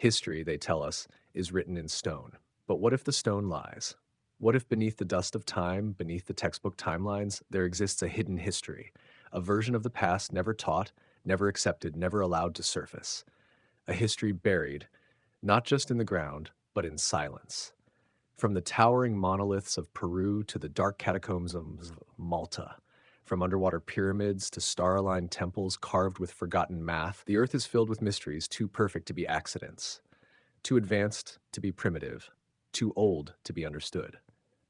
History, they tell us, is written in stone. But what if the stone lies? What if beneath the dust of time, beneath the textbook timelines, there exists a hidden history, a version of the past never taught, never accepted, never allowed to surface? A history buried, not just in the ground, but in silence. From the towering monoliths of Peru to the dark catacombs of Malta, from underwater pyramids to star-aligned temples carved with forgotten math, the earth is filled with mysteries too perfect to be accidents, too advanced to be primitive, too old to be understood.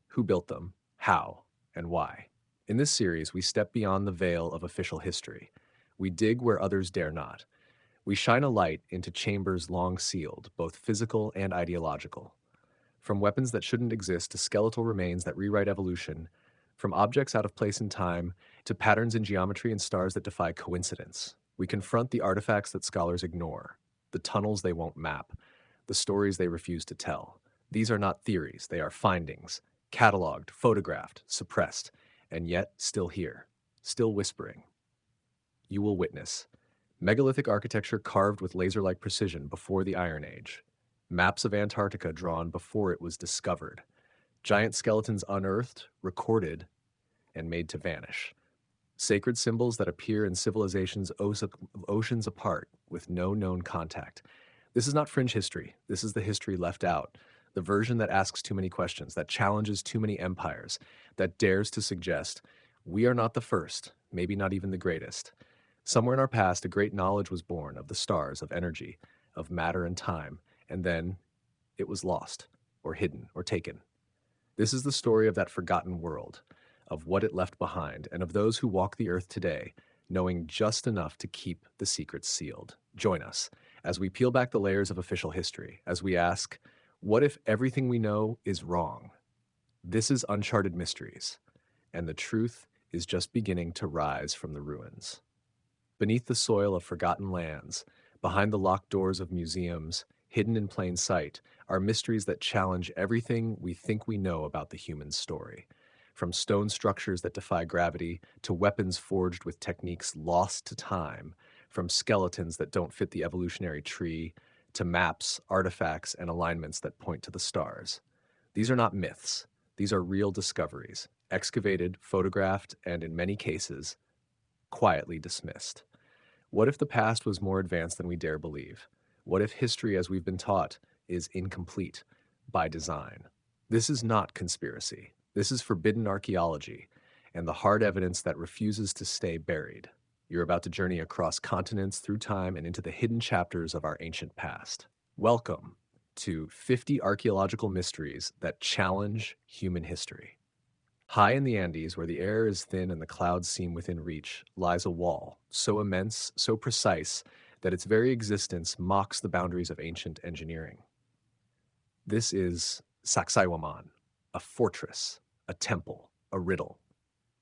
Who built them? How? And why? In this series, we step beyond the veil of official history. We dig where others dare not. We shine a light into chambers long sealed, both physical and ideological. From weapons that shouldn't exist to skeletal remains that rewrite evolution, from objects out of place in time to patterns in geometry and stars that defy coincidence, we confront the artifacts that scholars ignore, the tunnels they won't map, the stories they refuse to tell. These are not theories, they are findings, cataloged, photographed, suppressed, and yet still here, still whispering. You will witness megalithic architecture carved with laser-like precision before the Iron Age, maps of Antarctica drawn before it was discovered, giant skeletons unearthed, recorded, and made to vanish, sacred symbols that appear in civilizations oceans apart with no known contact. This is not fringe history. This is the history left out, the version that asks too many questions, that challenges too many empires, that dares to suggest we are not the first, maybe not even the greatest. Somewhere in our past, a great knowledge was born of the stars, of energy, of matter and time, and then it was lost, or hidden, or taken. This is the story of that forgotten world, of what it left behind, and of those who walk the earth today, knowing just enough to keep the secrets sealed. Join us as we peel back the layers of official history, as we ask, what if everything we know is wrong? This is Uncharted Mysteries, and the truth is just beginning to rise from the ruins. Beneath the soil of forgotten lands, behind the locked doors of museums, hidden in plain sight, are mysteries that challenge everything we think we know about the human story. From stone structures that defy gravity to weapons forged with techniques lost to time, from skeletons that don't fit the evolutionary tree to maps, artifacts, and alignments that point to the stars. These are not myths. These are real discoveries, excavated, photographed, and in many cases, quietly dismissed. What if the past was more advanced than we dare believe? What if history, as we've been taught, is incomplete by design? This is not conspiracy. This is forbidden archaeology and the hard evidence that refuses to stay buried. You're about to journey across continents, through time, and into the hidden chapters of our ancient past. Welcome to 50 archaeological mysteries that challenge human history. High in the Andes, where the air is thin and the clouds seem within reach, lies a wall, so immense, so precise, that its very existence mocks the boundaries of ancient engineering. This is Sacsayhuaman, a fortress, a temple, a riddle.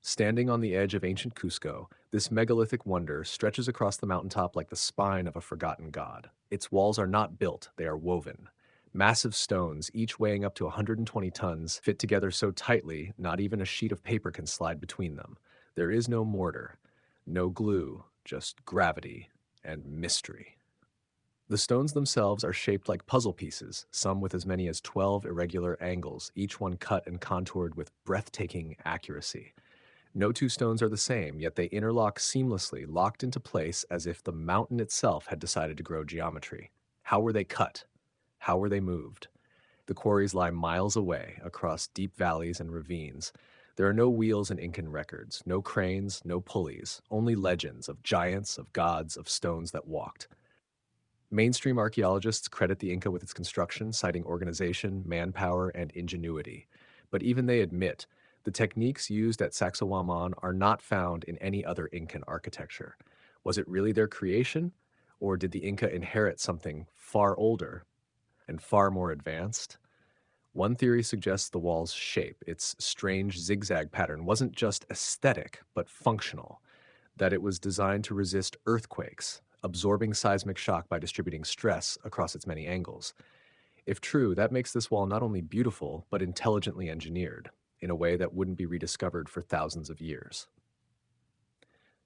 Standing on the edge of ancient Cusco, this megalithic wonder stretches across the mountaintop like the spine of a forgotten god. Its walls are not built, they are woven. Massive stones, each weighing up to 120 tons, fit together so tightly, not even a sheet of paper can slide between them. There is no mortar, no glue, just gravity and mystery. The stones themselves are shaped like puzzle pieces, some with as many as 12 irregular angles, each one cut and contoured with breathtaking accuracy. No two stones are the same, yet they interlock seamlessly, locked into place as if the mountain itself had decided to grow geometry. How were they cut? How were they moved? The quarries lie miles away, across deep valleys and ravines. There are no wheels in Incan records, no cranes, no pulleys, only legends of giants, of gods, of stones that walked. Mainstream archaeologists credit the Inca with its construction, citing organization, manpower, and ingenuity. But even they admit the techniques used at Sacsayhuaman are not found in any other Incan architecture. Was it really their creation, or did the Inca inherit something far older and far more advanced? One theory suggests the wall's shape, its strange zigzag pattern, wasn't just aesthetic, but functional, that it was designed to resist earthquakes, absorbing seismic shock by distributing stress across its many angles. If true, that makes this wall not only beautiful, but intelligently engineered, in a way that wouldn't be rediscovered for thousands of years.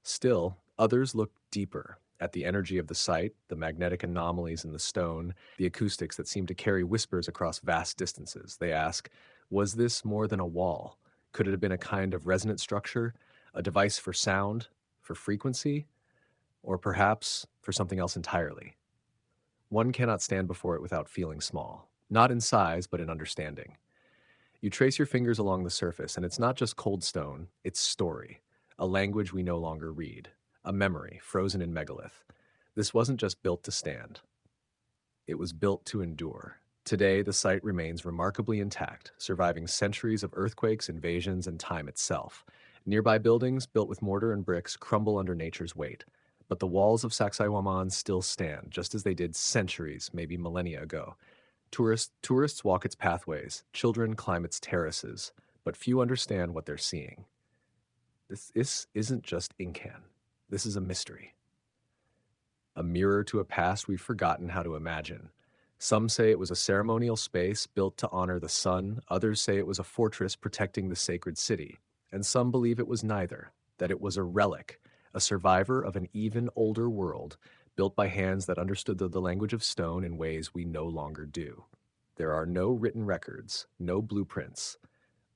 Still, others look deeper, at the energy of the site, the magnetic anomalies in the stone, the acoustics that seem to carry whispers across vast distances. They ask, was this more than a wall? Could it have been a kind of resonant structure, a device for sound, for frequency, or perhaps for something else entirely? One cannot stand before it without feeling small, not in size, but in understanding. You trace your fingers along the surface, and it's not just cold stone, it's story, a language we no longer read, a memory frozen in megalith. This wasn't just built to stand, it was built to endure. Today, the site remains remarkably intact, surviving centuries of earthquakes, invasions, and time itself. Nearby buildings, built with mortar and bricks, crumble under nature's weight. But the walls of Sacsayhuaman still stand, just as they did centuries, maybe millennia ago. Tourists walk its pathways, children climb its terraces, but few understand what they're seeing. This isn't just Incan. This is a mystery. A mirror to a past we've forgotten how to imagine. Some say it was a ceremonial space built to honor the sun, others say it was a fortress protecting the sacred city, and some believe it was neither, that it was a relic, a survivor of an even older world, built by hands that understood the language of stone in ways we no longer do. There are no written records, no blueprints,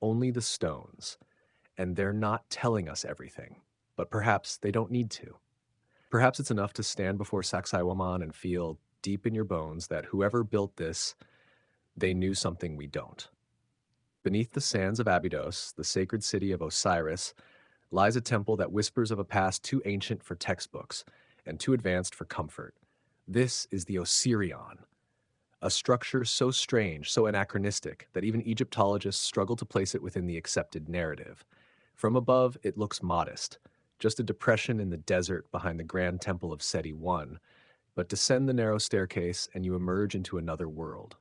only the stones, and they're not telling us everything, but perhaps they don't need to. Perhaps it's enough to stand before Sacsayhuaman and feel deep in your bones that whoever built this, they knew something we don't. Beneath the sands of Abydos, the sacred city of Osiris, lies a temple that whispers of a past too ancient for textbooks and too advanced for comfort. This is the Osirion, a structure so strange, so anachronistic, that even Egyptologists struggle to place it within the accepted narrative. From above, it looks modest, just a depression in the desert behind the grand temple of Seti I, but descend the narrow staircase and you emerge into another world.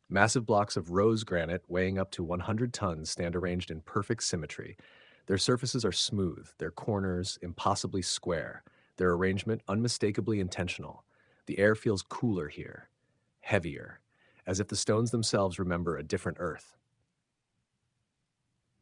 Massive blocks of rose granite weighing up to 100 tons stand arranged in perfect symmetry. Their surfaces are smooth, their corners impossibly square, their arrangement unmistakably intentional. The air feels cooler here, heavier, as if the stones themselves remember a different earth.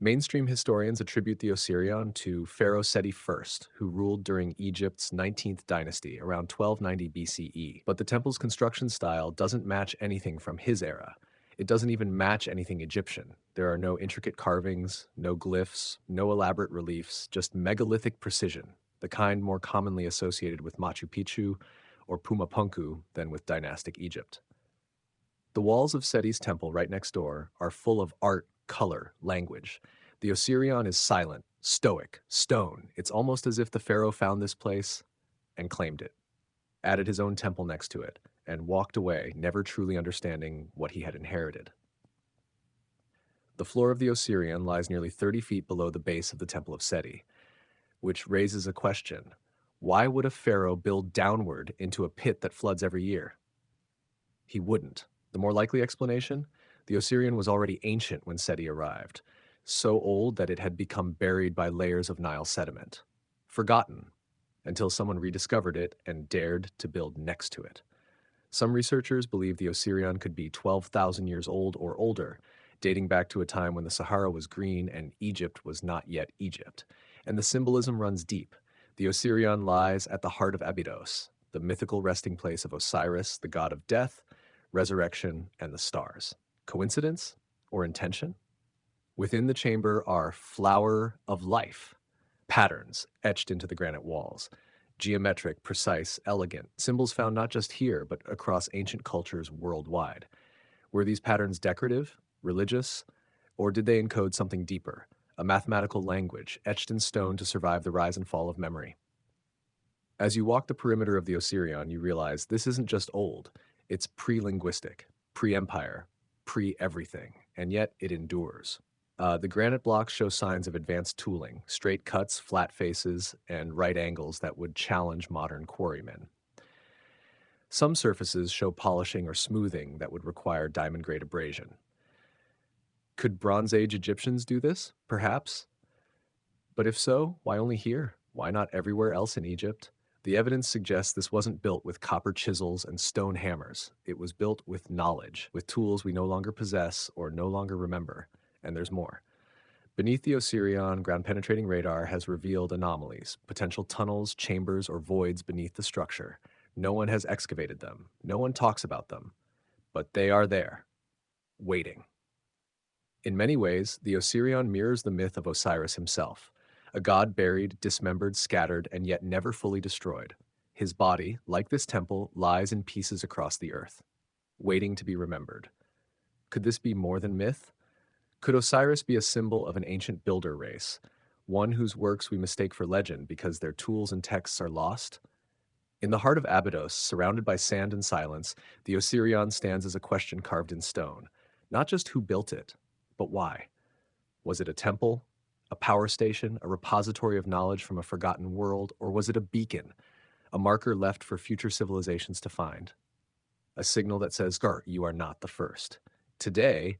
Mainstream historians attribute the Osirion to Pharaoh Seti I, who ruled during Egypt's 19th dynasty, around 1290 BCE. But the temple's construction style doesn't match anything from his era. It doesn't even match anything Egyptian. There are no intricate carvings, no glyphs, no elaborate reliefs, just megalithic precision, the kind more commonly associated with Machu Picchu or Pumapunku than with dynastic Egypt. The walls of Seti's temple right next door are full of art, color, language. The Osirion is silent, stoic, stone. It's almost as if the pharaoh found this place and claimed it, added his own temple next to it, and walked away, never truly understanding what he had inherited. The floor of the Osirion lies nearly 30 feet below the base of the Temple of Seti, which raises a question. Why would a pharaoh build downward into a pit that floods every year? He wouldn't. The more likely explanation? The Osirion was already ancient when Seti arrived, so old that it had become buried by layers of Nile sediment. Forgotten, until someone rediscovered it and dared to build next to it. Some researchers believe the Osirion could be 12,000 years old or older, dating back to a time when the Sahara was green and Egypt was not yet Egypt. And the symbolism runs deep. The Osirion lies at the heart of Abydos, the mythical resting place of Osiris, the god of death, resurrection, and the stars. Coincidence or intention? Within the chamber are flower of life, patterns etched into the granite walls. Geometric, precise, elegant, symbols found not just here, but across ancient cultures worldwide. Were these patterns decorative, religious, or did they encode something deeper, a mathematical language etched in stone to survive the rise and fall of memory? As you walk the perimeter of the Osirion, you realize this isn't just old, it's pre-linguistic, pre-empire, pre-everything, and yet it endures. The granite blocks show signs of advanced tooling, straight cuts, flat faces, and right angles that would challenge modern quarrymen. Some surfaces show polishing or smoothing that would require diamond-grade abrasion. Could Bronze Age Egyptians do this? Perhaps. But if so, why only here? Why not everywhere else in Egypt? The evidence suggests this wasn't built with copper chisels and stone hammers. It was built with knowledge, with tools we no longer possess or no longer remember. And there's more. Beneath the Osirion, ground-penetrating radar has revealed anomalies, potential tunnels, chambers, or voids beneath the structure. No one has excavated them. No one talks about them. But they are there, waiting. In many ways, the Osirion mirrors the myth of Osiris himself, a god buried, dismembered, scattered, and yet never fully destroyed. His body, like this temple, lies in pieces across the earth, waiting to be remembered. Could this be more than myth? Could Osiris be a symbol of an ancient builder race, one whose works we mistake for legend because their tools and texts are lost? In the heart of Abydos, surrounded by sand and silence, the Osirion stands as a question carved in stone. Not just who built it, but why. Was it a temple, a power station, a repository of knowledge from a forgotten world, or was it a beacon, a marker left for future civilizations to find? A signal that says, "Gar, you are not the first." Today,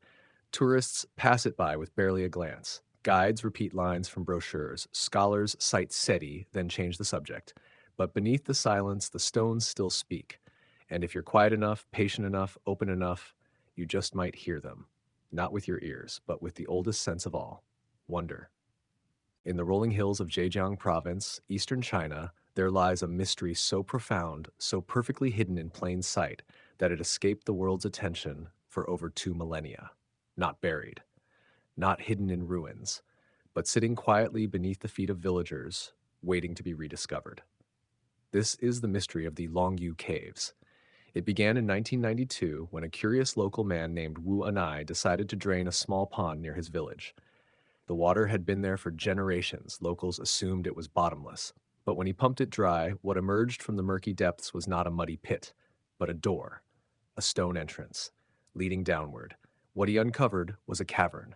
tourists pass it by with barely a glance. Guides repeat lines from brochures. Scholars cite SETI, then change the subject. But beneath the silence, the stones still speak. And if you're quiet enough, patient enough, open enough, you just might hear them. Not with your ears, but with the oldest sense of all, wonder. In the rolling hills of Zhejiang province, eastern China, there lies a mystery so profound, so perfectly hidden in plain sight, that it escaped the world's attention for over 2 millennia. Not buried, not hidden in ruins, but sitting quietly beneath the feet of villagers, waiting to be rediscovered. This is the mystery of the Longyu Caves. It began in 1992 when a curious local man named Wu Anai decided to drain a small pond near his village. The water had been there for generations. Locals assumed it was bottomless. But when he pumped it dry, what emerged from the murky depths was not a muddy pit, but a door, a stone entrance, leading downward. What he uncovered was a cavern,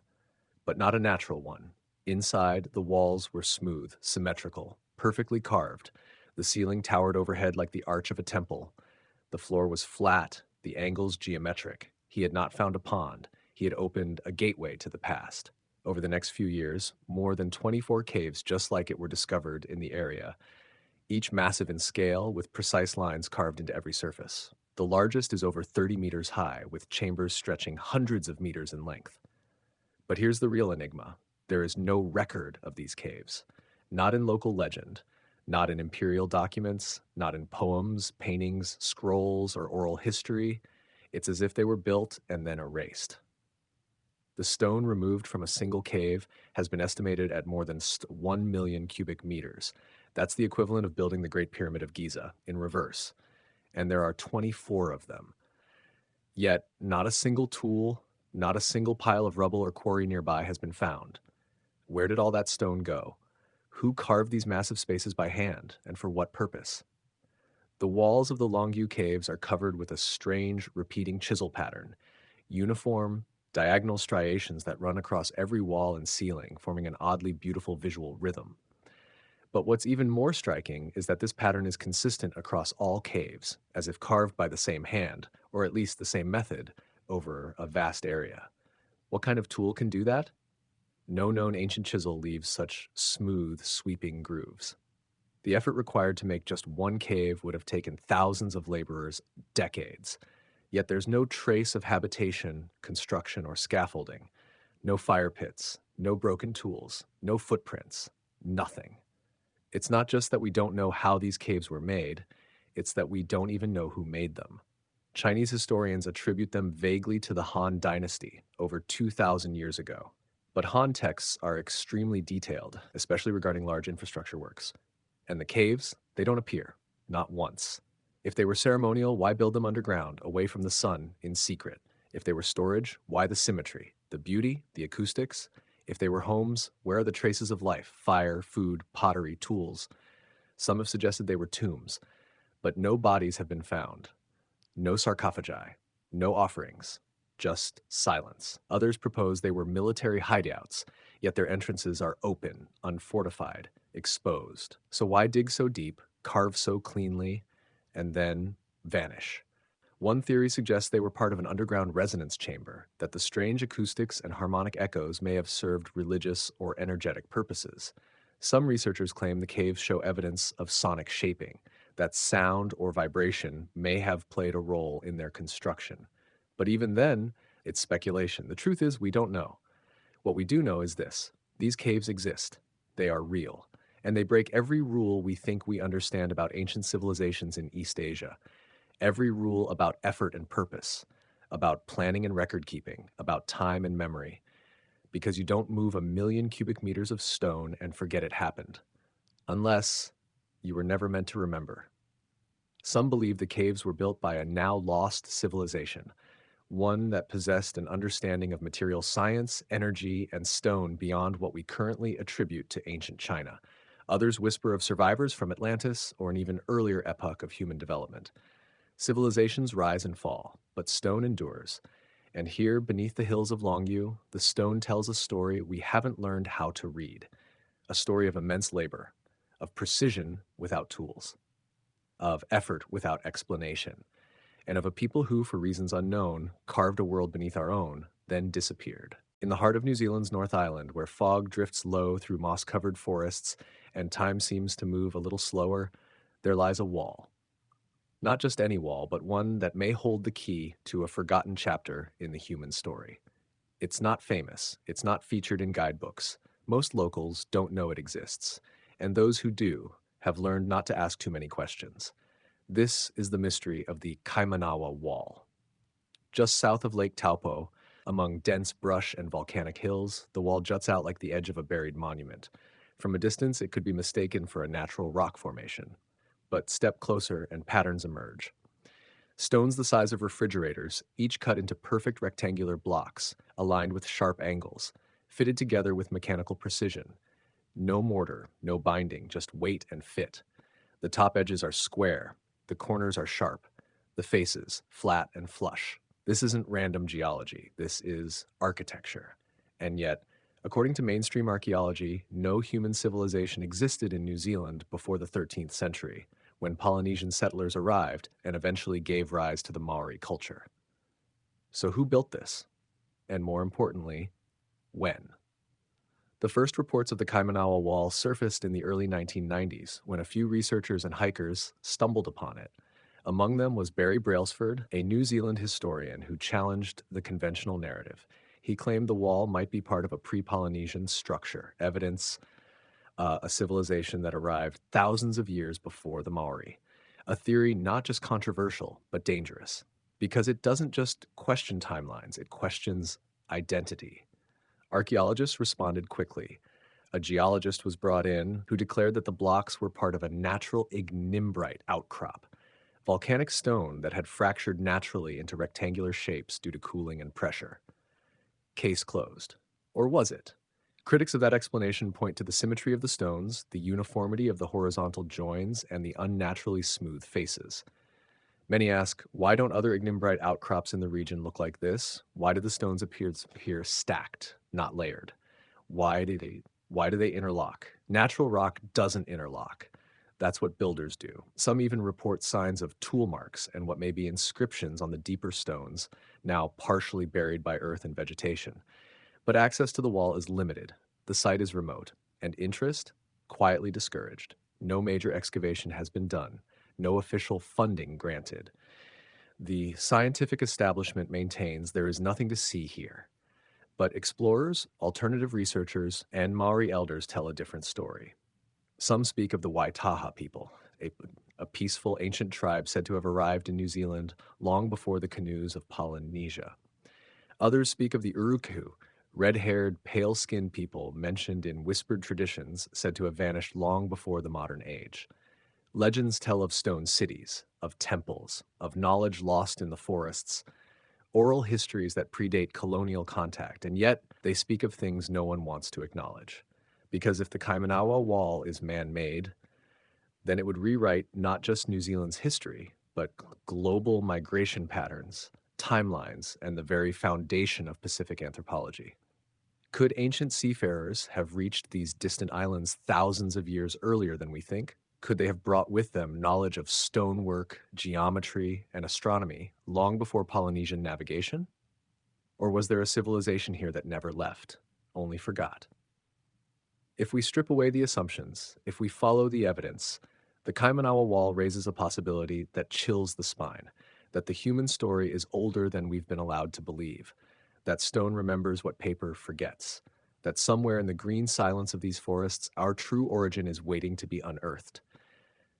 but not a natural one. Inside, the walls were smooth, symmetrical, perfectly carved. The ceiling towered overhead like the arch of a temple. The floor was flat, the angles geometric. He had not found a pond. He had opened a gateway to the past. Over the next few years, more than 24 caves just like it were discovered in the area, each massive in scale with precise lines carved into every surface. The largest is over 30 meters high, with chambers stretching hundreds of meters in length. But here's the real enigma. There is no record of these caves. Not in local legend, not in imperial documents, not in poems, paintings, scrolls, or oral history. It's as if they were built and then erased. The stone removed from a single cave has been estimated at more than 1 million cubic meters. That's the equivalent of building the Great Pyramid of Giza in reverse. And there are 24 of them. Yet, not a single tool, not a single pile of rubble or quarry nearby has been found. Where did all that stone go? Who carved these massive spaces by hand, and for what purpose? The walls of the Longyu caves are covered with a strange, repeating chisel pattern, uniform, diagonal striations that run across every wall and ceiling, forming an oddly beautiful visual rhythm. But what's even more striking is that this pattern is consistent across all caves, as if carved by the same hand, or at least the same method, over a vast area. What kind of tool can do that? No known ancient chisel leaves such smooth, sweeping grooves. The effort required to make just one cave would have taken thousands of laborers decades. Yet there's no trace of habitation, construction, or scaffolding. No fire pits, no broken tools, no footprints, nothing. It's not just that we don't know how these caves were made, it's that we don't even know who made them. Chinese historians attribute them vaguely to the Han Dynasty over 2,000 years ago. But Han texts are extremely detailed, especially regarding large infrastructure works. And the caves, they don't appear, not once. If they were ceremonial, why build them underground, away from the sun, in secret? If they were storage, why the symmetry, the beauty, the acoustics? If they were homes, where are the traces of life, fire, food, pottery, tools? Some have suggested they were tombs, but no bodies have been found. No sarcophagi, no offerings, just silence. Others propose they were military hideouts, yet their entrances are open, unfortified, exposed. So why dig so deep, carve so cleanly, and then vanish? One theory suggests they were part of an underground resonance chamber, that the strange acoustics and harmonic echoes may have served religious or energetic purposes. Some researchers claim the caves show evidence of sonic shaping, that sound or vibration may have played a role in their construction. But even then, it's speculation. The truth is, we don't know. What we do know is this. These caves exist. They are real. And they break every rule we think we understand about ancient civilizations in East Asia. Every rule about effort and purpose, about planning and record keeping, about time and memory. Because you don't move a million cubic meters of stone and forget it happened. Unless you were never meant to remember. Some believe the caves were built by a now lost civilization, one that possessed an understanding of material science, energy, and stone beyond what we currently attribute to ancient China. Others whisper of survivors from Atlantis or an even earlier epoch of human development. Civilizations rise and fall, but stone endures. And here, beneath the hills of Longyu, the stone tells a story we haven't learned how to read. A story of immense labor, of precision without tools, of effort without explanation, and of a people who, for reasons unknown, carved a world beneath our own, then disappeared. In the heart of New Zealand's North Island, where fog drifts low through moss-covered forests and time seems to move a little slower, there lies a wall. Not just any wall, but one that may hold the key to a forgotten chapter in the human story. It's not famous, it's not featured in guidebooks. Most locals don't know it exists, and those who do have learned not to ask too many questions. This is the mystery of the Kaimanawa Wall. Just south of Lake Taupo, among dense brush and volcanic hills, the wall juts out like the edge of a buried monument. From a distance, it could be mistaken for a natural rock formation. But step closer and patterns emerge. Stones the size of refrigerators, each cut into perfect rectangular blocks, aligned with sharp angles, fitted together with mechanical precision. No mortar, no binding, just weight and fit. The top edges are square, the corners are sharp, the faces flat and flush. This isn't random geology, this is architecture. And yet, according to mainstream archaeology, no human civilization existed in New Zealand before the 13th century, when Polynesian settlers arrived and eventually gave rise to the Maori culture. So who built this? And more importantly, when? The first reports of the Kaimanawa Wall surfaced in the early 1990s when a few researchers and hikers stumbled upon it. Among them was Barry Brailsford, a New Zealand historian who challenged the conventional narrative. He claimed the wall might be part of a pre-Polynesian structure, evidence a civilization that arrived thousands of years before the Maori. A theory not just controversial, but dangerous, because it doesn't just question timelines, it questions identity. Archaeologists responded quickly. A geologist was brought in who declared that the blocks were part of a natural ignimbrite outcrop, volcanic stone that had fractured naturally into rectangular shapes due to cooling and pressure. Case closed. Or was it? Critics of that explanation point to the symmetry of the stones, the uniformity of the horizontal joins, and the unnaturally smooth faces. Many ask, why don't other ignimbrite outcrops in the region look like this? Why do the stones appear stacked, not layered? Why do they interlock? Natural rock doesn't interlock. That's what builders do. Some even report signs of tool marks and what may be inscriptions on the deeper stones, now partially buried by earth and vegetation. But access to the wall is limited. The site is remote, and interest quietly discouraged. No major excavation has been done. No official funding granted. The scientific establishment maintains there is nothing to see here. But explorers, alternative researchers, and Maori elders tell a different story. Some speak of the Waitaha people, a peaceful ancient tribe said to have arrived in New Zealand long before the canoes of Polynesia. Others speak of the Uruku, red-haired, pale-skinned people mentioned in whispered traditions said to have vanished long before the modern age. Legends tell of stone cities, of temples, of knowledge lost in the forests, oral histories that predate colonial contact, and yet they speak of things no one wants to acknowledge. Because if the Kaimanawa Wall is man-made, then it would rewrite not just New Zealand's history, but global migration patterns, timelines, and the very foundation of Pacific anthropology. Could ancient seafarers have reached these distant islands thousands of years earlier than we think? Could they have brought with them knowledge of stonework, geometry, and astronomy long before Polynesian navigation? Or was there a civilization here that never left, only forgot? If we strip away the assumptions, if we follow the evidence, the Kaimanawa Wall raises a possibility that chills the spine, that the human story is older than we've been allowed to believe, that stone remembers what paper forgets. that somewhere in the green silence of these forests, our true origin is waiting to be unearthed.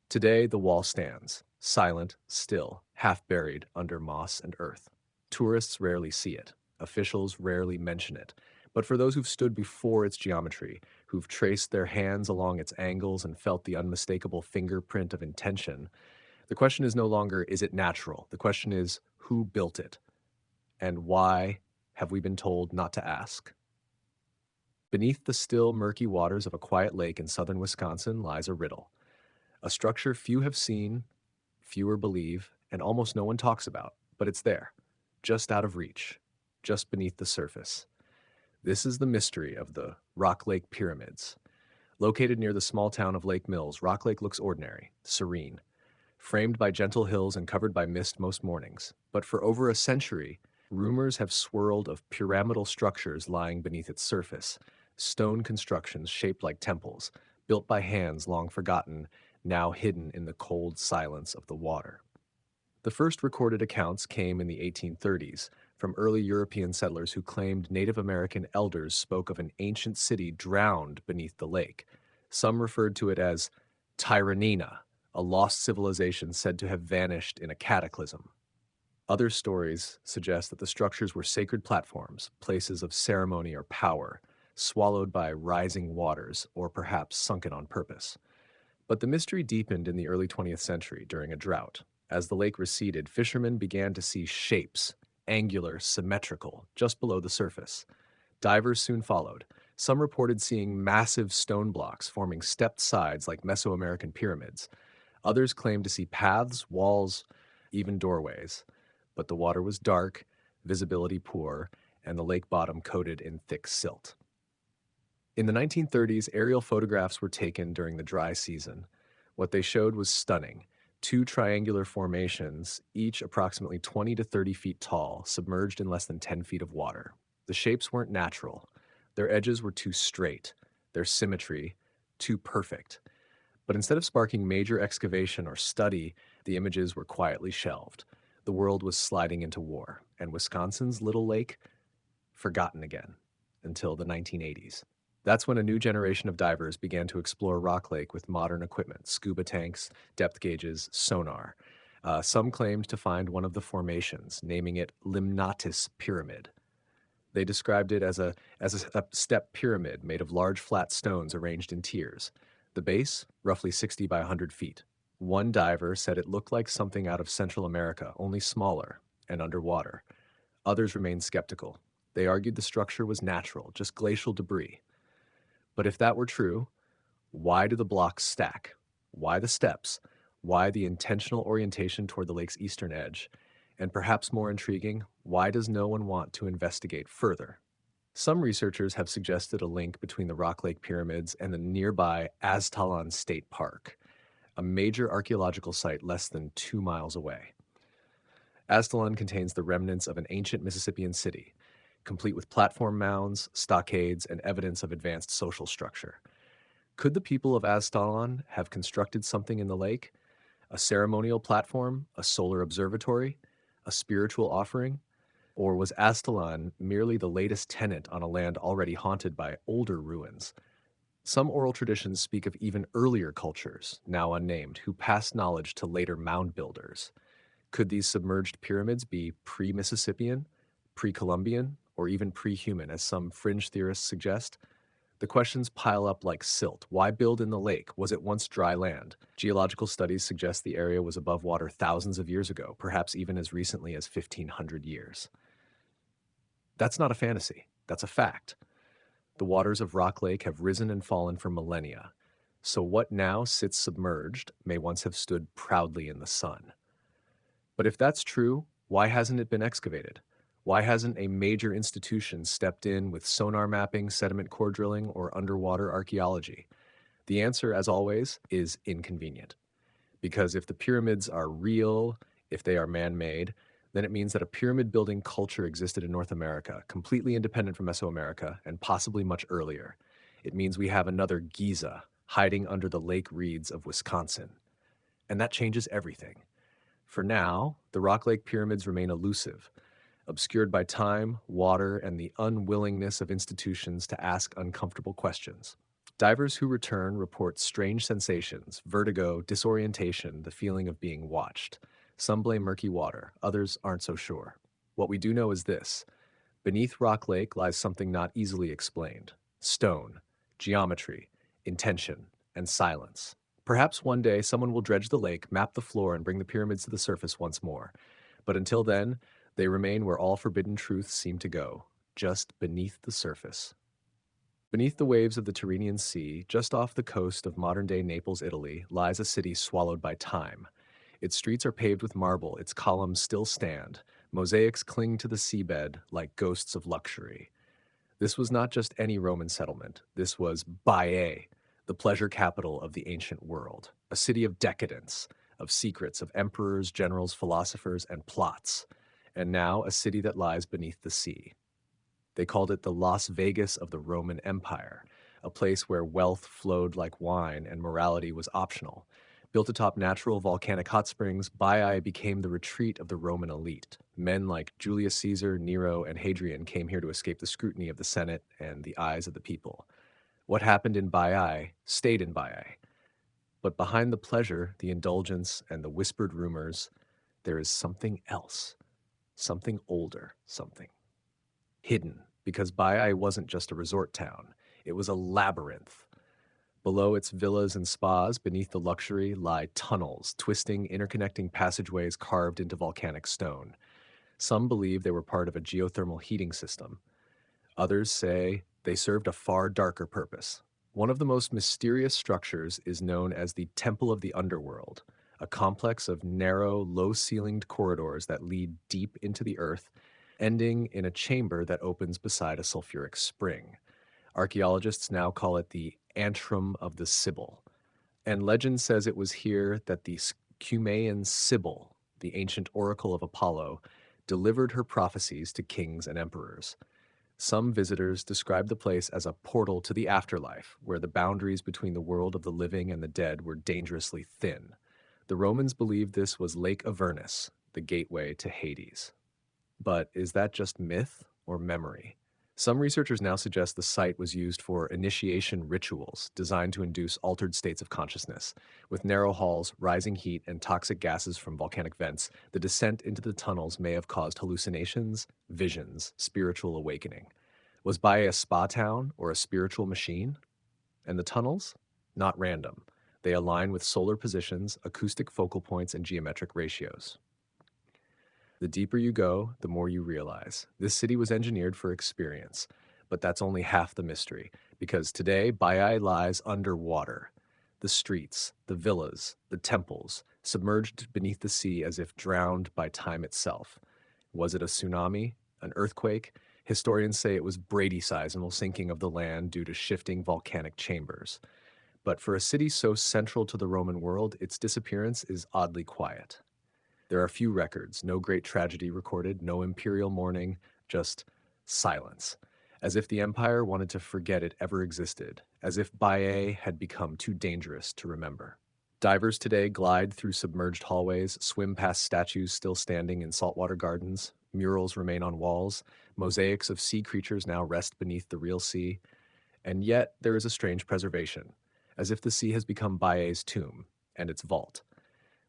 Today, the wall stands, silent, still, half buried under moss and earth. Tourists rarely see it. Officials rarely mention it. But for those who've stood before its geometry, who've traced their hands along its angles and felt the unmistakable fingerprint of intention, the question is no longer, is it natural? The question is, who built it? And why have we been told not to ask? Beneath the still, murky waters of a quiet lake in southern Wisconsin lies a riddle. A structure few have seen, fewer believe, and almost no one talks about, but it's there, just out of reach, just beneath the surface. This is the mystery of the Rock Lake Pyramids. Located near the small town of Lake Mills, Rock Lake looks ordinary, serene, framed by gentle hills and covered by mist most mornings. But for over a century, rumors have swirled of pyramidal structures lying beneath its surface, stone constructions shaped like temples, built by hands long forgotten, now hidden in the cold silence of the water. The first recorded accounts came in the 1830s from early European settlers who claimed Native American elders spoke of an ancient city drowned beneath the lake. Some referred to it as Tyrannina, a lost civilization said to have vanished in a cataclysm. Other stories suggest that the structures were sacred platforms, places of ceremony or power, swallowed by rising waters, or perhaps sunken on purpose. But the mystery deepened in the early 20th century during a drought. As the lake receded, fishermen began to see shapes, angular, symmetrical, just below the surface. Divers soon followed. Some reported seeing massive stone blocks forming stepped sides like Mesoamerican pyramids. Others claimed to see paths, walls, even doorways. But the water was dark, visibility poor, and the lake bottom coated in thick silt. In the 1930s, aerial photographs were taken during the dry season. What they showed was stunning. Two triangular formations, each approximately 20 to 30 feet tall, submerged in less than 10 feet of water. The shapes weren't natural. Their edges were too straight, their symmetry too perfect. But instead of sparking major excavation or study, the images were quietly shelved. The world was sliding into war, and Wisconsin's little lake, forgotten again, until the 1980s. That's when a new generation of divers began to explore Rock Lake with modern equipment, scuba tanks, depth gauges, sonar. Some claimed to find one of the formations, naming it Limnatis Pyramid. They described it as a step pyramid made of large flat stones arranged in tiers. The base, roughly 60 by 100 feet. One diver said it looked like something out of Central America, only smaller and underwater. Others remained skeptical. They argued the structure was natural, just glacial debris. But if that were true, why do the blocks stack? Why the steps? Why the intentional orientation toward the lake's eastern edge? And perhaps more intriguing, why does no one want to investigate further? Some researchers have suggested a link between the Rock Lake Pyramids and the nearby Aztalan State Park, a major archaeological site less than 2 miles away. Aztalan contains the remnants of an ancient Mississippian city, complete with platform mounds, stockades, and evidence of advanced social structure. Could the people of Aztalan have constructed something in the lake? A ceremonial platform, a solar observatory, a spiritual offering? Or was Aztalan merely the latest tenant on a land already haunted by older ruins? Some oral traditions speak of even earlier cultures, now unnamed, who passed knowledge to later mound builders. Could these submerged pyramids be pre-Mississippian, pre-Columbian, or even pre-human, as some fringe theorists suggest? The questions pile up like silt. Why build in the lake? Was it once dry land? Geological studies suggest the area was above water thousands of years ago, perhaps even as recently as 1,500 years. That's not a fantasy. That's a fact. The waters of Rock Lake have risen and fallen for millennia. So what now sits submerged may once have stood proudly in the sun. But if that's true, why hasn't it been excavated? Why hasn't a major institution stepped in with sonar mapping, sediment core drilling, or underwater archaeology? The answer, as always, is inconvenient. Because if the pyramids are real, if they are man-made, then it means that a pyramid-building culture existed in North America, completely independent from Mesoamerica, and possibly much earlier. It means we have another Giza hiding under the lake reeds of Wisconsin. And that changes everything. For now, the Rock Lake pyramids remain elusive, obscured by time, water, and the unwillingness of institutions to ask uncomfortable questions. Divers who return report strange sensations, vertigo, disorientation, the feeling of being watched. Some blame murky water, others aren't so sure. What we do know is this: beneath Rock Lake lies something not easily explained: stone, geometry, intention, and silence. Perhaps one day someone will dredge the lake, map the floor, and bring the pyramids to the surface once more. But until then, they remain where all forbidden truths seem to go, just beneath the surface. Beneath the waves of the Tyrrhenian Sea, just off the coast of modern-day Naples, Italy, lies a city swallowed by time. Its streets are paved with marble, its columns still stand. Mosaics cling to the seabed like ghosts of luxury. This was not just any Roman settlement. This was Baiae, the pleasure capital of the ancient world, a city of decadence, of secrets, of emperors, generals, philosophers, and plots, and now a city that lies beneath the sea. They called it the Las Vegas of the Roman Empire, a place where wealth flowed like wine and morality was optional. Built atop natural volcanic hot springs, Baiae became the retreat of the Roman elite. Men like Julius Caesar, Nero, and Hadrian came here to escape the scrutiny of the Senate and the eyes of the people. What happened in Baiae stayed in Baiae. But behind the pleasure, the indulgence, and the whispered rumors, there is something else. Something older, something hidden, because Baiae wasn't just a resort town. It was a labyrinth. Below its villas and spas, beneath the luxury, lie tunnels, twisting, interconnecting passageways carved into volcanic stone. Some believe they were part of a geothermal heating system. Others say they served a far darker purpose. One of the most mysterious structures is known as the Temple of the Underworld, a complex of narrow, low-ceilinged corridors that lead deep into the earth, ending in a chamber that opens beside a sulfuric spring. Archaeologists now call it the Antrum of the Sibyl. And legend says it was here that the Cumaean Sibyl, the ancient oracle of Apollo, delivered her prophecies to kings and emperors. Some visitors describe the place as a portal to the afterlife, where the boundaries between the world of the living and the dead were dangerously thin. The Romans believed this was Lake Avernus, the gateway to Hades. But is that just myth or memory? Some researchers now suggest the site was used for initiation rituals designed to induce altered states of consciousness. With narrow halls, rising heat, and toxic gases from volcanic vents, the descent into the tunnels may have caused hallucinations, visions, spiritual awakening. Was Baiae a spa town or a spiritual machine? And the tunnels? Not random. They align with solar positions, acoustic focal points, and geometric ratios. The deeper you go, the more you realize. This city was engineered for experience, but that's only half the mystery, because today Baiae lies underwater. The streets, the villas, the temples, submerged beneath the sea as if drowned by time itself. Was it a tsunami? An earthquake? Historians say it was Brady-seismal sinking of the land due to shifting volcanic chambers. But for a city so central to the Roman world, its disappearance is oddly quiet. There are few records, no great tragedy recorded, no imperial mourning, just silence. As if the empire wanted to forget it ever existed, as if Baiae had become too dangerous to remember. Divers today glide through submerged hallways, swim past statues still standing in saltwater gardens, murals remain on walls, mosaics of sea creatures now rest beneath the real sea, and yet there is a strange preservation, as if the sea has become Baiae's tomb and its vault.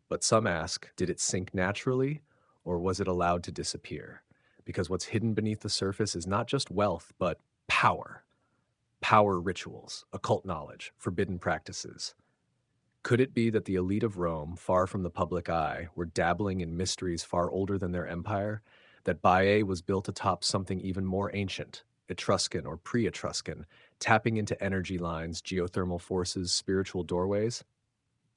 But some ask, did it sink naturally, or was it allowed to disappear? Because what's hidden beneath the surface is not just wealth, but power. Power rituals, occult knowledge, forbidden practices. Could it be that the elite of Rome, far from the public eye, were dabbling in mysteries far older than their empire? That Baiae was built atop something even more ancient, Etruscan or pre-Etruscan, tapping into energy lines, geothermal forces, spiritual doorways?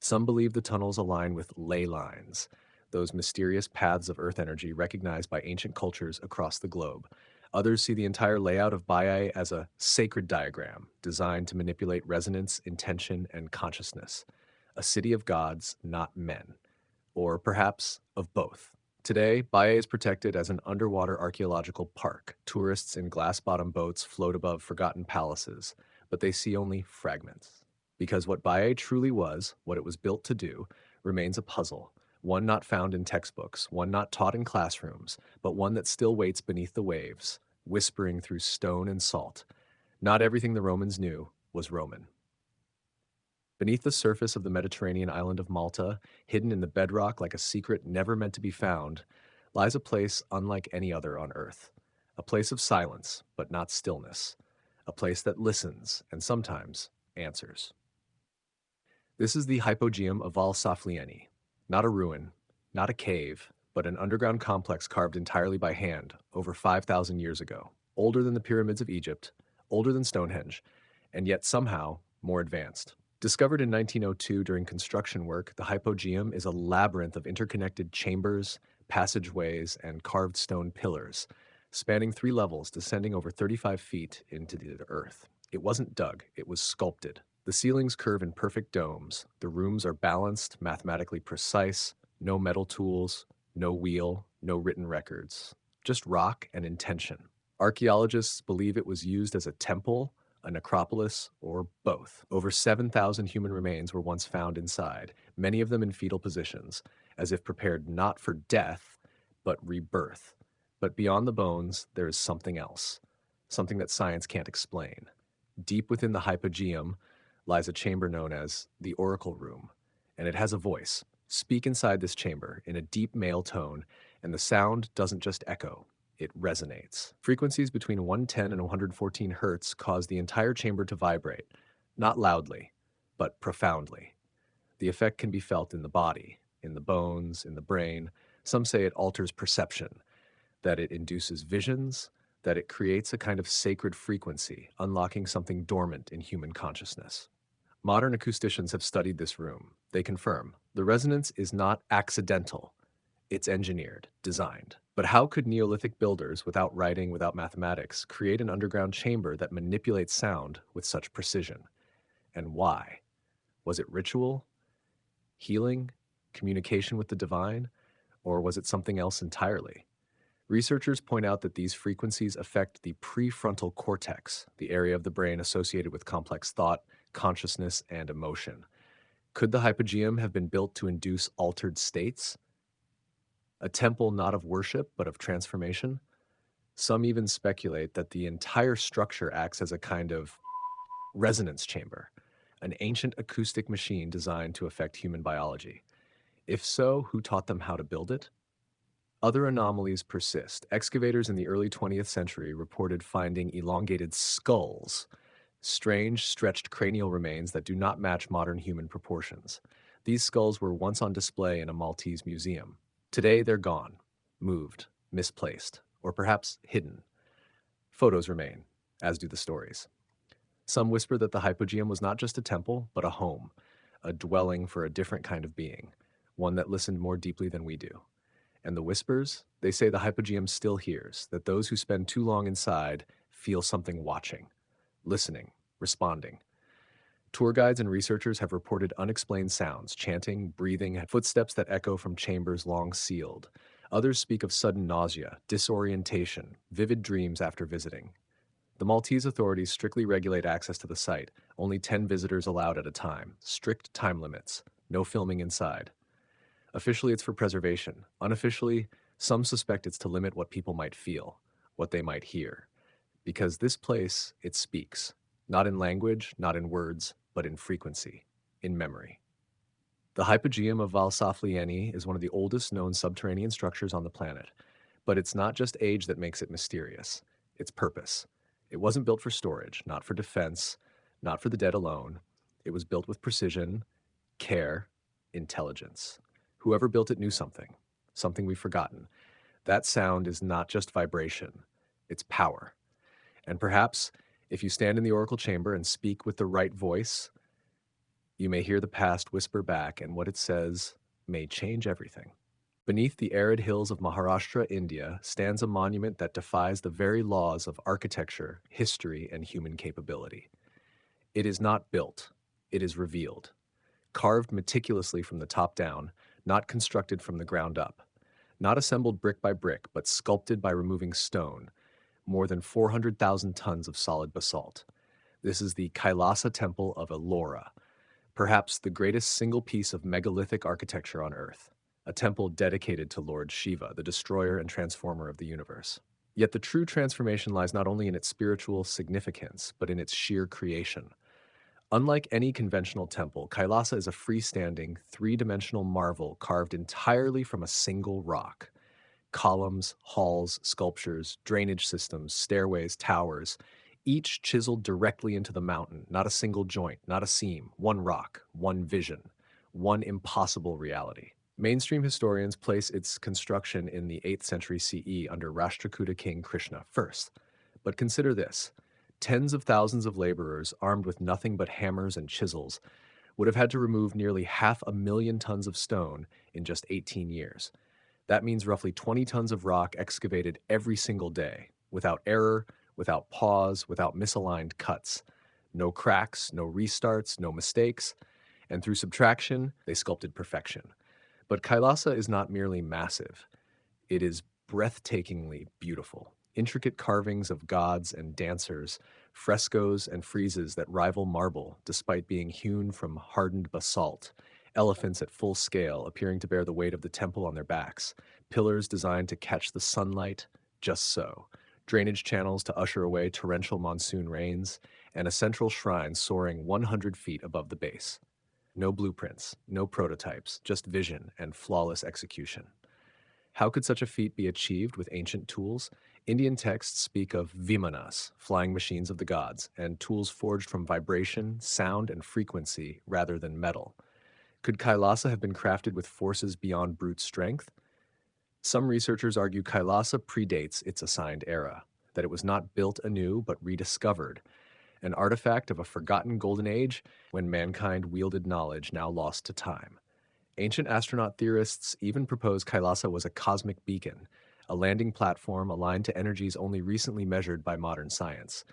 Some believe the tunnels align with ley lines, those mysterious paths of earth energy recognized by ancient cultures across the globe. Others see the entire layout of Baiae as a sacred diagram designed to manipulate resonance, intention, and consciousness. A city of gods, not men. Or perhaps of both. Today, Baiae is protected as an underwater archaeological park. Tourists in glass-bottom boats float above forgotten palaces, but they see only fragments. Because what Baiae truly was, what it was built to do, remains a puzzle, One not found in textbooks, one not taught in classrooms, but one that still waits beneath the waves, whispering through stone and salt. Not everything the Romans knew was Roman. Beneath the surface of the Mediterranean island of Malta, hidden in the bedrock like a secret never meant to be found, lies a place unlike any other on earth. A place of silence, but not stillness. A place that listens and sometimes answers. This is the Hypogeum of Val Saflieni. Not a ruin, not a cave, but an underground complex carved entirely by hand over 5,000 years ago. Older than the pyramids of Egypt, older than Stonehenge, and yet somehow more advanced. Discovered in 1902 during construction work, the Hypogeum is a labyrinth of interconnected chambers, passageways, and carved stone pillars, spanning 3 levels descending over 35 feet into the earth. It wasn't dug, it was sculpted. The ceilings curve in perfect domes, the rooms are balanced, mathematically precise, no metal tools, no wheel, no written records, just rock and intention. Archaeologists believe it was used as a temple, a necropolis, or both. Over 7,000 human remains were once found inside, many of them in fetal positions, as if prepared not for death, but rebirth. But beyond the bones, there is something else, something that science can't explain. Deep within the Hypogeum lies a chamber known as the Oracle Room, and it has a voice. Speak inside this chamber in a deep male tone, and the sound doesn't just echo, it resonates. Frequencies between 110 and 114 hertz cause the entire chamber to vibrate, not loudly, but profoundly. The effect can be felt in the body, in the bones, in the brain. Some say it alters perception, that it induces visions, that it creates a kind of sacred frequency, unlocking something dormant in human consciousness. Modern acousticians have studied this room. They confirm the resonance is not accidental. It's engineered, designed. But how could Neolithic builders, without writing, without mathematics, create an underground chamber that manipulates sound with such precision? And why? Was it ritual, healing, communication with the divine, or was it something else entirely? Researchers point out that these frequencies affect the prefrontal cortex, the area of the brain associated with complex thought, consciousness, and emotion. Could the Hypogeum have been built to induce altered states? A temple not of worship, but of transformation? Some even speculate that the entire structure acts as a kind of resonance chamber, an ancient acoustic machine designed to affect human biology. If so, who taught them how to build it? Other anomalies persist. Excavators in the early 20th century reported finding elongated skulls, strange, stretched cranial remains that do not match modern human proportions. These skulls were once on display in a Maltese museum. Today they're gone, moved, misplaced, or perhaps hidden. Photos remain, as do the stories. Some whisper that the Hypogeum was not just a temple, but a home, a dwelling for a different kind of being, one that listened more deeply than we do. And the whispers, they say the Hypogeum still hears, that those who spend too long inside feel something watching, listening, responding. Tour guides and researchers have reported unexplained sounds, chanting, breathing, footsteps that echo from chambers long sealed. Others speak of sudden nausea, disorientation, vivid dreams after visiting. The Maltese authorities strictly regulate access to the site, only 10 visitors allowed at a time, strict time limits, no filming inside. Officially, it's for preservation. Unofficially, some suspect it's to limit what people might feel, what they might hear. Because this place, it speaks, not in language, not in words, but in frequency, in memory. The Hypogeum of Val Saflieni is one of the oldest known subterranean structures on the planet, but it's not just age that makes it mysterious, it's purpose. It wasn't built for storage, not for defense, not for the dead alone. It was built with precision, care, intelligence. Whoever built it knew something, something we've forgotten. That sound is not just vibration, it's power. And perhaps, if you stand in the oracle chamber and speak with the right voice, you may hear the past whisper back, and what it says may change everything. Beneath the arid hills of Maharashtra, India, stands a monument that defies the very laws of architecture, history, and human capability. It is not built, it is revealed. Carved meticulously from the top down, not constructed from the ground up. Not assembled brick by brick, but sculpted by removing stone, more than 400,000 tons of solid basalt. This is the Kailasa Temple of Ellora, perhaps the greatest single piece of megalithic architecture on Earth. a temple dedicated to Lord Shiva, the destroyer and transformer of the universe. Yet the true transformation lies not only in its spiritual significance, but in its sheer creation. Unlike any conventional temple, Kailasa is a freestanding, three-dimensional marvel carved entirely from a single rock. Columns, halls, sculptures, drainage systems, stairways, towers, each chiseled directly into the mountain, not a single joint, not a seam, one rock, one vision, one impossible reality. Mainstream historians place its construction in the 8th century CE under Rashtrakuta king Krishna first. But consider this. Tens of thousands of laborers, armed with nothing but hammers and chisels, would have had to remove nearly 500,000 tons of stone in just 18 years. That means roughly 20 tons of rock excavated every single day, without error, without pause, without misaligned cuts. No cracks, no restarts, no mistakes, and through subtraction, they sculpted perfection. But Kailasa is not merely massive, it is breathtakingly beautiful. Intricate carvings of gods and dancers, frescoes and friezes that rival marble despite being hewn from hardened basalt, elephants at full scale appearing to bear the weight of the temple on their backs, pillars designed to catch the sunlight just so, drainage channels to usher away torrential monsoon rains, and a central shrine soaring 100 feet above the base. No blueprints, no prototypes, just vision and flawless execution. How could such a feat be achieved with ancient tools? Indian texts speak of vimanas, flying machines of the gods, and tools forged from vibration, sound, and frequency rather than metal. Could Kailasa have been crafted with forces beyond brute strength? Some researchers argue Kailasa predates its assigned era, that it was not built anew but rediscovered, an artifact of a forgotten golden age when mankind wielded knowledge now lost to time. Ancient astronaut theorists even propose Kailasa was a cosmic beacon, a landing platform aligned to energies only recently measured by modern science.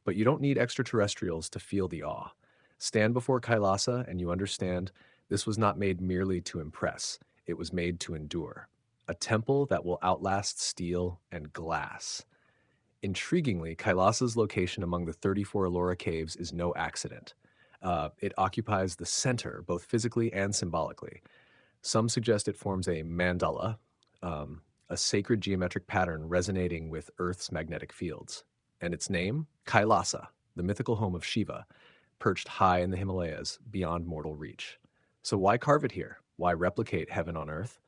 But you don't need extraterrestrials to feel the awe. Stand before Kailasa and you understand this was not made merely to impress, it was made to endure. A temple that will outlast steel and glass. Intriguingly, Kailasa's location among the 34 Ellora caves is no accident. It occupies the center, both physically and symbolically. Some suggest it forms a mandala, a sacred geometric pattern resonating with Earth's magnetic fields. And its name? Kailasa, the mythical home of Shiva, perched high in the Himalayas, beyond mortal reach. So why carve it here? Why replicate heaven on Earth?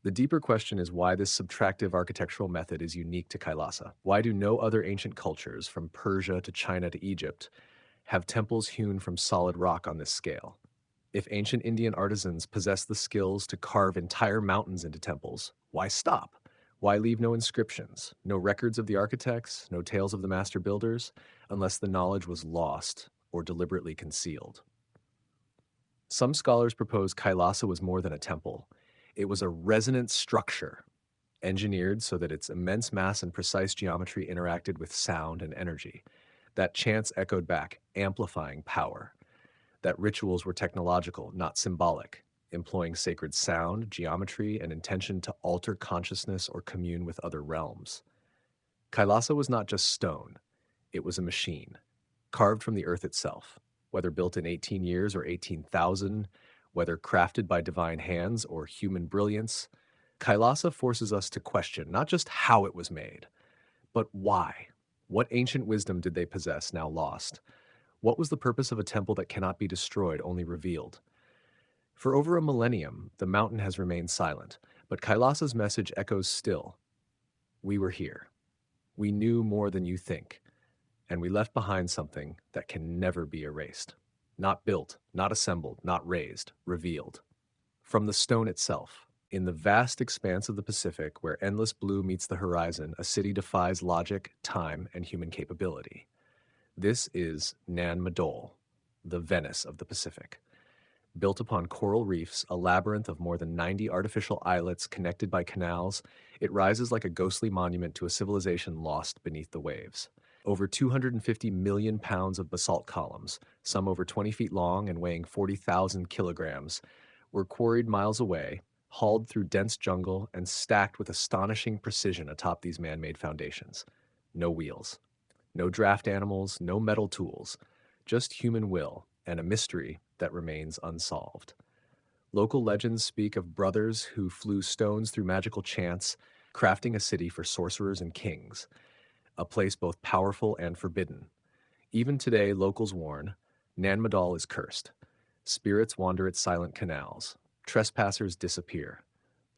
The deeper question is why this subtractive architectural method is unique to Kailasa. Why do no other ancient cultures, from Persia to China to Egypt, have temples hewn from solid rock on this scale? If ancient Indian artisans possess the skills to carve entire mountains into temples, why stop? Why leave no inscriptions, no records of the architects, no tales of the master builders, unless the knowledge was lost or deliberately concealed? Some scholars propose Kailasa was more than a temple. It was a resonant structure, engineered so that its immense mass and precise geometry interacted with sound and energy. That chants echoed back, amplifying power. That rituals were technological, not symbolic, employing sacred sound, geometry, and intention to alter consciousness or commune with other realms. Kailasa was not just stone, it was a machine, carved from the earth itself, whether built in 18 years or 18,000, whether crafted by divine hands or human brilliance. Kailasa forces us to question not just how it was made, but why. What ancient wisdom did they possess, now lost? What was the purpose of a temple that cannot be destroyed, only revealed? For over a millennium, the mountain has remained silent, but Kailasa's message echoes still. We were here. We knew more than you think, and we left behind something that can never be erased. Not built, not assembled, not raised, revealed. From the stone itself. In the vast expanse of the Pacific, where endless blue meets the horizon, a city defies logic, time, and human capability. This is Nan Madol, the Venice of the Pacific. Built upon coral reefs, a labyrinth of more than 90 artificial islets connected by canals, it rises like a ghostly monument to a civilization lost beneath the waves. Over 250 million pounds of basalt columns, some over 20 feet long and weighing 40,000 kilograms, were quarried miles away, hauled through dense jungle, and stacked with astonishing precision atop these man-made foundations. No wheels. No draft animals, no metal tools, just human will and a mystery that remains unsolved. Local legends speak of brothers who flew stones through magical chants, crafting a city for sorcerers and kings, a place both powerful and forbidden. Even today, locals warn Nan Madol is cursed. Spirits wander its silent canals. Trespassers disappear.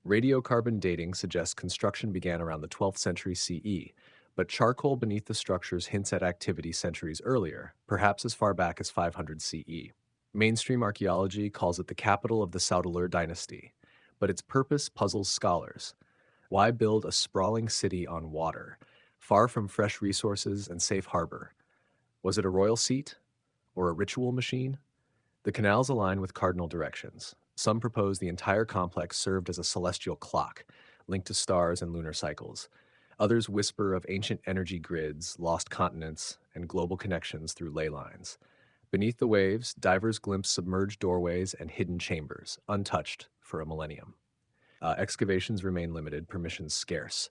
Radiocarbon dating suggests construction began around the 12th century CE, but charcoal beneath the structures hints at activity centuries earlier, perhaps as far back as 500 CE. Mainstream archaeology calls it the capital of the Saudeleur dynasty, but its purpose puzzles scholars. Why build a sprawling city on water, far from fresh resources and safe harbor? Was it a royal seat or a ritual machine? The canals align with cardinal directions. Some propose the entire complex served as a celestial clock, linked to stars and lunar cycles. Others whisper of ancient energy grids, lost continents, and global connections through ley lines. Beneath the waves, divers glimpse submerged doorways and hidden chambers, untouched for a millennium. Excavations remain limited, permissions scarce.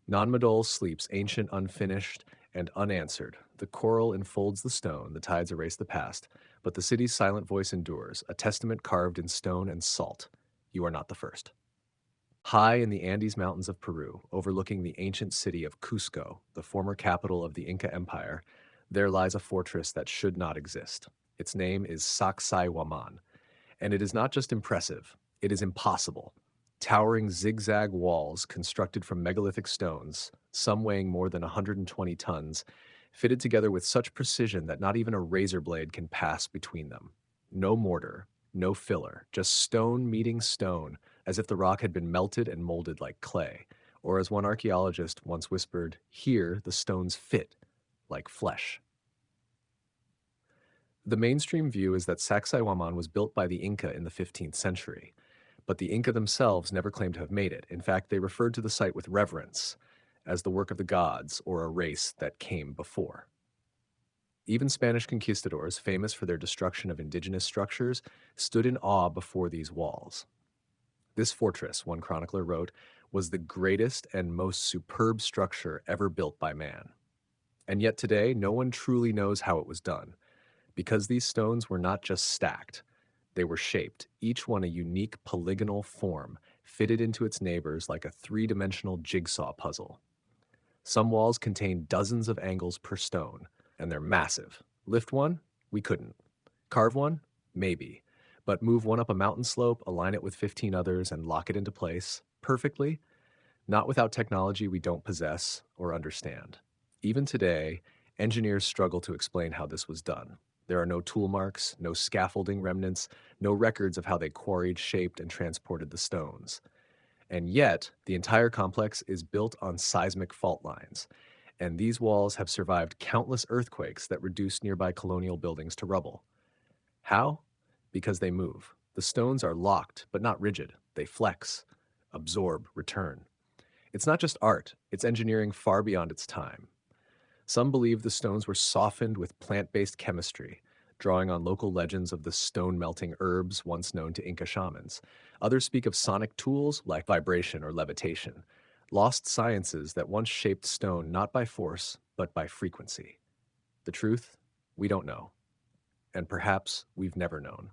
Non-Madol sleeps ancient, unfinished, and unanswered. The coral enfolds the stone, the tides erase the past, but the city's silent voice endures, a testament carved in stone and salt. You are not the first. High in the Andes Mountains of Peru, overlooking the ancient city of Cusco, the former capital of the Inca Empire, there lies a fortress that should not exist. Its name is Sacsayhuaman, and it is not just impressive, it is impossible. Towering zigzag walls constructed from megalithic stones, some weighing more than 120 tons, fitted together with such precision that not even a razor blade can pass between them. No mortar, no filler, just stone meeting stone, as if the rock had been melted and molded like clay. Or as one archaeologist once whispered, here the stones fit like flesh. The mainstream view is that Sacsayhuaman was built by the Inca in the 15th century, but the Inca themselves never claimed to have made it. In fact, they referred to the site with reverence, as the work of the gods or a race that came before. Even Spanish conquistadors, famous for their destruction of indigenous structures, stood in awe before these walls. This fortress, one chronicler wrote, was the greatest and most superb structure ever built by man. And yet today, no one truly knows how it was done, because these stones were not just stacked. They were shaped, each one a unique polygonal form, fitted into its neighbors like a three-dimensional jigsaw puzzle. Some walls contain dozens of angles per stone, and they're massive. Lift one? We couldn't. Carve one? Maybe. But move one up a mountain slope, align it with 15 others, and lock it into place perfectly? Not without technology we don't possess or understand. Even today, engineers struggle to explain how this was done. There are no tool marks, no scaffolding remnants, no records of how they quarried, shaped, and transported the stones. And yet, the entire complex is built on seismic fault lines, and these walls have survived countless earthquakes that reduced nearby colonial buildings to rubble. How? Because they move. The stones are locked, but not rigid. They flex, absorb, return. It's not just art, it's engineering far beyond its time. Some believe the stones were softened with plant-based chemistry, drawing on local legends of the stone-melting herbs once known to Inca shamans. Others speak of sonic tools like vibration or levitation, lost sciences that once shaped stone not by force, but by frequency. The truth? We don't know. And perhaps we've never known.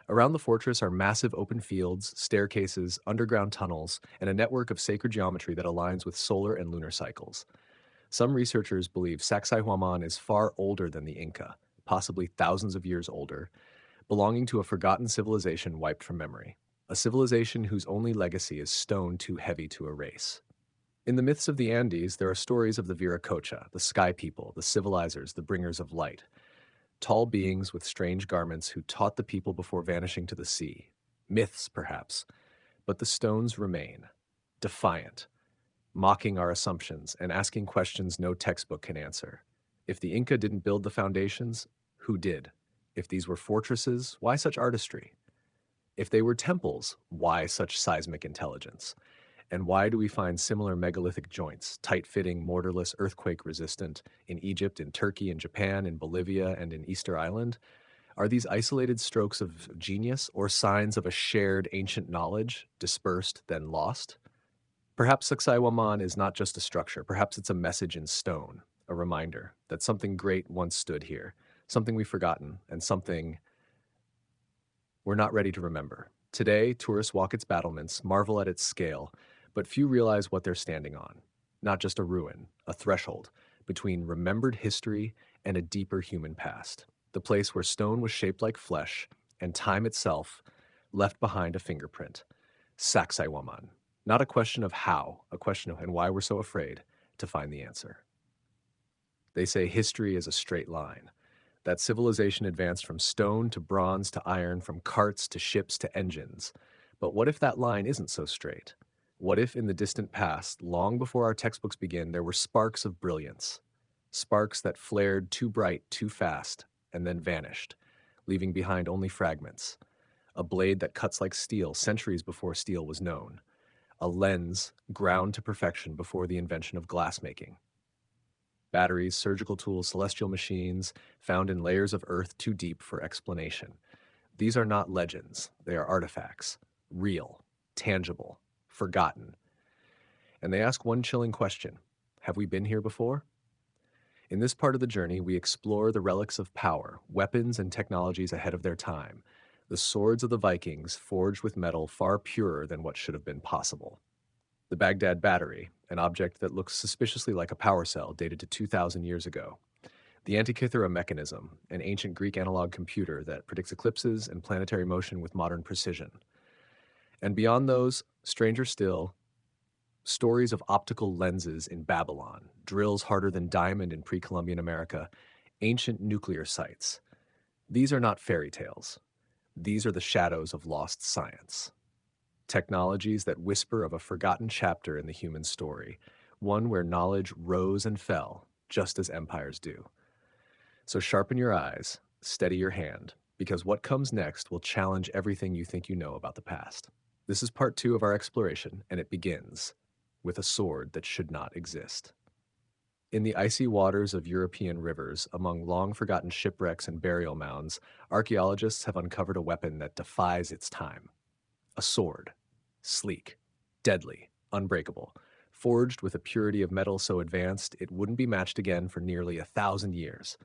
Around the fortress are massive open fields, staircases, underground tunnels, and a network of sacred geometry that aligns with solar and lunar cycles. Some researchers believe Sacsayhuaman is far older than the Inca, possibly thousands of years older, belonging to a forgotten civilization wiped from memory, a civilization whose only legacy is stone too heavy to erase. In the myths of the Andes, there are stories of the Viracocha, the sky people, the civilizers, the bringers of light, tall beings with strange garments who taught the people before vanishing to the sea. Myths, perhaps, but the stones remain, defiant, mocking our assumptions and asking questions no textbook can answer. If the Inca didn't build the foundations, who did? If these were fortresses, why such artistry? If they were temples, why such seismic intelligence? And why do we find similar megalithic joints, tight-fitting, mortarless, earthquake-resistant, in Egypt, in Turkey, in Japan, in Bolivia, and in Easter Island? Are these isolated strokes of genius or signs of a shared ancient knowledge, dispersed then lost? Perhaps Sacsayhuaman is not just a structure, perhaps it's a message in stone, a reminder that something great once stood here, something we've forgotten, and something we're not ready to remember. Today, tourists walk its battlements, marvel at its scale, but few realize what they're standing on. Not just a ruin, a threshold between remembered history and a deeper human past. The place where stone was shaped like flesh and time itself left behind a fingerprint. Sacsayhuaman. Not a question of how, a question of and why we're so afraid to find the answer. They say history is a straight line. That civilization advanced from stone to bronze to iron, from carts to ships to engines. But what if that line isn't so straight? What if in the distant past, long before our textbooks begin, there were sparks of brilliance? Sparks that flared too bright, too fast, and then vanished, leaving behind only fragments. A blade that cuts like steel centuries before steel was known. A lens ground to perfection before the invention of glassmaking. Batteries, surgical tools, celestial machines, found in layers of earth too deep for explanation. These are not legends, they are artifacts, real, tangible, forgotten. And they ask one chilling question: have we been here before? In this part of the journey, we explore the relics of power, weapons and technologies ahead of their time, the swords of the Vikings forged with metal far purer than what should have been possible. The Baghdad Battery, an object that looks suspiciously like a power cell dated to 2,000 years ago. The Antikythera Mechanism, an ancient Greek analog computer that predicts eclipses and planetary motion with modern precision. And beyond those, stranger still, stories of optical lenses in Babylon, drills harder than diamond in pre-Columbian America, ancient nuclear sites. These are not fairy tales. These are the shadows of lost science. Technologies that whisper of a forgotten chapter in the human story, one where knowledge rose and fell, just as empires do. So sharpen your eyes, steady your hand, because what comes next will challenge everything you think you know about the past. This is part 2 of our exploration, and it begins with a sword that should not exist. In the icy waters of European rivers, among long-forgotten shipwrecks and burial mounds, archaeologists have uncovered a weapon that defies its time. A sword, sleek, deadly, unbreakable, forged with a purity of metal so advanced it wouldn't be matched again for nearly 1,000 years.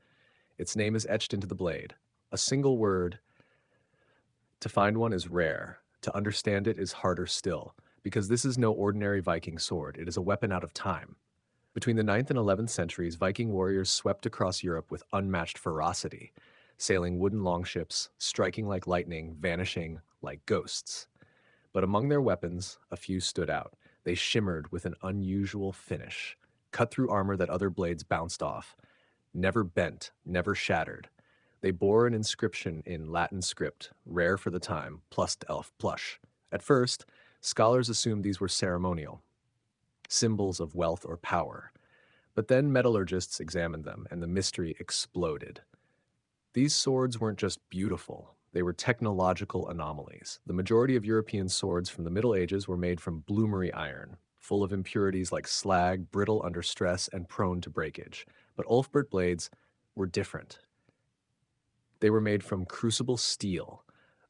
Its name is etched into the blade. A single word. To find one is rare. To understand it is harder still, because this is no ordinary Viking sword. It is a weapon out of time. Between the 9th and 11th centuries, Viking warriors swept across Europe with unmatched ferocity, sailing wooden longships, striking like lightning, vanishing like ghosts. But among their weapons, a few stood out. They shimmered with an unusual finish, cut through armor that other blades bounced off, never bent, never shattered. They bore an inscription in Latin script, rare for the time, plus elf plush. At first, scholars assumed these were ceremonial, symbols of wealth or power. But then metallurgists examined them, and the mystery exploded. These swords weren't just beautiful, they were technological anomalies. The majority of European swords from the Middle Ages were made from bloomery iron, full of impurities like slag, brittle under stress, and prone to breakage. But Ulfberht blades were different. They were made from crucible steel,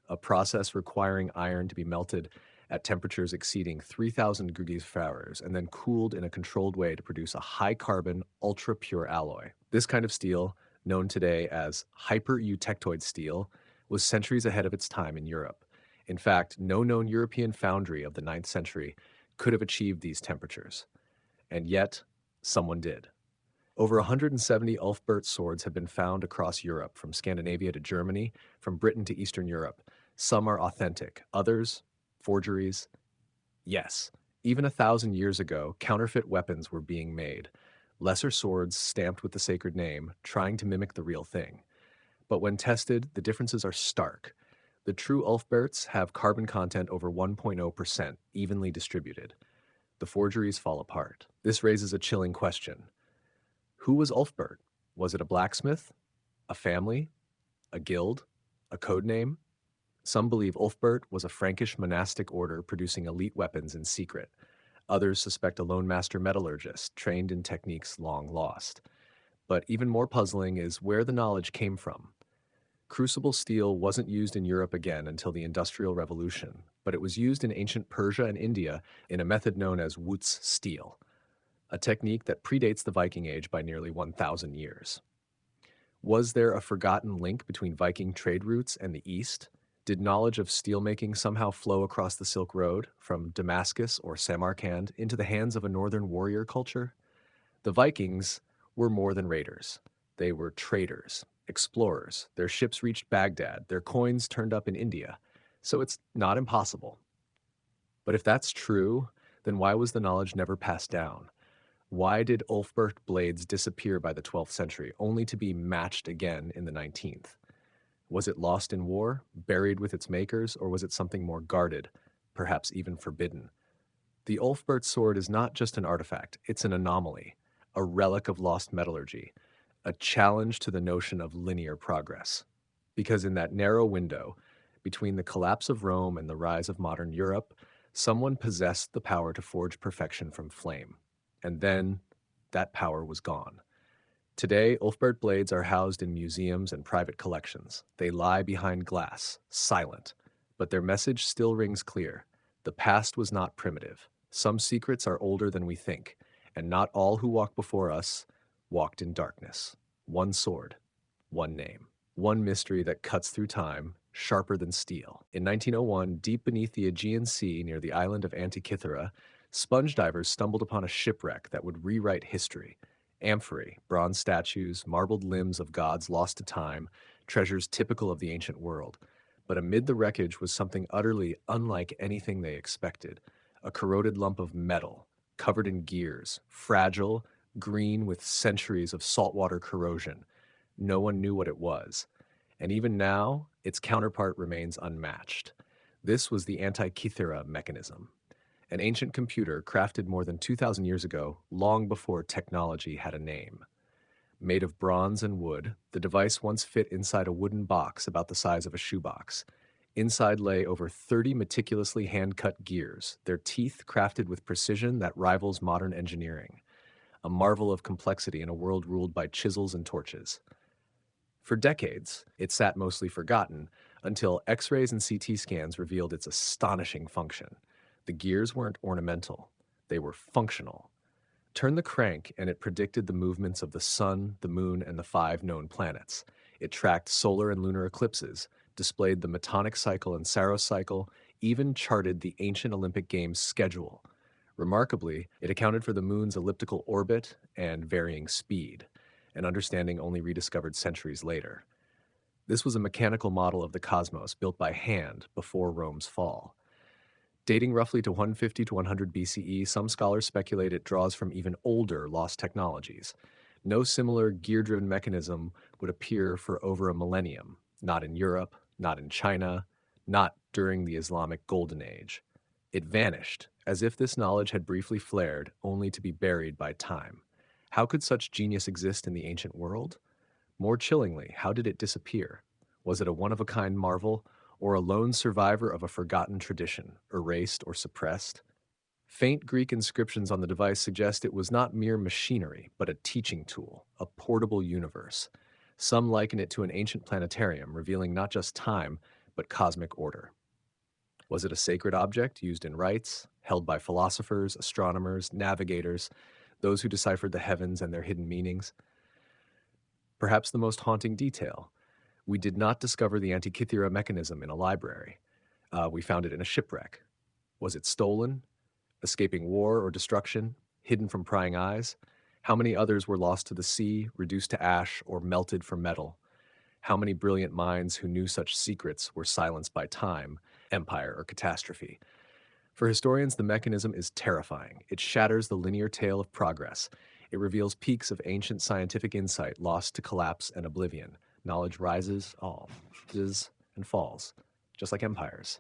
a process requiring iron to be melted at temperatures exceeding 3,000 degrees Fahrenheit and then cooled in a controlled way to produce a high-carbon, ultra-pure alloy. This kind of steel, known today as hyper-eutectoid steel, was centuries ahead of its time in Europe. In fact, no known European foundry of the 9th century could have achieved these temperatures. And yet, someone did. Over 170 Ulfberht swords have been found across Europe, from Scandinavia to Germany, from Britain to Eastern Europe. Some are authentic, others, forgeries. Yes, even 1,000 years ago, counterfeit weapons were being made. Lesser swords stamped with the sacred name, trying to mimic the real thing. But when tested, the differences are stark. The true Ulfberhts have carbon content over 1.0%, evenly distributed. The forgeries fall apart. This raises a chilling question. Who was Ulfberht? Was it a blacksmith? A family? A guild? A code name? Some believe Ulfberht was a Frankish monastic order producing elite weapons in secret. Others suspect a lone master metallurgist, trained in techniques long lost. But even more puzzling is where the knowledge came from. Crucible steel wasn't used in Europe again until the Industrial Revolution, but it was used in ancient Persia and India in a method known as Wootz steel, a technique that predates the Viking Age by nearly 1,000 years. Was there a forgotten link between Viking trade routes and the East? Did knowledge of steelmaking somehow flow across the Silk Road from Damascus or Samarkand into the hands of a northern warrior culture? The Vikings were more than raiders. They were traders, explorers. Their ships reached Baghdad, their coins turned up in India. So it's not impossible. But if that's true, then why was the knowledge never passed down? Why did Ulfberht blades disappear by the 12th century, only to be matched again in the 19th? Was it lost in war, buried with its makers, or was it something more guarded, perhaps even forbidden? The Ulfberht sword is not just an artifact, it's an anomaly, a relic of lost metallurgy, a challenge to the notion of linear progress. Because in that narrow window, between the collapse of Rome and the rise of modern Europe, someone possessed the power to forge perfection from flame. And then that power was gone. Today, Ulfberht blades are housed in museums and private collections. They lie behind glass, silent. But their message still rings clear. The past was not primitive. Some secrets are older than we think, and not all who walked before us walked in darkness. One sword, one name, one mystery that cuts through time, sharper than steel. In 1901, deep beneath the Aegean Sea near the island of Antikythera, sponge divers stumbled upon a shipwreck that would rewrite history. Amphorae, bronze statues, marbled limbs of gods lost to time, treasures typical of the ancient world. But amid the wreckage was something utterly unlike anything they expected. A corroded lump of metal, covered in gears, fragile, green with centuries of saltwater corrosion. No one knew what it was. And even now, its counterpart remains unmatched. This was the Antikythera Mechanism, an ancient computer crafted more than 2,000 years ago, long before technology had a name. Made of bronze and wood, the device once fit inside a wooden box about the size of a shoebox. Inside lay over 30 meticulously hand-cut gears, their teeth crafted with precision that rivals modern engineering. A marvel of complexity in a world ruled by chisels and torches. For decades, it sat mostly forgotten until X-rays and CT scans revealed its astonishing function. The gears weren't ornamental, they were functional. Turn the crank and it predicted the movements of the sun, the moon, and the 5 known planets. It tracked solar and lunar eclipses, displayed the Metonic cycle and Saros cycle, even charted the ancient Olympic Games schedule. Remarkably, it accounted for the moon's elliptical orbit and varying speed, an understanding only rediscovered centuries later. This was a mechanical model of the cosmos built by hand before Rome's fall. Dating roughly to 150 to 100 BCE, some scholars speculate it draws from even older lost technologies. No similar gear-driven mechanism would appear for over a millennium, not in Europe, not in China, not during the Islamic Golden Age. It vanished, as if this knowledge had briefly flared, only to be buried by time. How could such genius exist in the ancient world? More chillingly, how did it disappear? Was it a one-of-a-kind marvel, or a lone survivor of a forgotten tradition, erased or suppressed? Faint Greek inscriptions on the device suggest it was not mere machinery, but a teaching tool, a portable universe. Some liken it to an ancient planetarium, revealing not just time, but cosmic order. Was it a sacred object used in rites, held by philosophers, astronomers, navigators, those who deciphered the heavens and their hidden meanings? Perhaps the most haunting detail: we did not discover the Antikythera mechanism in a library. We found it in a shipwreck. Was it stolen, escaping war or destruction, hidden from prying eyes? How many others were lost to the sea, reduced to ash, or melted for metal? How many brilliant minds who knew such secrets were silenced by time, empire, or catastrophe? For historians, the mechanism is terrifying. It shatters the linear tale of progress. It reveals peaks of ancient scientific insight lost to collapse and oblivion. Knowledge rises, and falls, just like empires.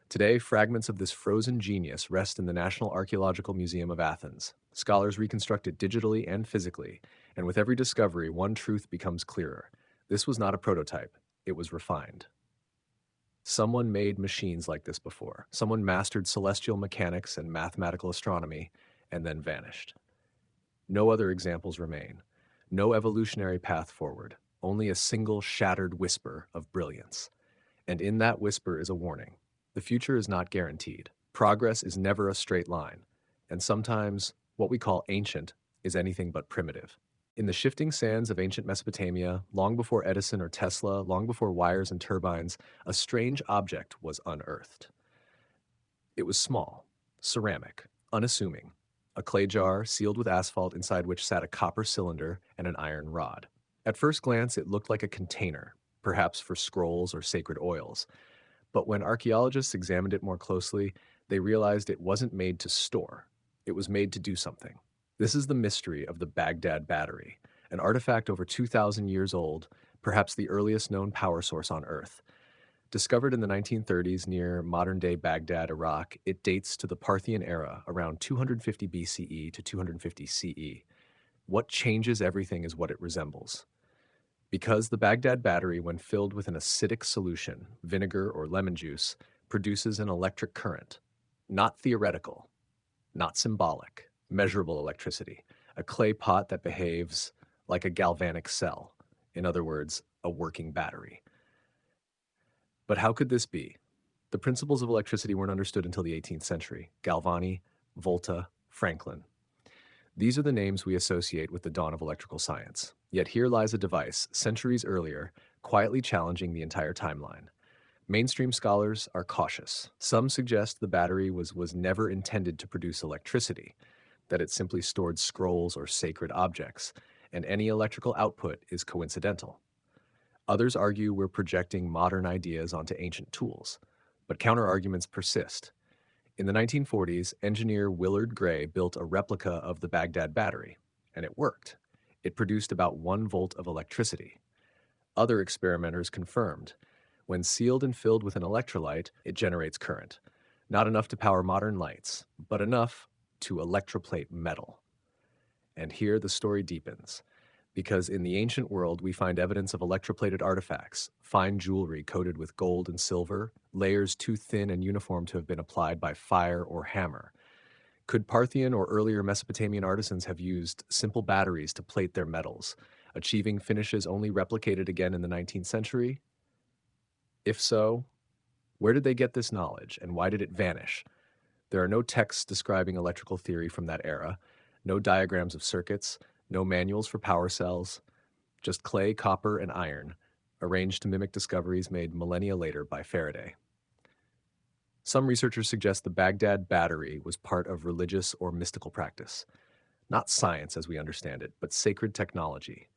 Today, fragments of this frozen genius rest in the National Archaeological Museum of Athens. Scholars reconstruct it digitally and physically, and with every discovery, one truth becomes clearer. This was not a prototype, it was refined. Someone made machines like this before. Someone mastered celestial mechanics and mathematical astronomy, and then vanished. No other examples remain. No evolutionary path forward. Only a single shattered whisper of brilliance. And in that whisper is a warning. The future is not guaranteed. Progress is never a straight line. And sometimes what we call ancient is anything but primitive. In the shifting sands of ancient Mesopotamia, long before Edison or Tesla, long before wires and turbines, a strange object was unearthed. It was small, ceramic, unassuming, a clay jar sealed with asphalt inside which sat a copper cylinder and an iron rod. At first glance, it looked like a container, perhaps for scrolls or sacred oils. But when archaeologists examined it more closely, they realized it wasn't made to store. It was made to do something. This is the mystery of the Baghdad Battery, an artifact over 2,000 years old, perhaps the earliest known power source on Earth. Discovered in the 1930s near modern-day Baghdad, Iraq, it dates to the Parthian era, around 250 BCE to 250 CE. What changes everything is what it resembles. Because the Baghdad battery, when filled with an acidic solution, vinegar or lemon juice, produces an electric current. Not theoretical, not symbolic, measurable electricity. A clay pot that behaves like a galvanic cell. In other words, a working battery. But how could this be? The principles of electricity weren't understood until the 18th century. Galvani, Volta, Franklin. These are the names we associate with the dawn of electrical science. Yet here lies a device, centuries earlier, quietly challenging the entire timeline. Mainstream scholars are cautious. Some suggest the battery was never intended to produce electricity, that it simply stored scrolls or sacred objects, and any electrical output is coincidental. Others argue we're projecting modern ideas onto ancient tools, but counterarguments persist. In the 1940s, engineer Willard Gray built a replica of the Baghdad battery, and it worked. It produced about 1 volt of electricity. Other experimenters confirmed, when sealed and filled with an electrolyte, it generates current. Not enough to power modern lights, but enough to electroplate metal. And here the story deepens, because in the ancient world we find evidence of electroplated artifacts, fine jewelry coated with gold and silver, layers too thin and uniform to have been applied by fire or hammer. Could Parthian or earlier Mesopotamian artisans have used simple batteries to plate their metals, achieving finishes only replicated again in the 19th century? If so, where did they get this knowledge, and why did it vanish? There are no texts describing electrical theory from that era, no diagrams of circuits, no manuals for power cells, just clay, copper, and iron, arranged to mimic discoveries made millennia later by Faraday. Some researchers suggest the Baghdad battery was part of religious or mystical practice. Not science as we understand it, but sacred technology.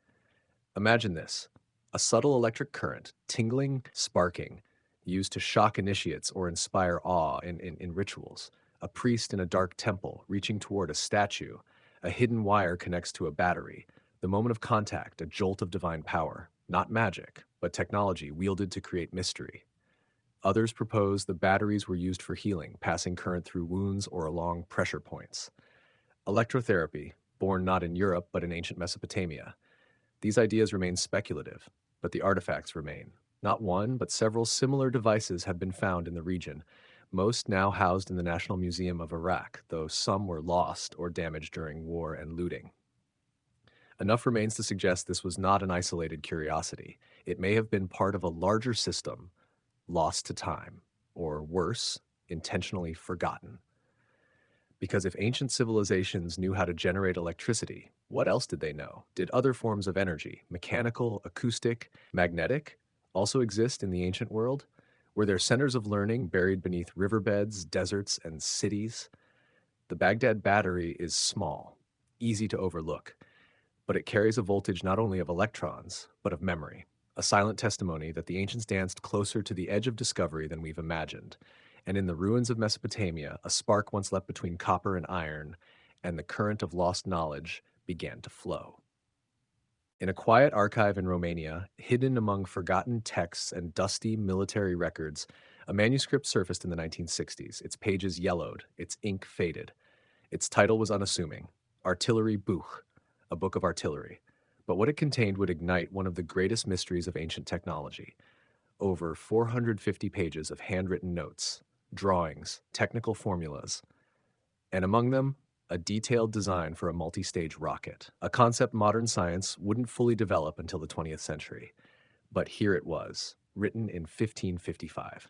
Imagine this: a subtle electric current, tingling, sparking, used to shock initiates or inspire awe in rituals. A priest in a dark temple reaching toward a statue. A hidden wire connects to a battery. The moment of contact, a jolt of divine power. Not magic, but technology wielded to create mystery. Others propose the batteries were used for healing, passing current through wounds or along pressure points. Electrotherapy, born not in Europe but in ancient Mesopotamia. These ideas remain speculative, but the artifacts remain. Not one, but several similar devices have been found in the region, most now housed in the National Museum of Iraq, though some were lost or damaged during war and looting. Enough remains to suggest this was not an isolated curiosity. It may have been part of a larger system, lost to time, or worse, intentionally forgotten. Because if ancient civilizations knew how to generate electricity, what else did they know? Did other forms of energy, mechanical, acoustic, magnetic, also exist in the ancient world? Were there centers of learning buried beneath riverbeds, deserts, and cities? The Baghdad battery is small, easy to overlook, but it carries a voltage not only of electrons, but of memory, a silent testimony that the ancients danced closer to the edge of discovery than we've imagined. And in the ruins of Mesopotamia, a spark once leapt between copper and iron, and the current of lost knowledge began to flow. In a quiet archive in Romania, hidden among forgotten texts and dusty military records, a manuscript surfaced in the 1960s, its pages yellowed, its ink faded. Its title was unassuming, Artillery Buch, a book of artillery. But what it contained would ignite one of the greatest mysteries of ancient technology. Over 450 pages of handwritten notes, drawings, technical formulas, and among them, a detailed design for a multi-stage rocket, a concept modern science wouldn't fully develop until the 20th century. But here it was, written in 1555.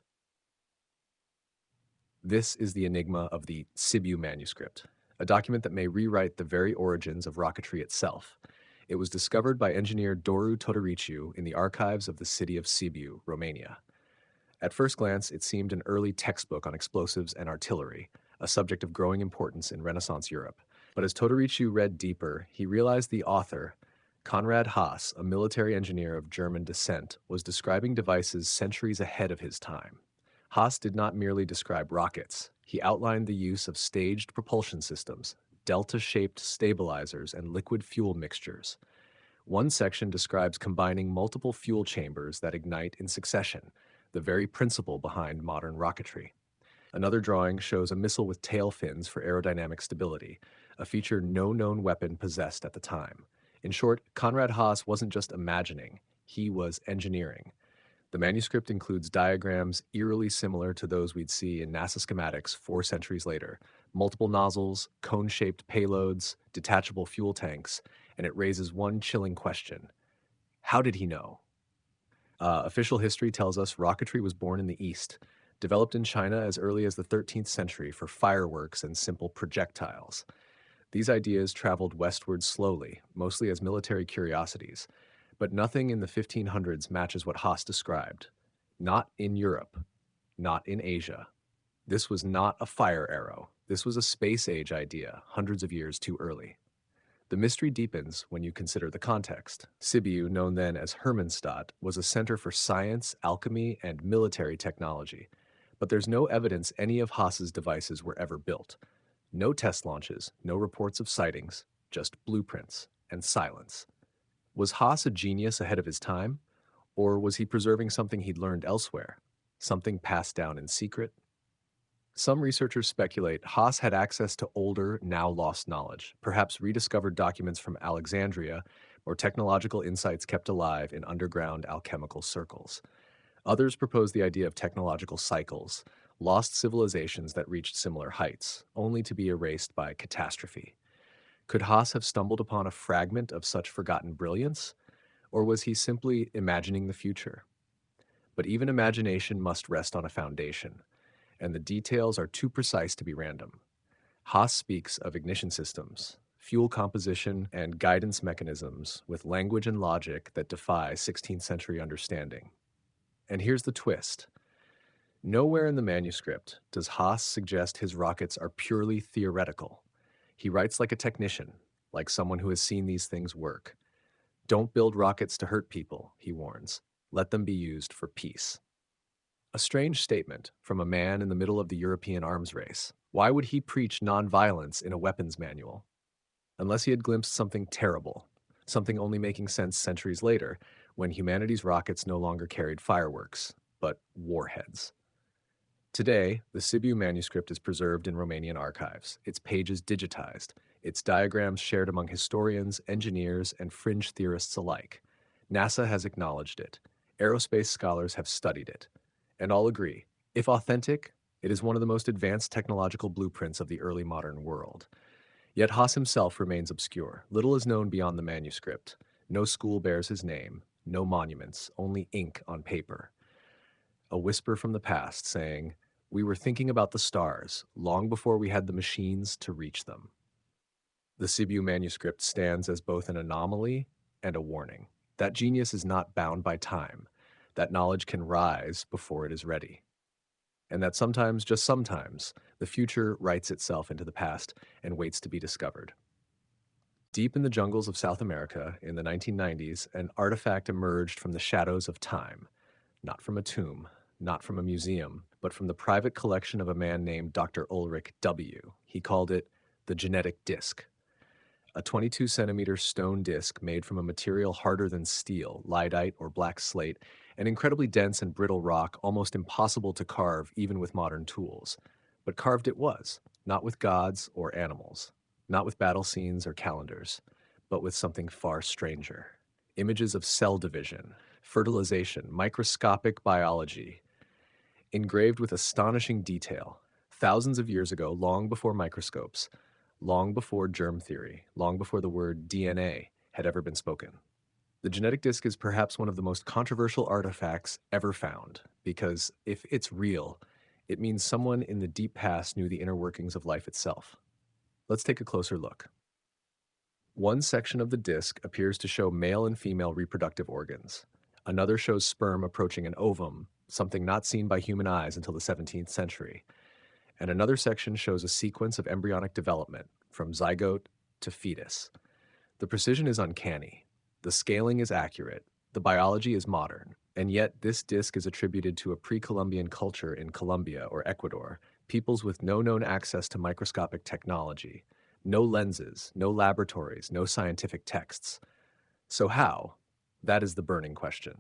This is the enigma of the Sibiu manuscript, a document that may rewrite the very origins of rocketry itself. It was discovered by engineer Doru Todoriciu in the archives of the city of Sibiu, Romania. At first glance, it seemed an early textbook on explosives and artillery, a subject of growing importance in Renaissance Europe. But as Todoriciu read deeper, he realized the author, Konrad Haas, a military engineer of German descent, was describing devices centuries ahead of his time. Haas did not merely describe rockets. He outlined the use of staged propulsion systems, delta-shaped stabilizers, and liquid fuel mixtures. One section describes combining multiple fuel chambers that ignite in succession, the very principle behind modern rocketry. Another drawing shows a missile with tail fins for aerodynamic stability, a feature no known weapon possessed at the time. In short, Konrad Haas wasn't just imagining, he was engineering. The manuscript includes diagrams eerily similar to those we'd see in NASA schematics 4 centuries later: multiple nozzles, cone-shaped payloads, detachable fuel tanks, and it raises one chilling question. How did he know? Official history tells us rocketry was born in the East, developed in China as early as the 13th century for fireworks and simple projectiles. These ideas traveled westward slowly, mostly as military curiosities, but nothing in the 1500s matches what Haas described. Not in Europe, not in Asia. This was not a fire arrow. This was a space age idea, hundreds of years too early. The mystery deepens when you consider the context. Sibiu, known then as Hermannstadt, was a center for science, alchemy, and military technology. But there's no evidence any of Haas's devices were ever built. No test launches, no reports of sightings, just blueprints and silence. Was Haas a genius ahead of his time? Or was he preserving something he'd learned elsewhere? Something passed down in secret? Some researchers speculate Haas had access to older, now lost knowledge, perhaps rediscovered documents from Alexandria, or technological insights kept alive in underground alchemical circles. Others propose the idea of technological cycles, lost civilizations that reached similar heights, only to be erased by catastrophe. Could Haas have stumbled upon a fragment of such forgotten brilliance? Or was he simply imagining the future? But even imagination must rest on a foundation, and the details are too precise to be random. Haas speaks of ignition systems, fuel composition, and guidance mechanisms with language and logic that defy 16th century understanding. And here's the twist. Nowhere in the manuscript does Haas suggest his rockets are purely theoretical. He writes like a technician, like someone who has seen these things work. Don't build rockets to hurt people, he warns. Let them be used for peace. A strange statement from a man in the middle of the European arms race. Why would he preach nonviolence in a weapons manual? Unless he had glimpsed something terrible, something only making sense centuries later, when humanity's rockets no longer carried fireworks, but warheads. Today, the Sibiu manuscript is preserved in Romanian archives, its pages digitized, its diagrams shared among historians, engineers, and fringe theorists alike. NASA has acknowledged it. Aerospace scholars have studied it. And all agree, if authentic, it is one of the most advanced technological blueprints of the early modern world. Yet Haas himself remains obscure. Little is known beyond the manuscript. No school bears his name, no monuments, only ink on paper. A whisper from the past saying, "We were thinking about the stars long before we had the machines to reach them." The Sibiu manuscript stands as both an anomaly and a warning. That genius is not bound by time. That knowledge can rise before it is ready. And that sometimes, just sometimes, the future writes itself into the past and waits to be discovered. Deep in the jungles of South America in the 1990s, an artifact emerged from the shadows of time. Not from a tomb, not from a museum, but from the private collection of a man named Dr. Ulrich W. He called it the genetic disc. A 22-centimeter stone disc made from a material harder than steel, lyddite or black slate, an incredibly dense and brittle rock almost impossible to carve even with modern tools. But carved it was, not with gods or animals, not with battle scenes or calendars, but with something far stranger. Images of cell division, fertilization, microscopic biology, engraved with astonishing detail. Thousands of years ago, long before microscopes, long before germ theory, long before the word DNA had ever been spoken. The genetic disc is perhaps one of the most controversial artifacts ever found, because if it's real, it means someone in the deep past knew the inner workings of life itself. Let's take a closer look. One section of the disc appears to show male and female reproductive organs. Another shows sperm approaching an ovum, something not seen by human eyes until the 17th century. And another section shows a sequence of embryonic development, from zygote to fetus. The precision is uncanny. The scaling is accurate. The biology is modern. And yet, this disc is attributed to a pre-Columbian culture in Colombia or Ecuador, peoples with no known access to microscopic technology, no lenses, no laboratories, no scientific texts. So how? That is the burning question.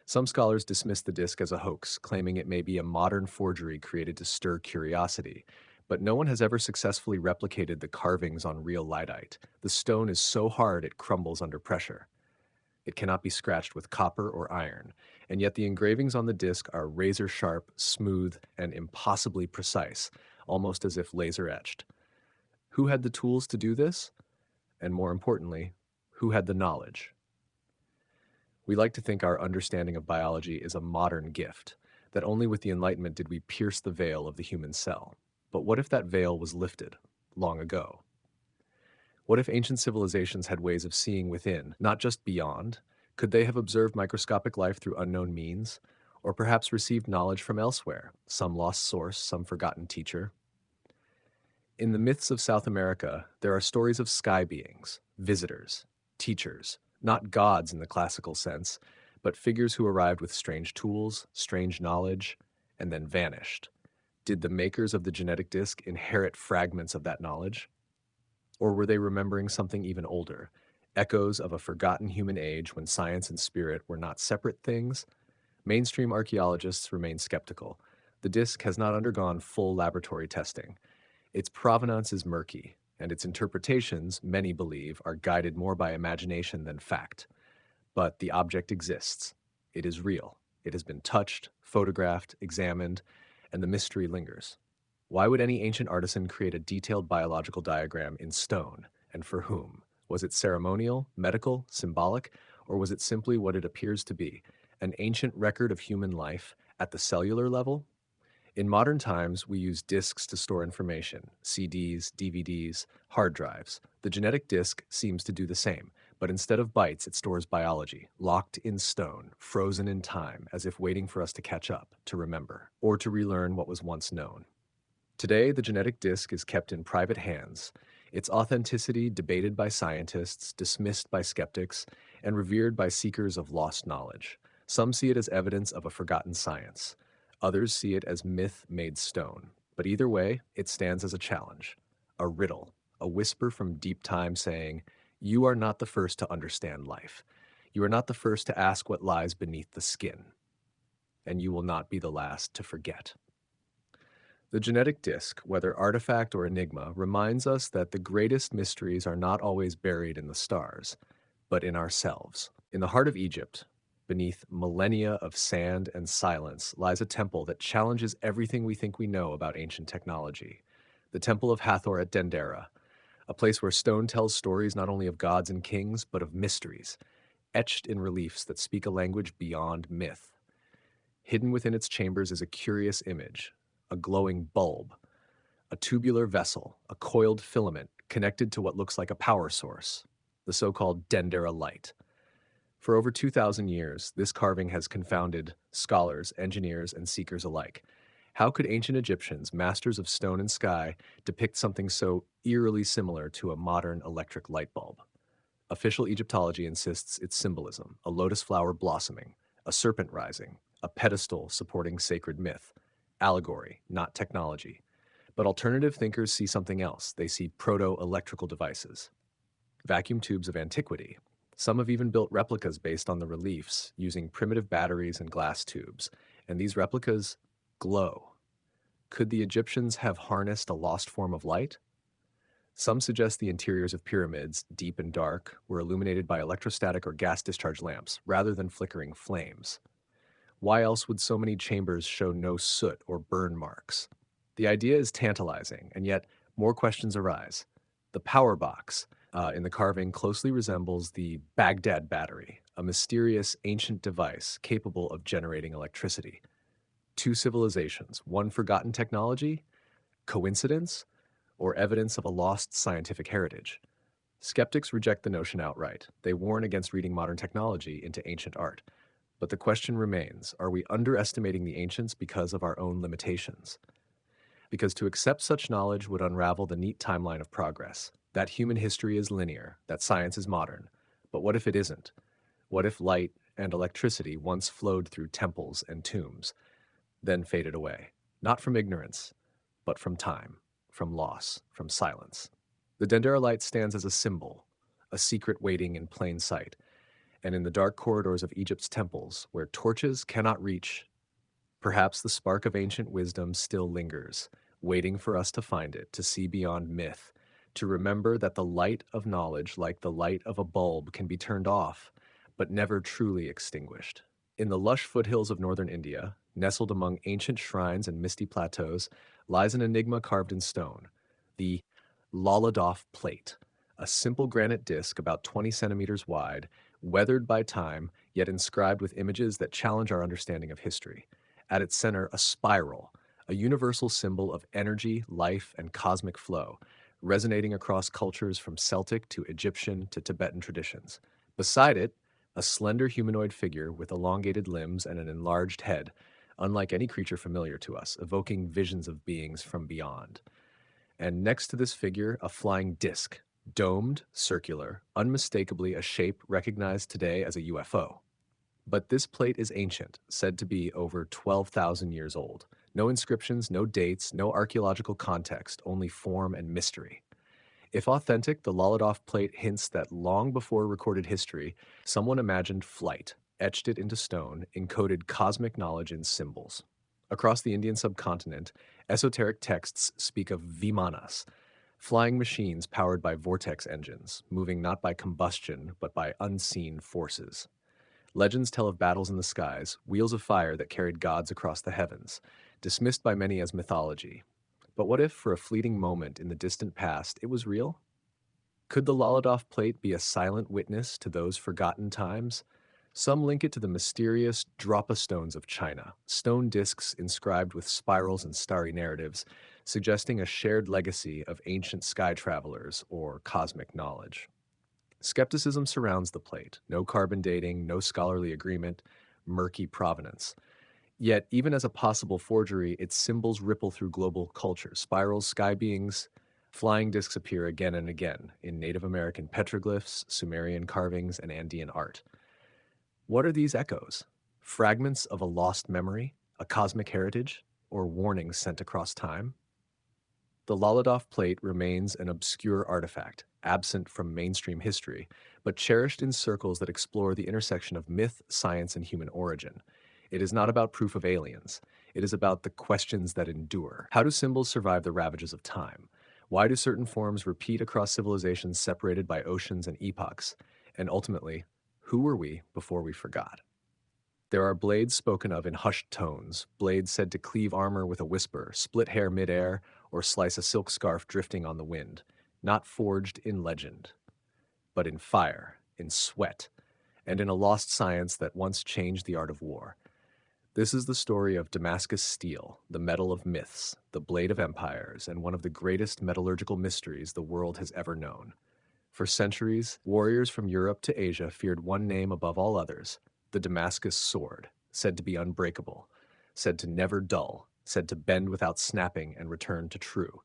Some scholars dismiss the disc as a hoax, claiming it may be a modern forgery created to stir curiosity. But no one has ever successfully replicated the carvings on real lyddite. The stone is so hard it crumbles under pressure. It cannot be scratched with copper or iron, and yet the engravings on the disc are razor sharp, smooth, and impossibly precise, almost as if laser etched. Who had the tools to do this? And more importantly, who had the knowledge? We like to think our understanding of biology is a modern gift, that only with the Enlightenment did we pierce the veil of the human cell. But what if that veil was lifted long ago? What if ancient civilizations had ways of seeing within, not just beyond? Could they have observed microscopic life through unknown means? Or perhaps received knowledge from elsewhere, some lost source, some forgotten teacher? In the myths of South America, there are stories of sky beings, visitors, teachers, not gods in the classical sense, but figures who arrived with strange tools, strange knowledge, and then vanished. Did the makers of the genetic disc inherit fragments of that knowledge? Or were they remembering something even older, echoes of a forgotten human age when science and spirit were not separate things? Mainstream archaeologists remain skeptical. The disc has not undergone full laboratory testing. Its provenance is murky, and its interpretations, many believe, are guided more by imagination than fact. But the object exists. It is real. It has been touched, photographed, examined, and the mystery lingers. Why would any ancient artisan create a detailed biological diagram in stone, and for whom? Was it ceremonial, medical, symbolic, or was it simply what it appears to be, an ancient record of human life at the cellular level? In modern times, we use disks to store information, CDs, DVDs, hard drives. The genetic disk seems to do the same, but instead of bytes, it stores biology, locked in stone, frozen in time, as if waiting for us to catch up, to remember, or to relearn what was once known. Today, the genetic disk is kept in private hands, its authenticity debated by scientists, dismissed by skeptics, and revered by seekers of lost knowledge. Some see it as evidence of a forgotten science. Others see it as myth made stone. But either way, it stands as a challenge, a riddle, a whisper from deep time saying, "You are not the first to understand life. You are not the first to ask what lies beneath the skin. And you will not be the last to forget." The genetic disk, whether artifact or enigma, reminds us that the greatest mysteries are not always buried in the stars, but in ourselves. In the heart of Egypt, beneath millennia of sand and silence, lies a temple that challenges everything we think we know about ancient technology. The Temple of Hathor at Dendera, a place where stone tells stories not only of gods and kings, but of mysteries, etched in reliefs that speak a language beyond myth. Hidden within its chambers is a curious image, a glowing bulb, a tubular vessel, a coiled filament connected to what looks like a power source, the so-called Dendera light. For over 2,000 years, this carving has confounded scholars, engineers, and seekers alike. How could ancient Egyptians, masters of stone and sky, depict something so eerily similar to a modern electric light bulb? Official Egyptology insists its symbolism, a lotus flower blossoming, a serpent rising, a pedestal supporting sacred myth, allegory, not technology. But alternative thinkers see something else. They see proto-electrical devices, vacuum tubes of antiquity. Some have even built replicas based on the reliefs, using primitive batteries and glass tubes, and these replicas glow. Could the Egyptians have harnessed a lost form of light? Some suggest the interiors of pyramids, deep and dark, were illuminated by electrostatic or gas discharge lamps, rather than flickering flames. Why else would so many chambers show no soot or burn marks? The idea is tantalizing, and yet more questions arise. The power box in the carving closely resembles the Baghdad battery, a mysterious ancient device capable of generating electricity. Two civilizations, one forgotten technology, coincidence, or evidence of a lost scientific heritage? Skeptics reject the notion outright. They warn against reading modern technology into ancient art. But the question remains, are we underestimating the ancients because of our own limitations? Because to accept such knowledge would unravel the neat timeline of progress, that human history is linear, that science is modern. But what if it isn't? What if light and electricity once flowed through temples and tombs, then faded away? Not from ignorance, but from time, from loss, from silence. The Denderite stands as a symbol, a secret waiting in plain sight, and in the dark corridors of Egypt's temples, where torches cannot reach, perhaps the spark of ancient wisdom still lingers, waiting for us to find it, to see beyond myth, to remember that the light of knowledge, like the light of a bulb, can be turned off, but never truly extinguished. In the lush foothills of northern India, nestled among ancient shrines and misty plateaus, lies an enigma carved in stone, the Laladoff plate, a simple granite disc about 20 centimeters wide, weathered by time, yet inscribed with images that challenge our understanding of history. At its center, a spiral, a universal symbol of energy, life, and cosmic flow, resonating across cultures from Celtic to Egyptian to Tibetan traditions. Beside it, a slender humanoid figure with elongated limbs and an enlarged head, unlike any creature familiar to us, evoking visions of beings from beyond. And next to this figure, a flying disc, domed, circular, unmistakably a shape recognized today as a UFO. But this plate is ancient, said to be over 12,000 years old. No inscriptions, no dates, no archaeological context, only form and mystery. If authentic, the Laladoff plate hints that long before recorded history, someone imagined flight, etched it into stone, encoded cosmic knowledge in symbols. Across the Indian subcontinent, esoteric texts speak of vimanas, flying machines powered by vortex engines, moving not by combustion, but by unseen forces. Legends tell of battles in the skies, wheels of fire that carried gods across the heavens, dismissed by many as mythology. But what if, for a fleeting moment in the distant past, it was real? Could the Laladoff plate be a silent witness to those forgotten times? Some link it to the mysterious Dropa stones of China, stone discs inscribed with spirals and starry narratives, suggesting a shared legacy of ancient sky travelers or cosmic knowledge. Skepticism surrounds the plate. No carbon dating, no scholarly agreement, murky provenance. Yet, even as a possible forgery, its symbols ripple through global culture. Spirals, sky beings, flying discs appear again and again in Native American petroglyphs, Sumerian carvings, and Andean art. What are these echoes? Fragments of a lost memory, a cosmic heritage, or warnings sent across time? The Laladoff plate remains an obscure artifact, absent from mainstream history, but cherished in circles that explore the intersection of myth, science, and human origin. It is not about proof of aliens. It is about the questions that endure. How do symbols survive the ravages of time? Why do certain forms repeat across civilizations separated by oceans and epochs? And ultimately, who were we before we forgot? There are blades spoken of in hushed tones, blades said to cleave armor with a whisper, split hair midair, or slice a silk scarf drifting on the wind, not forged in legend, but in fire, in sweat, and in a lost science that once changed the art of war. This is the story of Damascus steel, the metal of myths, the blade of empires, and one of the greatest metallurgical mysteries the world has ever known. For centuries, warriors from Europe to Asia feared one name above all others, the Damascus sword, said to be unbreakable, said to never dull, said to bend without snapping and return to true.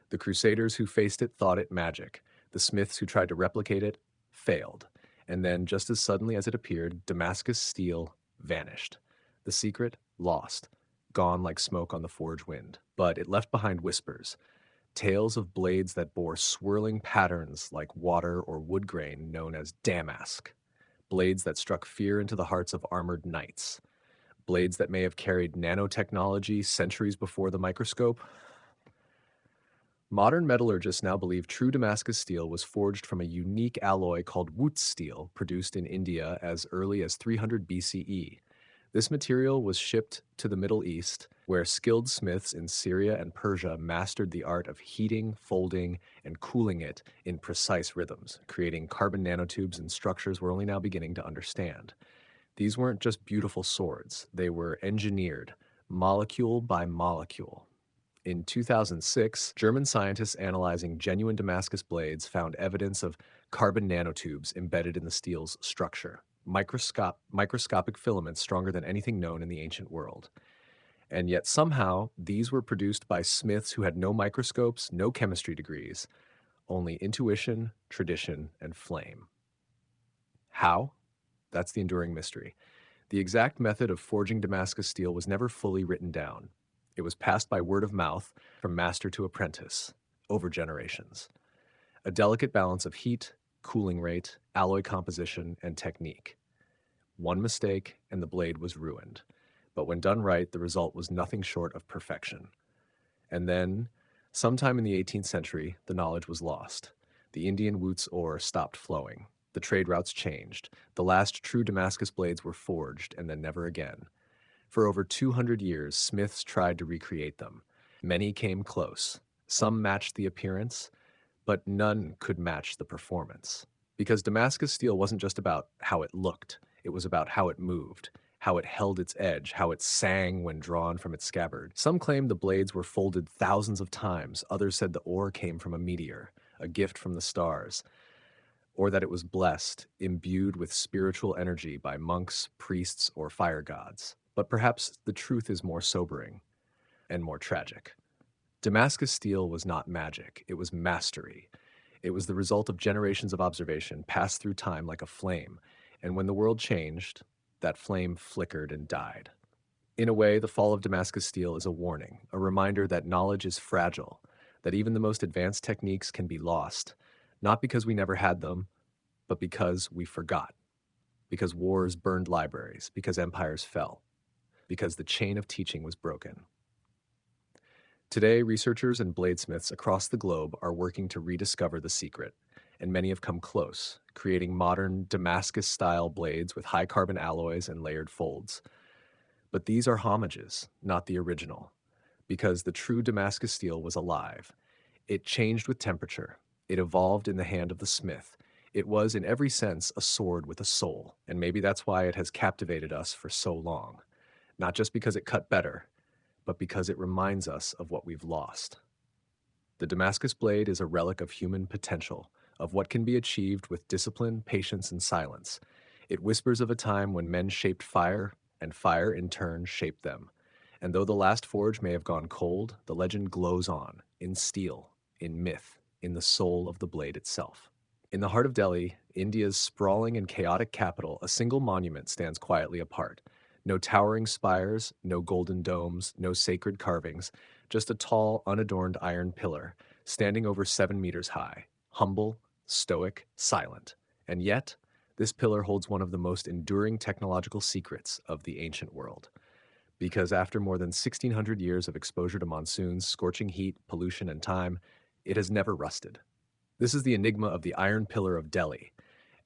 The crusaders who faced it thought it magic. The smiths who tried to replicate it failed. And then, just as suddenly as it appeared, Damascus steel vanished. The secret lost, gone like smoke on the forge wind. But it left behind whispers, tales of blades that bore swirling patterns like water or wood grain known as damask. Blades that struck fear into the hearts of armored knights. Blades that may have carried nanotechnology centuries before the microscope. Modern metallurgists now believe true Damascus steel was forged from a unique alloy called Wootz steel, produced in India as early as 300 BCE. This material was shipped to the Middle East, where skilled smiths in Syria and Persia mastered the art of heating, folding, and cooling it in precise rhythms, creating carbon nanotubes and structures we're only now beginning to understand. These weren't just beautiful swords, they were engineered, molecule by molecule. In 2006, German scientists analyzing genuine Damascus blades found evidence of carbon nanotubes embedded in the steel's structure, microscopic filaments stronger than anything known in the ancient world. And yet somehow these were produced by smiths who had no microscopes, no chemistry degrees, only intuition, tradition, and flame. How? That's the enduring mystery. The exact method of forging Damascus steel was never fully written down. It was passed by word of mouth from master to apprentice, over generations. A delicate balance of heat, cooling rate, alloy composition, and technique. One mistake, and the blade was ruined. But when done right, the result was nothing short of perfection. And then, sometime in the 18th century, the knowledge was lost. The Indian Wootz ore stopped flowing. The trade routes changed. The last true Damascus blades were forged, and then never again. For over 200 years, smiths tried to recreate them. Many came close. Some matched the appearance, but none could match the performance. Because Damascus steel wasn't just about how it looked, it was about how it moved, how it held its edge, how it sang when drawn from its scabbard. Some claimed the blades were folded thousands of times, others said the ore came from a meteor, a gift from the stars, or that it was blessed, imbued with spiritual energy by monks, priests, or fire gods. But perhaps the truth is more sobering and more tragic. Damascus steel was not magic, it was mastery. It was the result of generations of observation passed through time like a flame, and when the world changed, that flame flickered and died. In a way, the fall of Damascus steel is a warning, a reminder that knowledge is fragile, that even the most advanced techniques can be lost, not because we never had them, but because we forgot, because wars burned libraries, because empires fell, because the chain of teaching was broken. Today, researchers and bladesmiths across the globe are working to rediscover the secret, and many have come close, creating modern Damascus-style blades with high-carbon alloys and layered folds. But these are homages, not the original, because the true Damascus steel was alive. It changed with temperature. It evolved in the hand of the smith. It was, in every sense, a sword with a soul, and maybe that's why it has captivated us for so long. Not just because it cut better, but because it reminds us of what we've lost. The Damascus blade is a relic of human potential, of what can be achieved with discipline, patience, and silence. It whispers of a time when men shaped fire, and fire in turn shaped them. And though the last forge may have gone cold, the legend glows on, in steel, in myth, in the soul of the blade itself. In the heart of Delhi, India's sprawling and chaotic capital, a single monument stands quietly apart. No towering spires, no golden domes, no sacred carvings, just a tall, unadorned iron pillar, standing over 7 meters high, humble, stoic, silent. And yet, this pillar holds one of the most enduring technological secrets of the ancient world. Because after more than 1,600 years of exposure to monsoons, scorching heat, pollution, and time, it has never rusted. This is the enigma of the Iron Pillar of Delhi,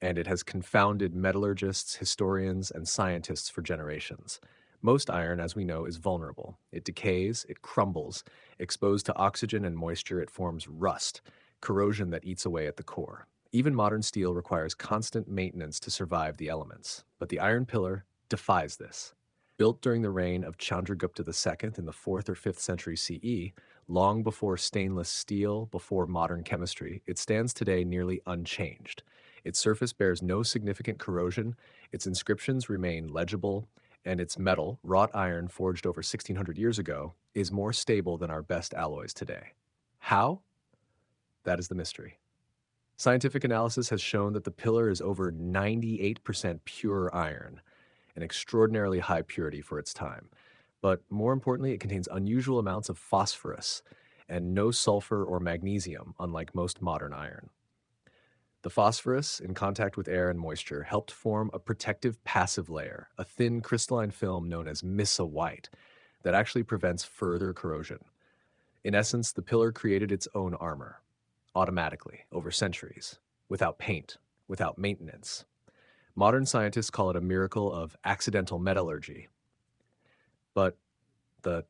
and it has confounded metallurgists, historians, and scientists for generations. Most iron, as we know, is vulnerable. It decays, it crumbles. Exposed to oxygen and moisture, it forms rust, corrosion that eats away at the core. Even modern steel requires constant maintenance to survive the elements. But the Iron Pillar defies this. Built during the reign of Chandragupta II in the 4th or 5th century CE, long before stainless steel, before modern chemistry, it stands today nearly unchanged. Its surface bears no significant corrosion, its inscriptions remain legible, and its metal, wrought iron forged over 1,600 years ago, is more stable than our best alloys today. How? That is the mystery. Scientific analysis has shown that the pillar is over 98% pure iron, an extraordinarily high purity for its time. But more importantly, it contains unusual amounts of phosphorus and no sulfur or magnesium, unlike most modern iron. The phosphorus, in contact with air and moisture, helped form a protective passive layer, a thin crystalline film known as Missa white, that actually prevents further corrosion. In essence, the pillar created its own armor, automatically, over centuries, without paint, without maintenance. Modern scientists call it a miracle of accidental metallurgy. But the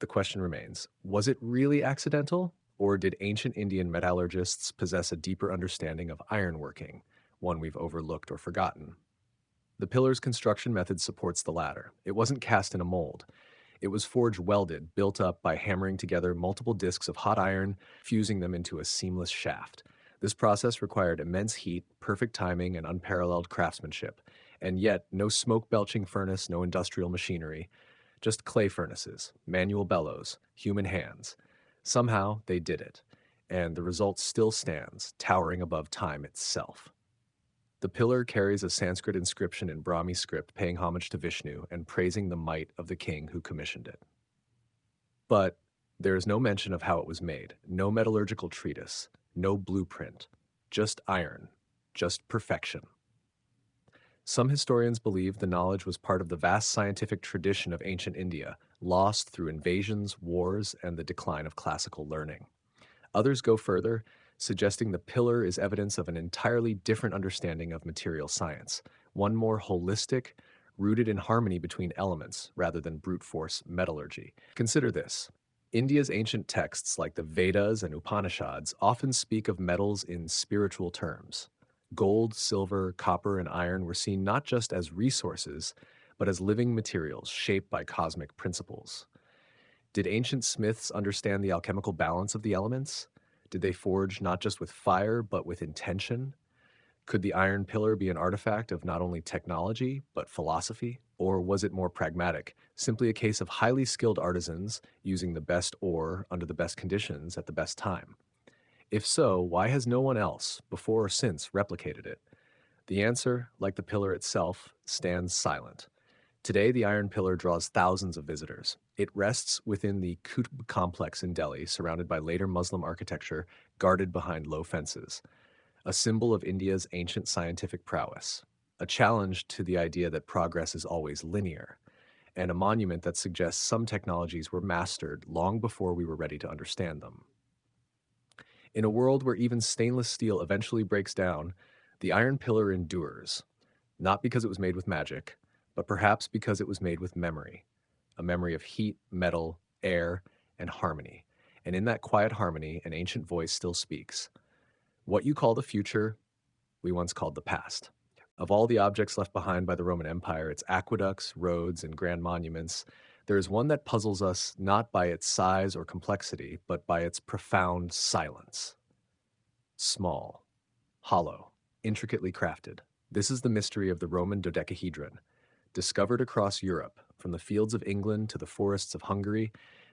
question remains, was it really accidental? Or did ancient Indian metallurgists possess a deeper understanding of ironworking, one we've overlooked or forgotten? The pillar's construction method supports the latter. It wasn't cast in a mold. It was forge welded, built up by hammering together multiple discs of hot iron, fusing them into a seamless shaft. This process required immense heat, perfect timing, and unparalleled craftsmanship. And yet, no smoke belching furnace, no industrial machinery, just clay furnaces, manual bellows, human hands. Somehow, they did it. And the result still stands, towering above time itself. The pillar carries a Sanskrit inscription in Brahmi script paying homage to Vishnu and praising the might of the king who commissioned it. But there is no mention of how it was made, no metallurgical treatise, no blueprint, just iron, just perfection. Some historians believe the knowledge was part of the vast scientific tradition of ancient India, lost through invasions, wars, and the decline of classical learning. Others go further, suggesting the pillar is evidence of an entirely different understanding of material science, one more holistic, rooted in harmony between elements rather than brute force metallurgy. Consider this. India's ancient texts like the Vedas and Upanishads often speak of metals in spiritual terms. Gold, silver, copper, and iron were seen not just as resources, but as living materials shaped by cosmic principles. Did ancient smiths understand the alchemical balance of the elements? Did they forge not just with fire, but with intention? Could the iron pillar be an artifact of not only technology, but philosophy? Or was it more pragmatic, simply a case of highly skilled artisans using the best ore under the best conditions at the best time? If so, why has no one else, before or since, replicated it? The answer, like the pillar itself, stands silent. Today, the Iron Pillar draws thousands of visitors. It rests within the Qutb complex in Delhi, surrounded by later Muslim architecture, guarded behind low fences, a symbol of India's ancient scientific prowess, a challenge to the idea that progress is always linear, and a monument that suggests some technologies were mastered long before we were ready to understand them. In a world where even stainless steel eventually breaks down, the Iron Pillar endures, not because it was made with magic, but perhaps because it was made with memory, a memory of heat, metal, air, and harmony. And in that quiet harmony, an ancient voice still speaks. What you call the future, we once called the past. Of all the objects left behind by the Roman Empire, its aqueducts, roads, and grand monuments, there is one that puzzles us not by its size or complexity, but by its profound silence. Small, hollow, intricately crafted. This is the mystery of the Roman dodecahedron. Discovered across Europe, from the fields of England to the forests of Hungary,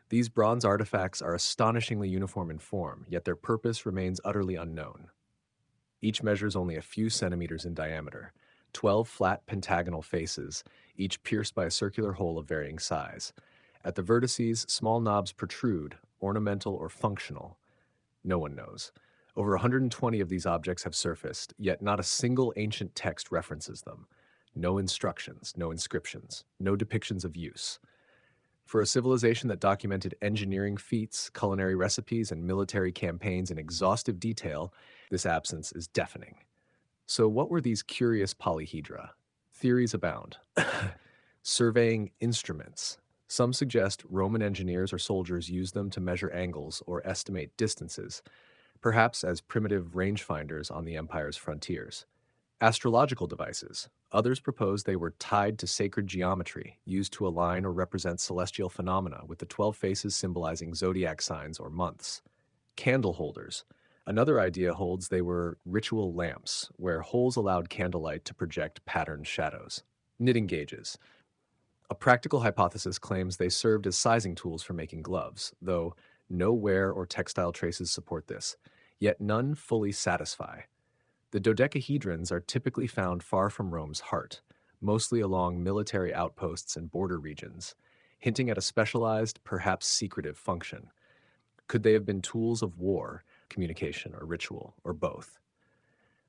these bronze artifacts are astonishingly uniform in form, yet their purpose remains utterly unknown. Each measures only a few centimeters in diameter, 12 flat pentagonal faces, each pierced by a circular hole of varying size. At the vertices, small knobs protrude, ornamental or functional. No one knows. Over 120 of these objects have surfaced, yet not a single ancient text references them. No instructions, no inscriptions, no depictions of use. For a civilization that documented engineering feats, culinary recipes, and military campaigns in exhaustive detail, this absence is deafening. So what were these curious polyhedra? Theories abound. Surveying instruments. Some suggest Roman engineers or soldiers used them to measure angles or estimate distances, perhaps as primitive rangefinders on the empire's frontiers. Astrological devices. Others propose they were tied to sacred geometry, used to align or represent celestial phenomena, with the 12 faces symbolizing zodiac signs or months. Candle holders. Another idea holds they were ritual lamps, where holes allowed candlelight to project patterned shadows. Knitting gauges. A practical hypothesis claims they served as sizing tools for making gloves, though no wear or textile traces support this, yet none fully satisfy. The dodecahedrons are typically found far from Rome's heart, mostly along military outposts and border regions, hinting at a specialized, perhaps secretive function. Could they have been tools of war, communication, or ritual, or both?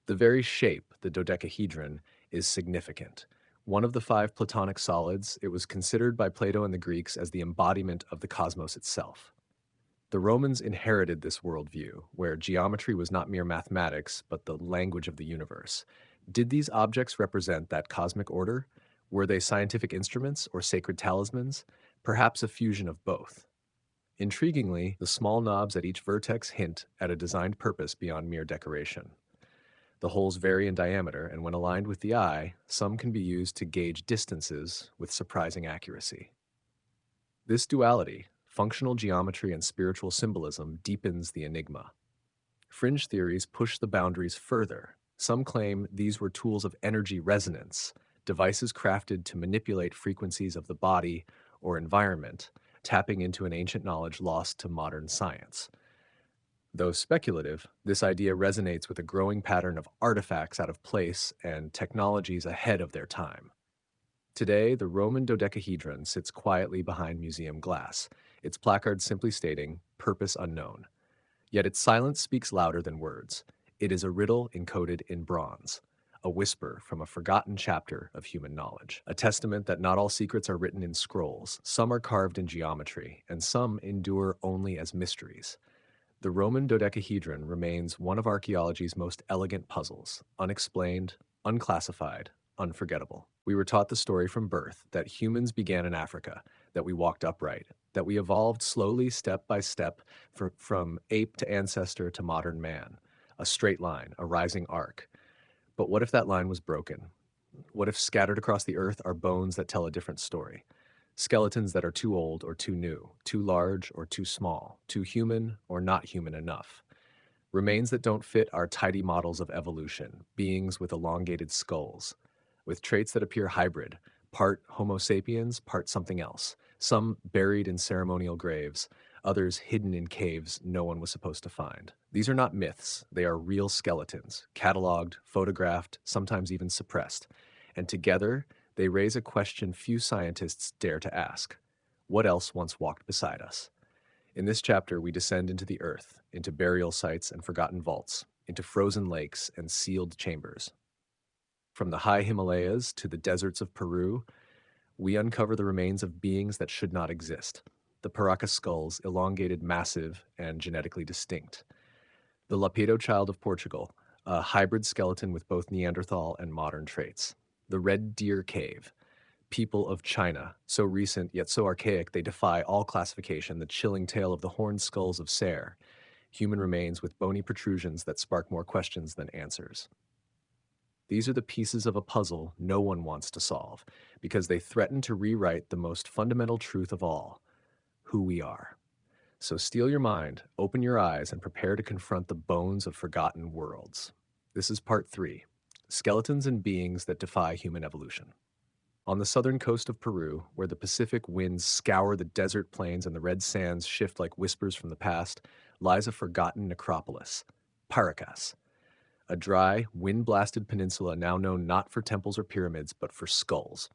The very shape, the dodecahedron, is significant. One of the 5 Platonic solids, it was considered by Plato and the Greeks as the embodiment of the cosmos itself. The Romans inherited this worldview, where geometry was not mere mathematics, but the language of the universe. Did these objects represent that cosmic order? Were they scientific instruments or sacred talismans? Perhaps a fusion of both. Intriguingly, the small knobs at each vertex hint at a designed purpose beyond mere decoration. The holes vary in diameter, and when aligned with the eye, some can be used to gauge distances with surprising accuracy. This duality, functional geometry and spiritual symbolism, deepens the enigma. Fringe theories push the boundaries further. Some claim these were tools of energy resonance, devices crafted to manipulate frequencies of the body or environment, tapping into an ancient knowledge lost to modern science. Though speculative, this idea resonates with a growing pattern of artifacts out of place and technologies ahead of their time. Today, the Roman dodecahedron sits quietly behind museum glass, its placard simply stating, "Purpose unknown." Yet its silence speaks louder than words. It is a riddle encoded in bronze, a whisper from a forgotten chapter of human knowledge, a testament that not all secrets are written in scrolls, some are carved in geometry, and some endure only as mysteries. The Roman dodecahedron remains one of archaeology's most elegant puzzles, unexplained, unclassified, unforgettable. We were taught the story from birth that humans began in Africa, that we walked upright, that we evolved slowly, step by step, from ape to ancestor to modern man, a straight line, a rising arc. But what if that line was broken? What if scattered across the earth are bones that tell a different story? Skeletons that are too old or too new, too large or too small, too human or not human enough. Remains that don't fit our tidy models of evolution, beings with elongated skulls, with traits that appear hybrid, part Homo sapiens, part something else, some buried in ceremonial graves, others hidden in caves no one was supposed to find. These are not myths, they are real skeletons, cataloged, photographed, sometimes even suppressed, and together they raise a question few scientists dare to ask. What else once walked beside us? In this chapter, we descend into the earth, into burial sites and forgotten vaults, into frozen lakes and sealed chambers. From the high Himalayas to the deserts of Peru, we uncover the remains of beings that should not exist. The Paracas skulls, elongated, massive, and genetically distinct. The Lapido child of Portugal, a hybrid skeleton with both Neanderthal and modern traits. The Red Deer Cave, people of China, so recent yet so archaic they defy all classification, the chilling tale of the horned skulls of Ser, human remains with bony protrusions that spark more questions than answers. These are the pieces of a puzzle no one wants to solve, because they threaten to rewrite the most fundamental truth of all, who we are. So steel your mind, open your eyes, and prepare to confront the bones of forgotten worlds. This is part 3, Skeletons and Beings That Defy Human Evolution. On the southern coast of Peru, where the Pacific winds scour the desert plains and the red sands shift like whispers from the past, lies a forgotten necropolis, Paracas, a dry, wind-blasted peninsula now known not for temples or pyramids, but for skulls.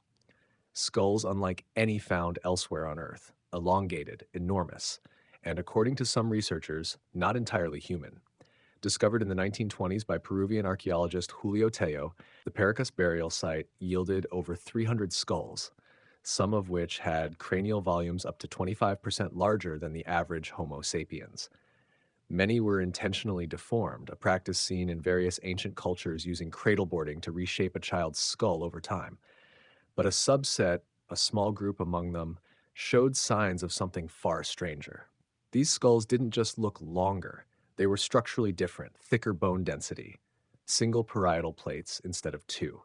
Skulls unlike any found elsewhere on Earth, elongated, enormous, and according to some researchers, not entirely human. Discovered in the 1920s by Peruvian archaeologist Julio Tello, the Paracas burial site yielded over 300 skulls, some of which had cranial volumes up to 25% larger than the average Homo sapiens. Many were intentionally deformed, a practice seen in various ancient cultures using cradleboarding to reshape a child's skull over time. But a subset, a small group among them, showed signs of something far stranger. These skulls didn't just look longer, they were structurally different, thicker bone density, single parietal plates instead of two,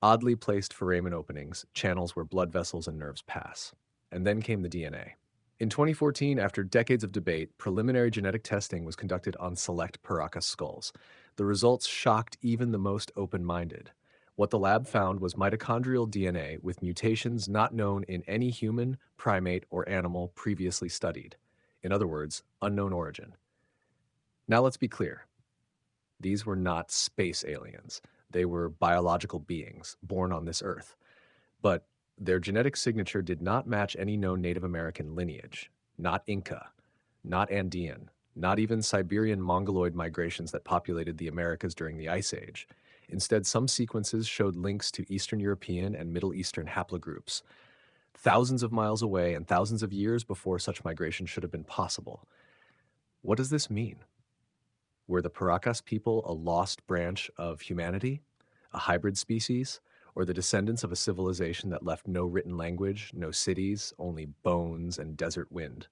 oddly placed foramen openings, channels where blood vessels and nerves pass. And then came the DNA. In 2014, after decades of debate, preliminary genetic testing was conducted on select Paracas skulls. The results shocked even the most open-minded. What the lab found was mitochondrial DNA with mutations not known in any human, primate, or animal previously studied. In other words, unknown origin. Now let's be clear. These were not space aliens. They were biological beings born on this Earth. But their genetic signature did not match any known Native American lineage. Not Inca, not Andean, not even Siberian Mongoloid migrations that populated the Americas during the Ice Age. Instead, some sequences showed links to Eastern European and Middle Eastern haplogroups, thousands of miles away and thousands of years before such migration should have been possible. What does this mean? Were the Paracas people a lost branch of humanity, a hybrid species, or the descendants of a civilization that left no written language, no cities, only bones and desert wind?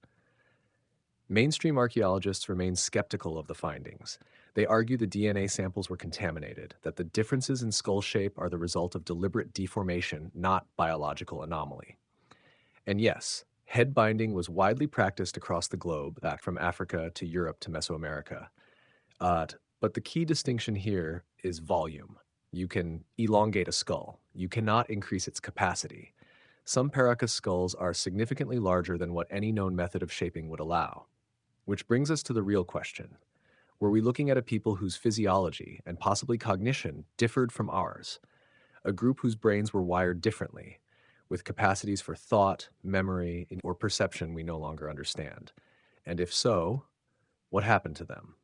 Mainstream archaeologists remain skeptical of the findings. They argue the DNA samples were contaminated, that the differences in skull shape are the result of deliberate deformation, not biological anomaly. And yes, head binding was widely practiced across the globe, back from Africa to Europe to Mesoamerica. Uh, but the key distinction here is volume. You can elongate a skull. You cannot increase its capacity. Some Paracas skulls are significantly larger than what any known method of shaping would allow. Which brings us to the real question. Were we looking at a people whose physiology and possibly cognition differed from ours? A group whose brains were wired differently, with capacities for thought, memory, or perception we no longer understand? And if so, what happened to them?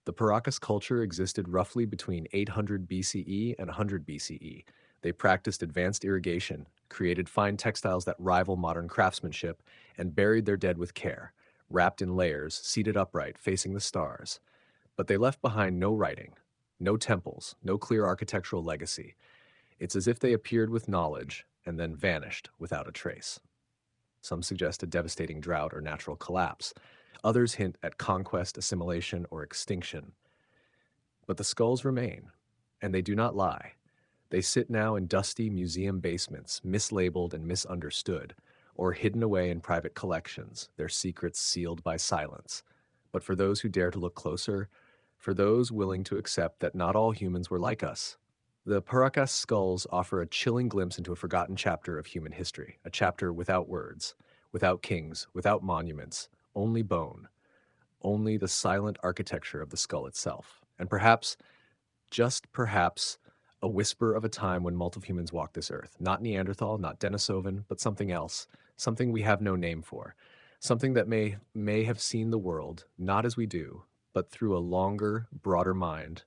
The Paracas culture existed roughly between 800 BCE and 100 BCE. They practiced advanced irrigation, created fine textiles that rival modern craftsmanship, and buried their dead with care, wrapped in layers, seated upright, facing the stars. But they left behind no writing, no temples, no clear architectural legacy. It's as if they appeared with knowledge and then vanished without a trace. Some suggest a devastating drought or natural collapse. Others hint at conquest, assimilation, or extinction. But the skulls remain, and they do not lie. They sit now in dusty museum basements, mislabeled and misunderstood, or hidden away in private collections, their secrets sealed by silence. But for those who dare to look closer, for those willing to accept that not all humans were like us, the Paracas skulls offer a chilling glimpse into a forgotten chapter of human history, a chapter without words, without kings, without monuments, only bone, only the silent architecture of the skull itself. And perhaps, just perhaps, a whisper of a time when multi-humans walked this earth. Not Neanderthal, not Denisovan, but something else, something we have no name for, something that may have seen the world, not as we do, but through a longer, broader mind,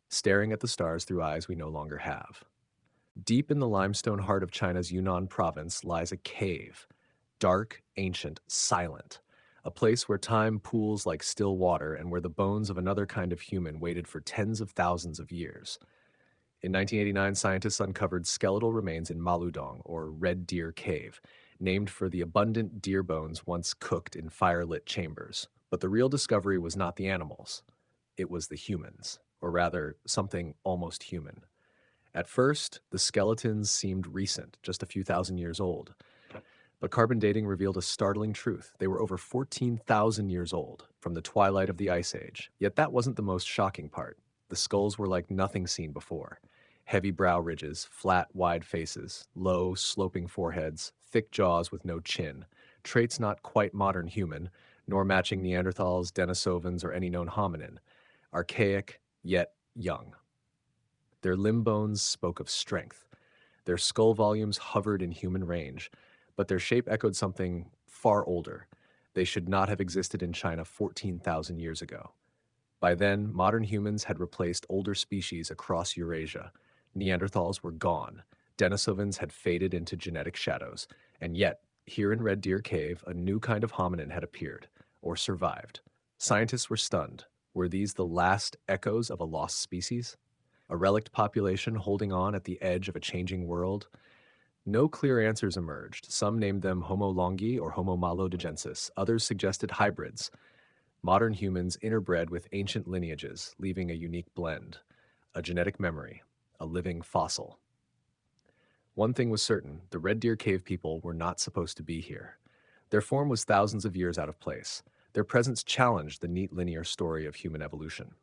staring at the stars through eyes we no longer have. Deep in the limestone heart of China's Yunnan province lies a cave, dark, ancient, silent, a place where time pools like still water and where the bones of another kind of human waited for tens of thousands of years. In 1989, scientists uncovered skeletal remains in Maludong, or Red Deer Cave, named for the abundant deer bones once cooked in fire-lit chambers. But the real discovery was not the animals. It was the humans, or rather, something almost human. At first, the skeletons seemed recent, just a few thousand years old. But carbon dating revealed a startling truth. They were over 14,000 years old, from the twilight of the Ice Age. Yet that wasn't the most shocking part. The skulls were like nothing seen before. Heavy brow ridges, flat, wide faces, low, sloping foreheads, thick jaws with no chin, traits not quite modern human, nor matching Neanderthals, Denisovans, or any known hominin. Archaic, yet young. Their limb bones spoke of strength. Their skull volumes hovered in human range, but their shape echoed something far older. They should not have existed in China 14,000 years ago. By then, modern humans had replaced older species across Eurasia. Neanderthals were gone. Denisovans had faded into genetic shadows. And yet, here in Red Deer Cave, a new kind of hominin had appeared, or survived. Scientists were stunned. Were these the last echoes of a lost species? A relict population holding on at the edge of a changing world? No clear answers emerged. Some named them Homo longi or Homo malodigensis. Others suggested hybrids, modern humans interbred with ancient lineages, leaving a unique blend, a genetic memory, a living fossil. One thing was certain, the Red Deer Cave people were not supposed to be here. Their form was thousands of years out of place. Their presence challenged the neat linear story of human evolution.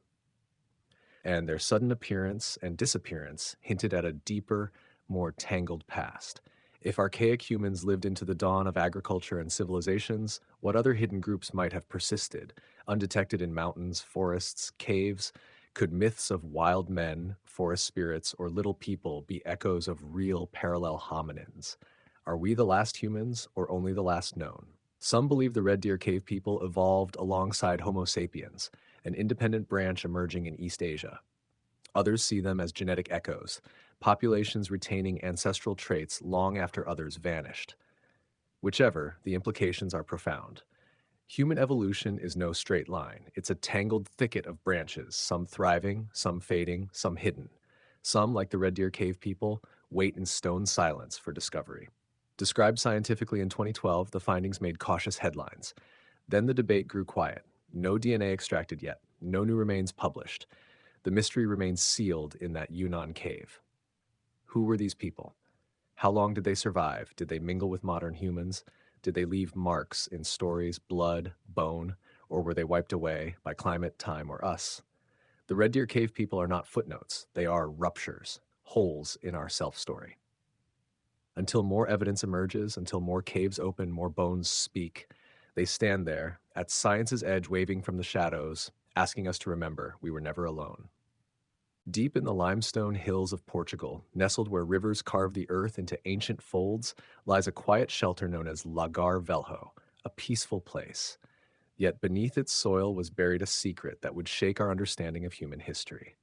And their sudden appearance and disappearance hinted at a deeper, more tangled past. If archaic humans lived into the dawn of agriculture and civilizations, what other hidden groups might have persisted, undetected in mountains, forests, caves? Could myths of wild men, forest spirits, or little people be echoes of real parallel hominins? Are we the last humans, or only the last known? Some believe the Red Deer Cave people evolved alongside Homo sapiens, an independent branch emerging in East Asia. Others see them as genetic echoes, populations retaining ancestral traits long after others vanished. Whichever, the implications are profound. Human evolution is no straight line. It's a tangled thicket of branches, some thriving, some fading, some hidden. Some, like the Red Deer Cave people, wait in stone silence for discovery. Described scientifically in 2012, the findings made cautious headlines. Then the debate grew quiet. No DNA extracted yet, no new remains published. The mystery remains sealed in that Yunnan cave. Who were these people? How long did they survive? Did they mingle with modern humans? Did they leave marks in stories, blood, bone? Or were they wiped away by climate, time, or us? The Red Deer Cave people are not footnotes. They are ruptures, holes in our self-story. Until more evidence emerges, until more caves open, more bones speak, they stand there, at science's edge waving from the shadows, asking us to remember we were never alone. Deep in the limestone hills of Portugal, nestled where rivers carve the earth into ancient folds, lies a quiet shelter known as Lagar Velho, a peaceful place. Yet beneath its soil was buried a secret that would shake our understanding of human history.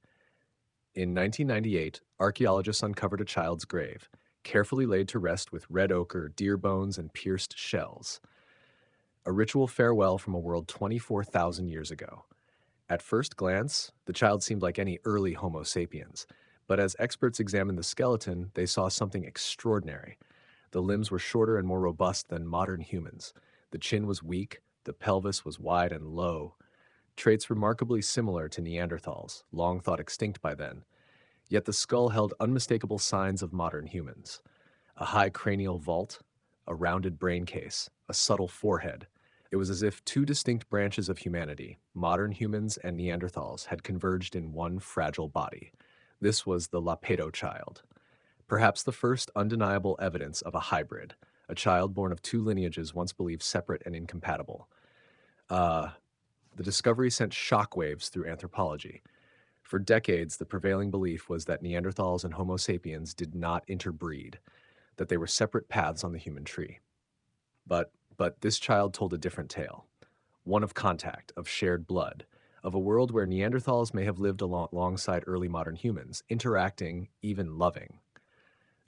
In 1998, archaeologists uncovered a child's grave, carefully laid to rest with red ochre, deer bones, and pierced shells. A ritual farewell from a world 24,000 years ago. At first glance, the child seemed like any early Homo sapiens, but as experts examined the skeleton, they saw something extraordinary. The limbs were shorter and more robust than modern humans. The chin was weak, the pelvis was wide and low, traits remarkably similar to Neanderthals, long thought extinct by then. Yet the skull held unmistakable signs of modern humans. A high cranial vault, a rounded brain case, a subtle forehead. It was as if two distinct branches of humanity, modern humans and Neanderthals, had converged in one fragile body. This was the Lapedo child. Perhaps the first undeniable evidence of a hybrid, a child born of two lineages once believed separate and incompatible. The discovery sent shockwaves through anthropology. For decades, the prevailing belief was that Neanderthals and Homo sapiens did not interbreed, that they were separate paths on the human tree. But this child told a different tale, one of contact, of shared blood, of a world where Neanderthals may have lived alongside early modern humans, interacting, even loving.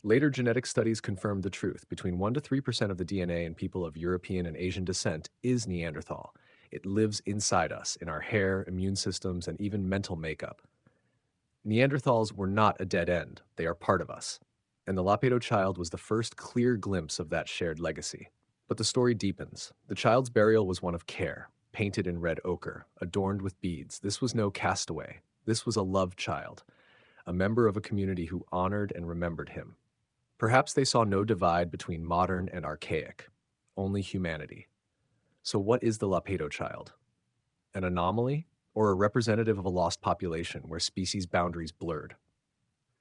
Later genetic studies confirmed the truth. Between 1% to 3% of the DNA in people of European and Asian descent is Neanderthal. It lives inside us, in our hair, immune systems, and even mental makeup. Neanderthals were not a dead end. They are part of us. And the Lapedo child was the first clear glimpse of that shared legacy. But the story deepens. The child's burial was one of care, painted in red ochre, adorned with beads. This was no castaway. This was a loved child, a member of a community who honored and remembered him. Perhaps they saw no divide between modern and archaic, only humanity. So what is the Lapedo child? An anomaly, or a representative of a lost population where species boundaries blurred?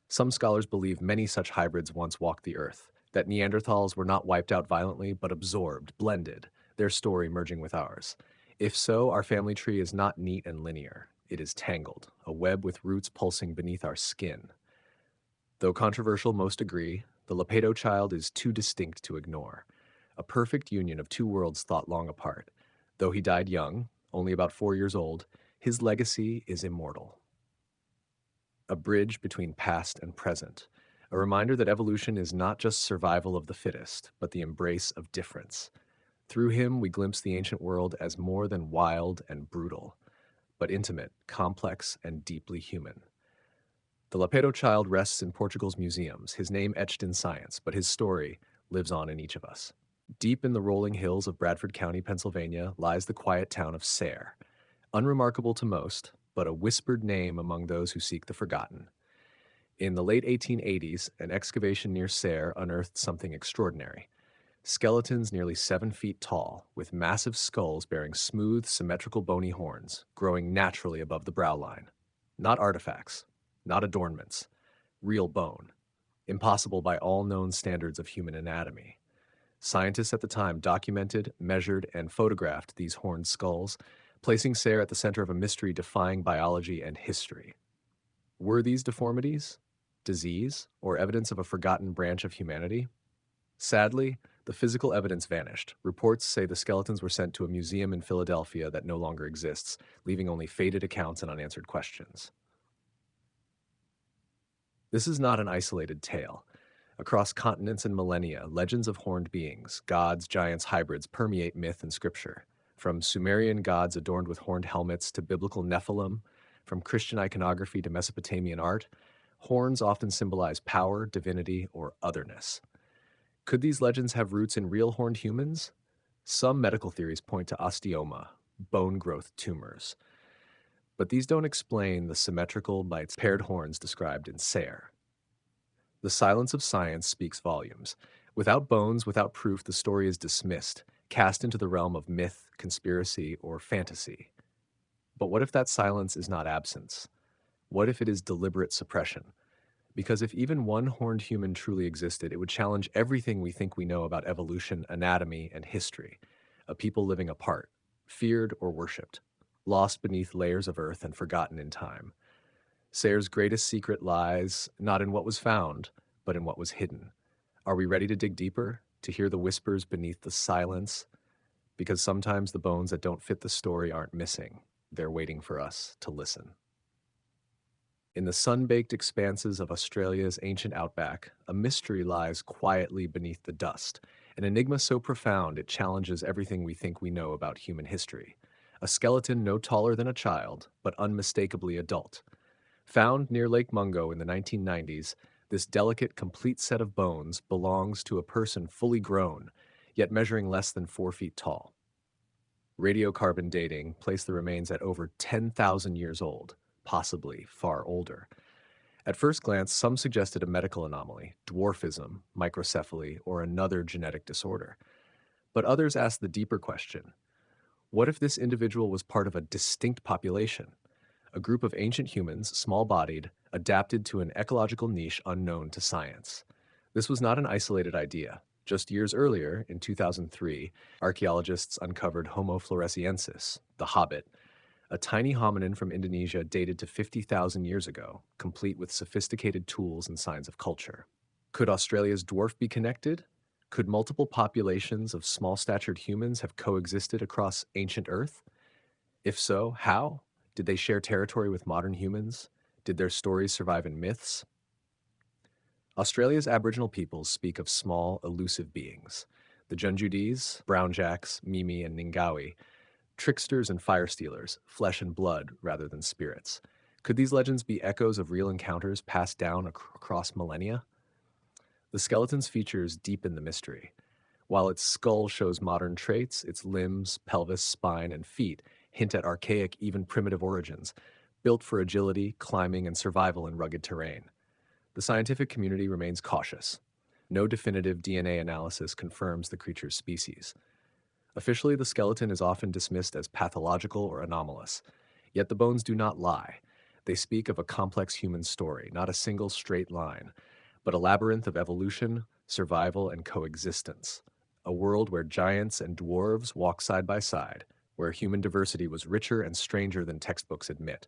Some scholars believe many such hybrids once walked the earth, that Neanderthals were not wiped out violently but absorbed, blended, their story merging with ours. If so, our family tree is not neat and linear. It is tangled, a web with roots pulsing beneath our skin. Though controversial, most agree, the Lapedo child is too distinct to ignore. A perfect union of two worlds thought long apart. Though he died young, only about 4 years old, his legacy is immortal. A bridge between past and present, a reminder that evolution is not just survival of the fittest, but the embrace of difference. Through him, we glimpse the ancient world as more than wild and brutal, but intimate, complex, and deeply human. The Lapedo child rests in Portugal's museums, his name etched in science, but his story lives on in each of us. Deep in the rolling hills of Bradford County, Pennsylvania, lies the quiet town of Sayre, unremarkable to most, but a whispered name among those who seek the forgotten. In the late 1880s, an excavation near Sayre unearthed something extraordinary. Skeletons nearly 7 feet tall, with massive skulls bearing smooth, symmetrical bony horns, growing naturally above the brow line. Not artifacts, not adornments, real bone. Impossible by all known standards of human anatomy. Scientists at the time documented, measured, and photographed these horned skulls, placing Sayre at the center of a mystery defying biology and history. Were these deformities, disease, or evidence of a forgotten branch of humanity? Sadly, the physical evidence vanished. Reports say the skeletons were sent to a museum in Philadelphia that no longer exists, leaving only faded accounts and unanswered questions. This is not an isolated tale. Across continents and millennia, legends of horned beings, gods, giants, hybrids permeate myth and scripture. From Sumerian gods adorned with horned helmets to biblical Nephilim, from Christian iconography to Mesopotamian art, horns often symbolize power, divinity, or otherness. Could these legends have roots in real horned humans? Some medical theories point to osteoma, bone growth tumors. But these don't explain the symmetrical, paired horns described in Sayre. The silence of science speaks volumes. Without bones, without proof, the story is dismissed, cast into the realm of myth, conspiracy, or fantasy. But what if that silence is not absence? What if it is deliberate suppression? Because if even one horned human truly existed, it would challenge everything we think we know about evolution, anatomy, and history. A people living apart, feared or worshipped, lost beneath layers of earth and forgotten in time. Sayre's greatest secret lies not in what was found, but in what was hidden. Are we ready to dig deeper, to hear the whispers beneath the silence? Because sometimes the bones that don't fit the story aren't missing, they're waiting for us to listen. In the sun-baked expanses of Australia's ancient outback, a mystery lies quietly beneath the dust, an enigma so profound it challenges everything we think we know about human history. A skeleton no taller than a child, but unmistakably adult. Found near Lake Mungo in the 1990s, this delicate, complete set of bones belongs to a person fully grown, yet measuring less than 4 feet tall. Radiocarbon dating placed the remains at over 10,000 years old, possibly far older. At first glance, some suggested a medical anomaly, dwarfism, microcephaly, or another genetic disorder. But others asked the deeper question: what if this individual was part of a distinct population? A group of ancient humans, small-bodied, adapted to an ecological niche unknown to science. This was not an isolated idea. Just years earlier, in 2003, archaeologists uncovered Homo floresiensis, the hobbit, a tiny hominin from Indonesia dated to 50,000 years ago, complete with sophisticated tools and signs of culture. Could Australia's dwarf be connected? Could multiple populations of small-statured humans have coexisted across ancient Earth? If so, how? Did they share territory with modern humans? Did their stories survive in myths? Australia's Aboriginal peoples speak of small, elusive beings. The Junjudis, Brownjacks, Mimi, and Ningawi, tricksters and fire stealers, flesh and blood rather than spirits. Could these legends be echoes of real encounters passed down across millennia? The skeleton's features deepen the mystery. While its skull shows modern traits, its limbs, pelvis, spine, and feet hint at archaic, even primitive origins, built for agility, climbing, and survival in rugged terrain. The scientific community remains cautious. No definitive DNA analysis confirms the creature's species. Officially, the skeleton is often dismissed as pathological or anomalous. Yet the bones do not lie. They speak of a complex human story, not a single straight line, but a labyrinth of evolution, survival, and coexistence. A world where giants and dwarves walk side by side, where human diversity was richer and stranger than textbooks admit.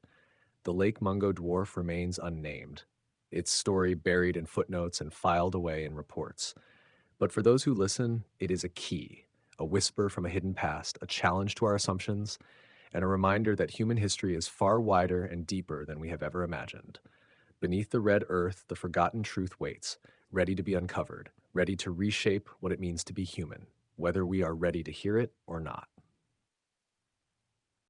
The Lake Mungo dwarf remains unnamed, its story buried in footnotes and filed away in reports. But for those who listen, it is a key, a whisper from a hidden past, a challenge to our assumptions, and a reminder that human history is far wider and deeper than we have ever imagined. Beneath the red earth, the forgotten truth waits, ready to be uncovered, ready to reshape what it means to be human, whether we are ready to hear it or not.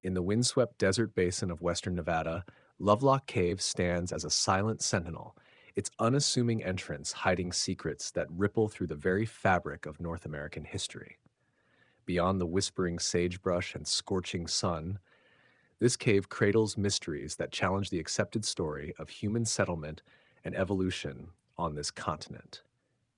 In the windswept desert basin of western Nevada, Lovelock Cave stands as a silent sentinel, its unassuming entrance hiding secrets that ripple through the very fabric of North American history. Beyond the whispering sagebrush and scorching sun, this cave cradles mysteries that challenge the accepted story of human settlement and evolution on this continent.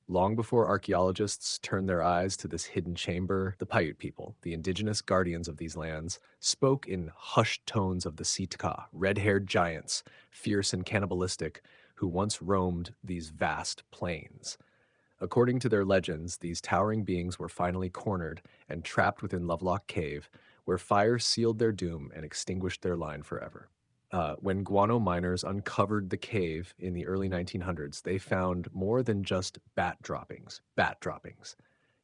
Long before archaeologists turned their eyes to this hidden chamber, the Paiute people, the indigenous guardians of these lands, spoke in hushed tones of the Sitka, red-haired giants, fierce and cannibalistic, who once roamed these vast plains. According to their legends, these towering beings were finally cornered and trapped within Lovelock Cave, where fire sealed their doom and extinguished their line forever. When guano miners uncovered the cave in the early 1900s, they found more than just bat droppings.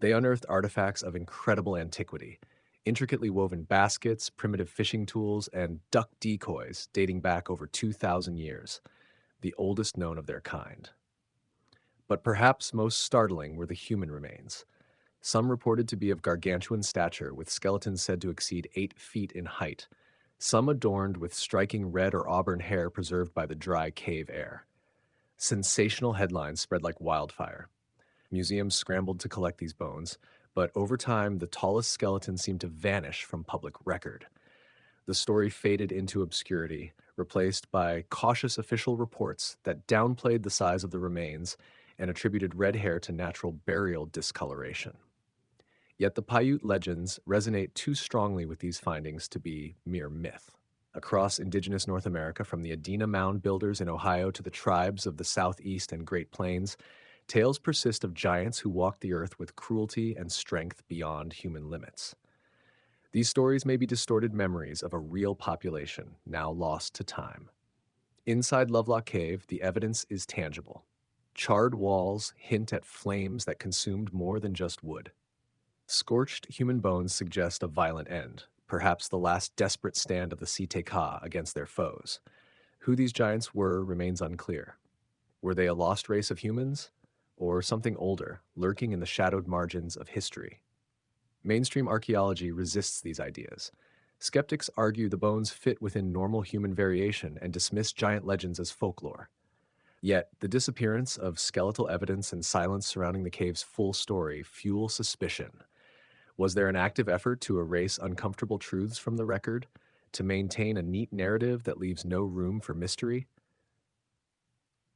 They unearthed artifacts of incredible antiquity, intricately woven baskets, primitive fishing tools, and duck decoys dating back over 2,000 years, the oldest known of their kind. But perhaps most startling were the human remains. Some reported to be of gargantuan stature, with skeletons said to exceed 8 feet in height, some adorned with striking red or auburn hair preserved by the dry cave air. Sensational headlines spread like wildfire. Museums scrambled to collect these bones, but over time, the tallest skeleton seemed to vanish from public record. The story faded into obscurity, replaced by cautious official reports that downplayed the size of the remains and attributed red hair to natural burial discoloration. Yet the Paiute legends resonate too strongly with these findings to be mere myth. Across indigenous North America, from the Adena mound builders in Ohio to the tribes of the Southeast and Great Plains, tales persist of giants who walked the earth with cruelty and strength beyond human limits. These stories may be distorted memories of a real population now lost to time. Inside Lovelock Cave, the evidence is tangible. Charred walls hint at flames that consumed more than just wood. Scorched human bones suggest a violent end, perhaps the last desperate stand of the Ka against their foes. Who these giants were remains unclear. Were they a lost race of humans? Or something older, lurking in the shadowed margins of history? Mainstream archaeology resists these ideas. Skeptics argue the bones fit within normal human variation and dismiss giant legends as folklore. Yet, the disappearance of skeletal evidence and silence surrounding the cave's full story fuel suspicion. Was there an active effort to erase uncomfortable truths from the record, to maintain a neat narrative that leaves no room for mystery?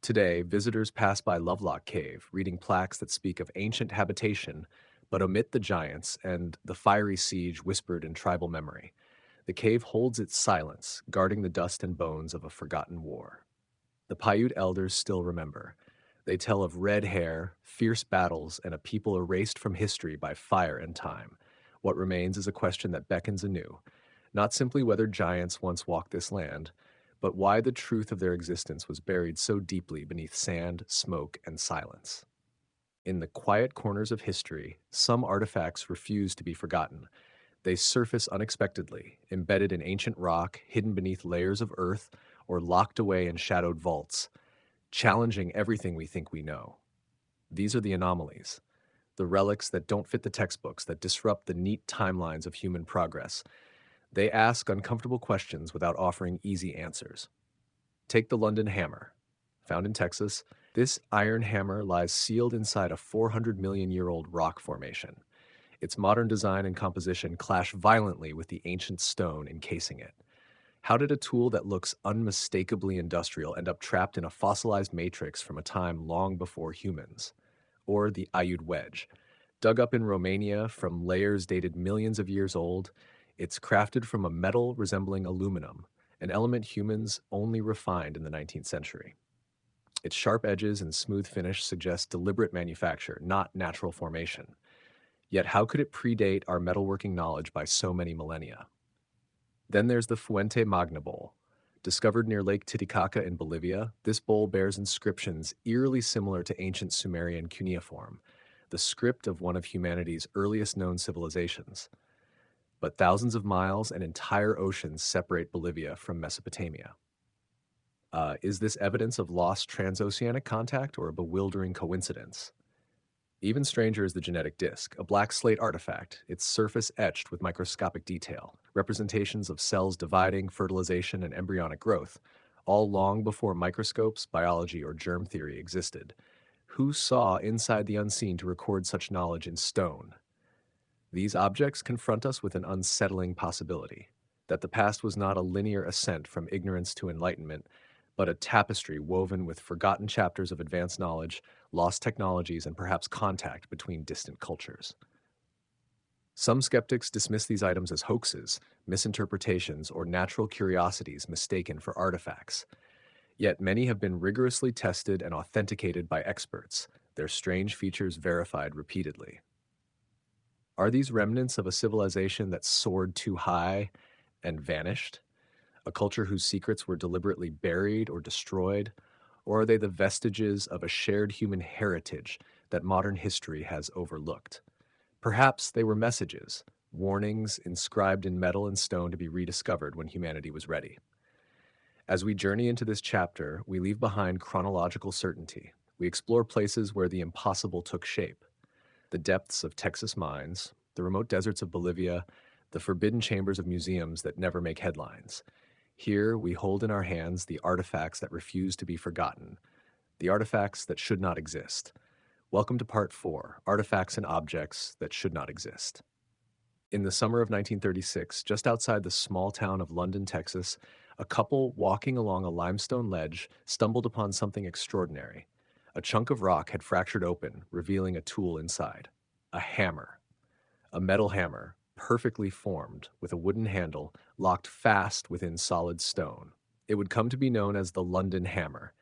Today, visitors pass by Lovelock Cave, reading plaques that speak of ancient habitation, but omit the giants and the fiery siege whispered in tribal memory. The cave holds its silence, guarding the dust and bones of a forgotten war. The Paiute elders still remember. They tell of red hair, fierce battles, and a people erased from history by fire and time. What remains is a question that beckons anew, not simply whether giants once walked this land, but why the truth of their existence was buried so deeply beneath sand, smoke, and silence. In the quiet corners of history, some artifacts refuse to be forgotten. They surface unexpectedly, embedded in ancient rock, hidden beneath layers of earth, or locked away in shadowed vaults, challenging everything we think we know. These are the anomalies, the relics that don't fit the textbooks, that disrupt the neat timelines of human progress. They ask uncomfortable questions without offering easy answers. Take the London Hammer. Found in Texas, this iron hammer lies sealed inside a 400-million-year-old rock formation. Its modern design and composition clash violently with the ancient stone encasing it. How did a tool that looks unmistakably industrial end up trapped in a fossilized matrix from a time long before humans? Or the Aiud wedge. Dug up in Romania from layers dated millions of years old, it's crafted from a metal resembling aluminum, an element humans only refined in the 19th century. Its sharp edges and smooth finish suggest deliberate manufacture, not natural formation. Yet how could it predate our metalworking knowledge by so many millennia? Then there's the Fuente Magna Bowl. Discovered near Lake Titicaca in Bolivia, this bowl bears inscriptions eerily similar to ancient Sumerian cuneiform, the script of one of humanity's earliest known civilizations. But thousands of miles and entire oceans separate Bolivia from Mesopotamia. Is this evidence of lost transoceanic contact or a bewildering coincidence? Even stranger is the genetic disk, a black slate artifact, its surface etched with microscopic detail, representations of cells dividing, fertilization, and embryonic growth, all long before microscopes, biology, or germ theory existed. Who saw inside the unseen to record such knowledge in stone? These objects confront us with an unsettling possibility, that the past was not a linear ascent from ignorance to enlightenment, but a tapestry woven with forgotten chapters of advanced knowledge, lost technologies, and perhaps contact between distant cultures. Some skeptics dismiss these items as hoaxes, misinterpretations, or natural curiosities mistaken for artifacts. Yet many have been rigorously tested and authenticated by experts, their strange features verified repeatedly. Are these remnants of a civilization that soared too high and vanished? A culture whose secrets were deliberately buried or destroyed? Or are they the vestiges of a shared human heritage that modern history has overlooked? Perhaps they were messages, warnings inscribed in metal and stone to be rediscovered when humanity was ready. As we journey into this chapter, we leave behind chronological certainty. We explore places where the impossible took shape. The depths of Texas mines, the remote deserts of Bolivia, the forbidden chambers of museums that never make headlines. Here, we hold in our hands the artifacts that refuse to be forgotten, the artifacts that should not exist. Welcome to Part 4, Artifacts and Objects That Should Not Exist. In the summer of 1936, just outside the small town of London, Texas, a couple walking along a limestone ledge stumbled upon something extraordinary. A chunk of rock had fractured open, revealing a tool inside. A hammer. a metal hammer, perfectly formed, with a wooden handle, locked fast within solid stone. It would come to be known as the London Hammer,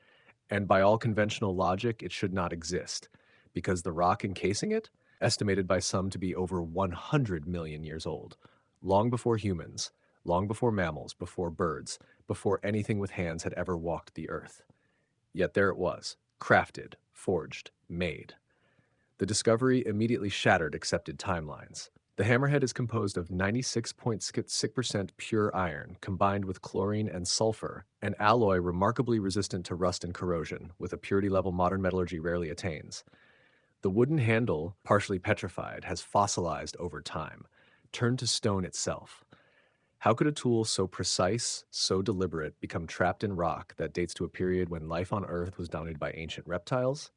and by all conventional logic, it should not exist, because the rock encasing it, estimated by some to be over 100 million years old, long before humans, long before mammals, before birds, before anything with hands had ever walked the earth. Yet there it was, crafted, forged, made. The discovery immediately shattered accepted timelines. The hammerhead is composed of 96.6% pure iron combined with chlorine and sulfur, an alloy remarkably resistant to rust and corrosion, with a purity level modern metallurgy rarely attains. The wooden handle, partially petrified, has fossilized over time, turned to stone itself. How could a tool so precise, so deliberate, become trapped in rock that dates to a period when life on Earth was dominated by ancient reptiles?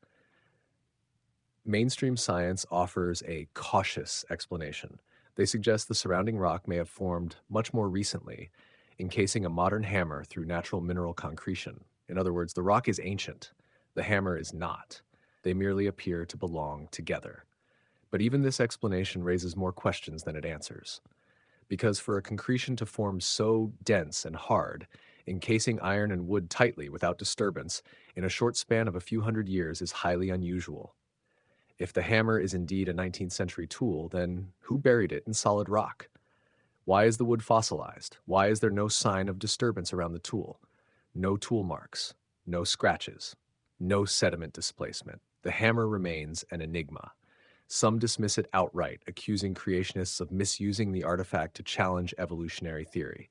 Mainstream science offers a cautious explanation. They suggest the surrounding rock may have formed much more recently, encasing a modern hammer through natural mineral concretion. In other words, the rock is ancient. The hammer is not. They merely appear to belong together. But even this explanation raises more questions than it answers. Because for a concretion to form so dense and hard, encasing iron and wood tightly without disturbance in a short span of a few hundred years is highly unusual. If the hammer is indeed a 19th century tool, then who buried it in solid rock? Why is the wood fossilized? Why is there no sign of disturbance around the tool? No tool marks, no scratches, no sediment displacement. The hammer remains an enigma. Some dismiss it outright, accusing creationists of misusing the artifact to challenge evolutionary theory.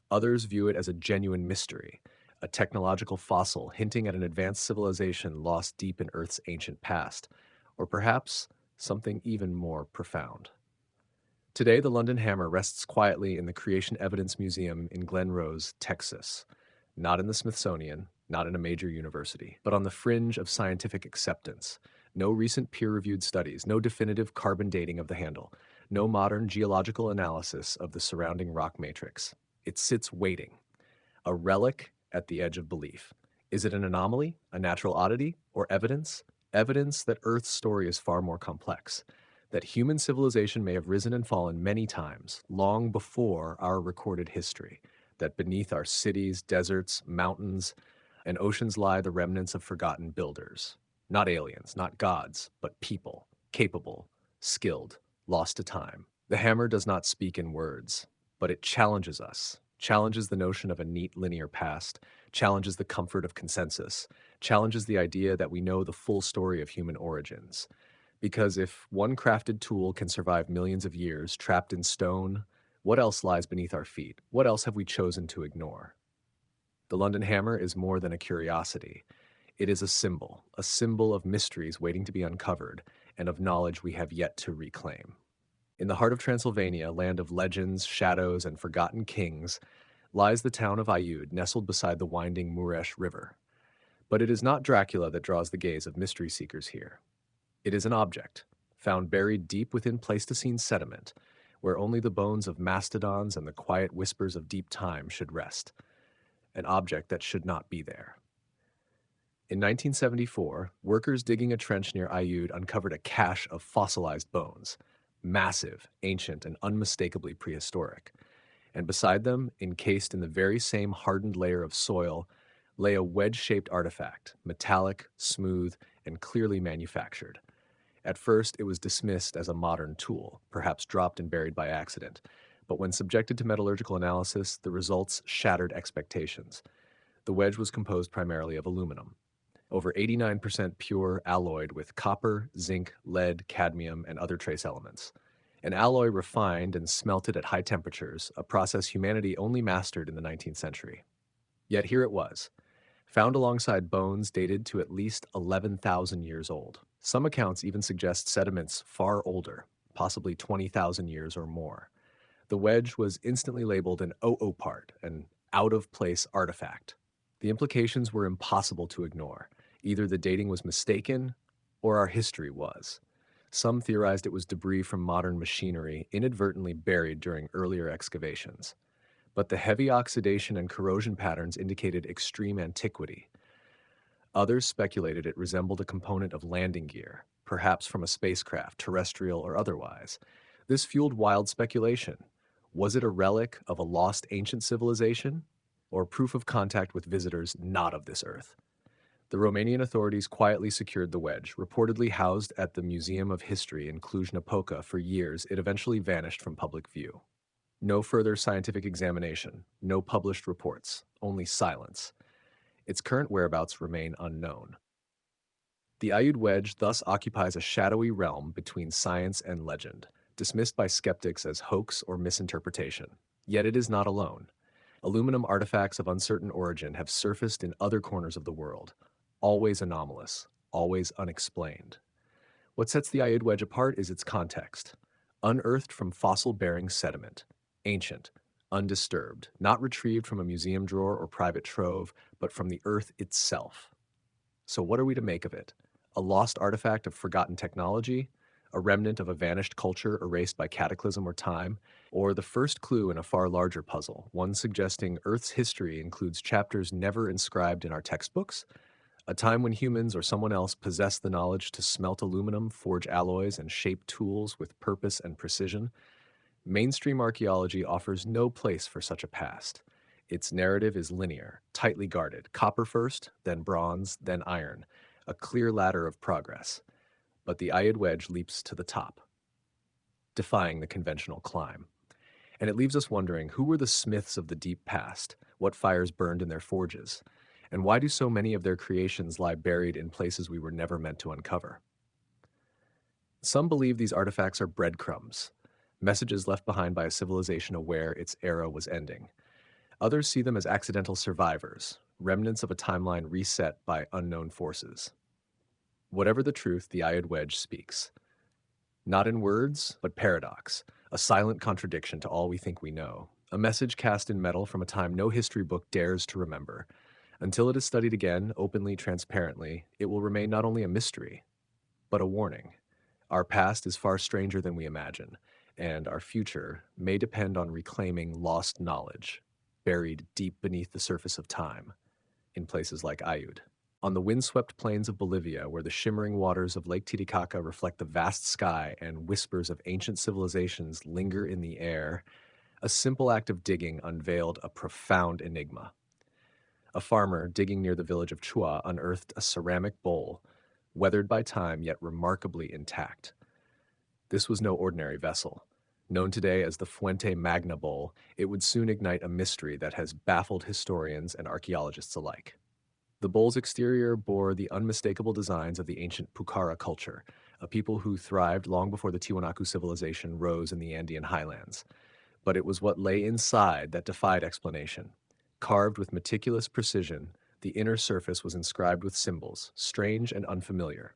Others view it as a genuine mystery, a technological fossil hinting at an advanced civilization lost deep in Earth's ancient past, or perhaps something even more profound. Today, the London Hammer rests quietly in the Creation Evidence Museum in Glen Rose, Texas, not in the Smithsonian, not in a major university, but on the fringe of scientific acceptance. No recent peer-reviewed studies, no definitive carbon dating of the handle, no modern geological analysis of the surrounding rock matrix. It sits waiting, a relic at the edge of belief. Is it an anomaly, a natural oddity, or evidence? Evidence that Earth's story is far more complex, that human civilization may have risen and fallen many times, long before our recorded history, that beneath our cities, deserts, mountains, and oceans lie the remnants of forgotten builders. Not aliens, not gods, but people, capable, skilled, lost to time. The hammer does not speak in words, but it challenges us, challenges the notion of a neat linear past, challenges the comfort of consensus, challenges the idea that we know the full story of human origins. Because if one crafted tool can survive millions of years trapped in stone, what else lies beneath our feet? What else have we chosen to ignore? The London Hammer is more than a curiosity. It is a symbol of mysteries waiting to be uncovered and of knowledge we have yet to reclaim. In the heart of Transylvania, land of legends, shadows, and forgotten kings, lies the town of Aiud, nestled beside the winding Mureş River. But it is not Dracula that draws the gaze of mystery seekers here. It is an object, found buried deep within Pleistocene sediment, where only the bones of mastodons and the quiet whispers of deep time should rest. An object that should not be there. In 1974, workers digging a trench near Aiud uncovered a cache of fossilized bones, massive, ancient, and unmistakably prehistoric. And beside them, encased in the very same hardened layer of soil, lay a wedge-shaped artifact, metallic, smooth, and clearly manufactured. At first, it was dismissed as a modern tool, perhaps dropped and buried by accident, but when subjected to metallurgical analysis, the results shattered expectations. The wedge was composed primarily of aluminum, over 89% pure, alloyed with copper, zinc, lead, cadmium, and other trace elements. An alloy refined and smelted at high temperatures, a process humanity only mastered in the 19th century. Yet here it was, found alongside bones dated to at least 11,000 years old. Some accounts even suggest sediments far older, possibly 20,000 years or more. The wedge was instantly labeled an Ulfberht, an out-of-place artifact. The implications were impossible to ignore. Either the dating was mistaken, or our history was. Some theorized it was debris from modern machinery inadvertently buried during earlier excavations. But the heavy oxidation and corrosion patterns indicated extreme antiquity. Others speculated it resembled a component of landing gear, perhaps from a spacecraft, terrestrial or otherwise. This fueled wild speculation. Was it a relic of a lost ancient civilization, or proof of contact with visitors not of this earth? The Romanian authorities quietly secured the wedge. Reportedly housed at the Museum of History in Cluj-Napoca for years, it eventually vanished from public view. No further scientific examination, no published reports, only silence. Its current whereabouts remain unknown. The Ayyud wedge thus occupies a shadowy realm between science and legend, dismissed by skeptics as hoax or misinterpretation. Yet it is not alone. Aluminum artifacts of uncertain origin have surfaced in other corners of the world, always anomalous, always unexplained. What sets the Ayyud wedge apart is its context. Unearthed from fossil-bearing sediment, ancient, undisturbed, not retrieved from a museum drawer or private trove, but from the earth itself. So what are we to make of it? A lost artifact of forgotten technology, a remnant of a vanished culture erased by cataclysm or time, or the first clue in a far larger puzzle, one suggesting Earth's history includes chapters never inscribed in our textbooks, a time when humans or someone else possessed the knowledge to smelt aluminum, forge alloys, and shape tools with purpose and precision. Mainstream archaeology offers no place for such a past. Its narrative is linear, tightly guarded, copper first, then bronze, then iron, a clear ladder of progress. But the Ayyud wedge leaps to the top, defying the conventional climb. And it leaves us wondering, who were the smiths of the deep past? What fires burned in their forges? And why do so many of their creations lie buried in places we were never meant to uncover? Some believe these artifacts are breadcrumbs, messages left behind by a civilization aware its era was ending. Others see them as accidental survivors, remnants of a timeline reset by unknown forces. Whatever the truth, the Ayyud wedge speaks. Not in words, but paradox, a silent contradiction to all we think we know, a message cast in metal from a time no history book dares to remember. Until it is studied again, openly, transparently, it will remain not only a mystery, but a warning. Our past is far stranger than we imagine, and our future may depend on reclaiming lost knowledge, buried deep beneath the surface of time, in places like Ayyud. On the windswept plains of Bolivia, where the shimmering waters of Lake Titicaca reflect the vast sky and whispers of ancient civilizations linger in the air, a simple act of digging unveiled a profound enigma. A farmer digging near the village of Chua unearthed a ceramic bowl, weathered by time yet remarkably intact. This was no ordinary vessel. Known today as the Fuente Magna Bowl, it would soon ignite a mystery that has baffled historians and archaeologists alike. The bowl's exterior bore the unmistakable designs of the ancient Pucara culture, a people who thrived long before the Tiwanaku civilization rose in the Andean highlands. But it was what lay inside that defied explanation. Carved with meticulous precision, the inner surface was inscribed with symbols, strange and unfamiliar.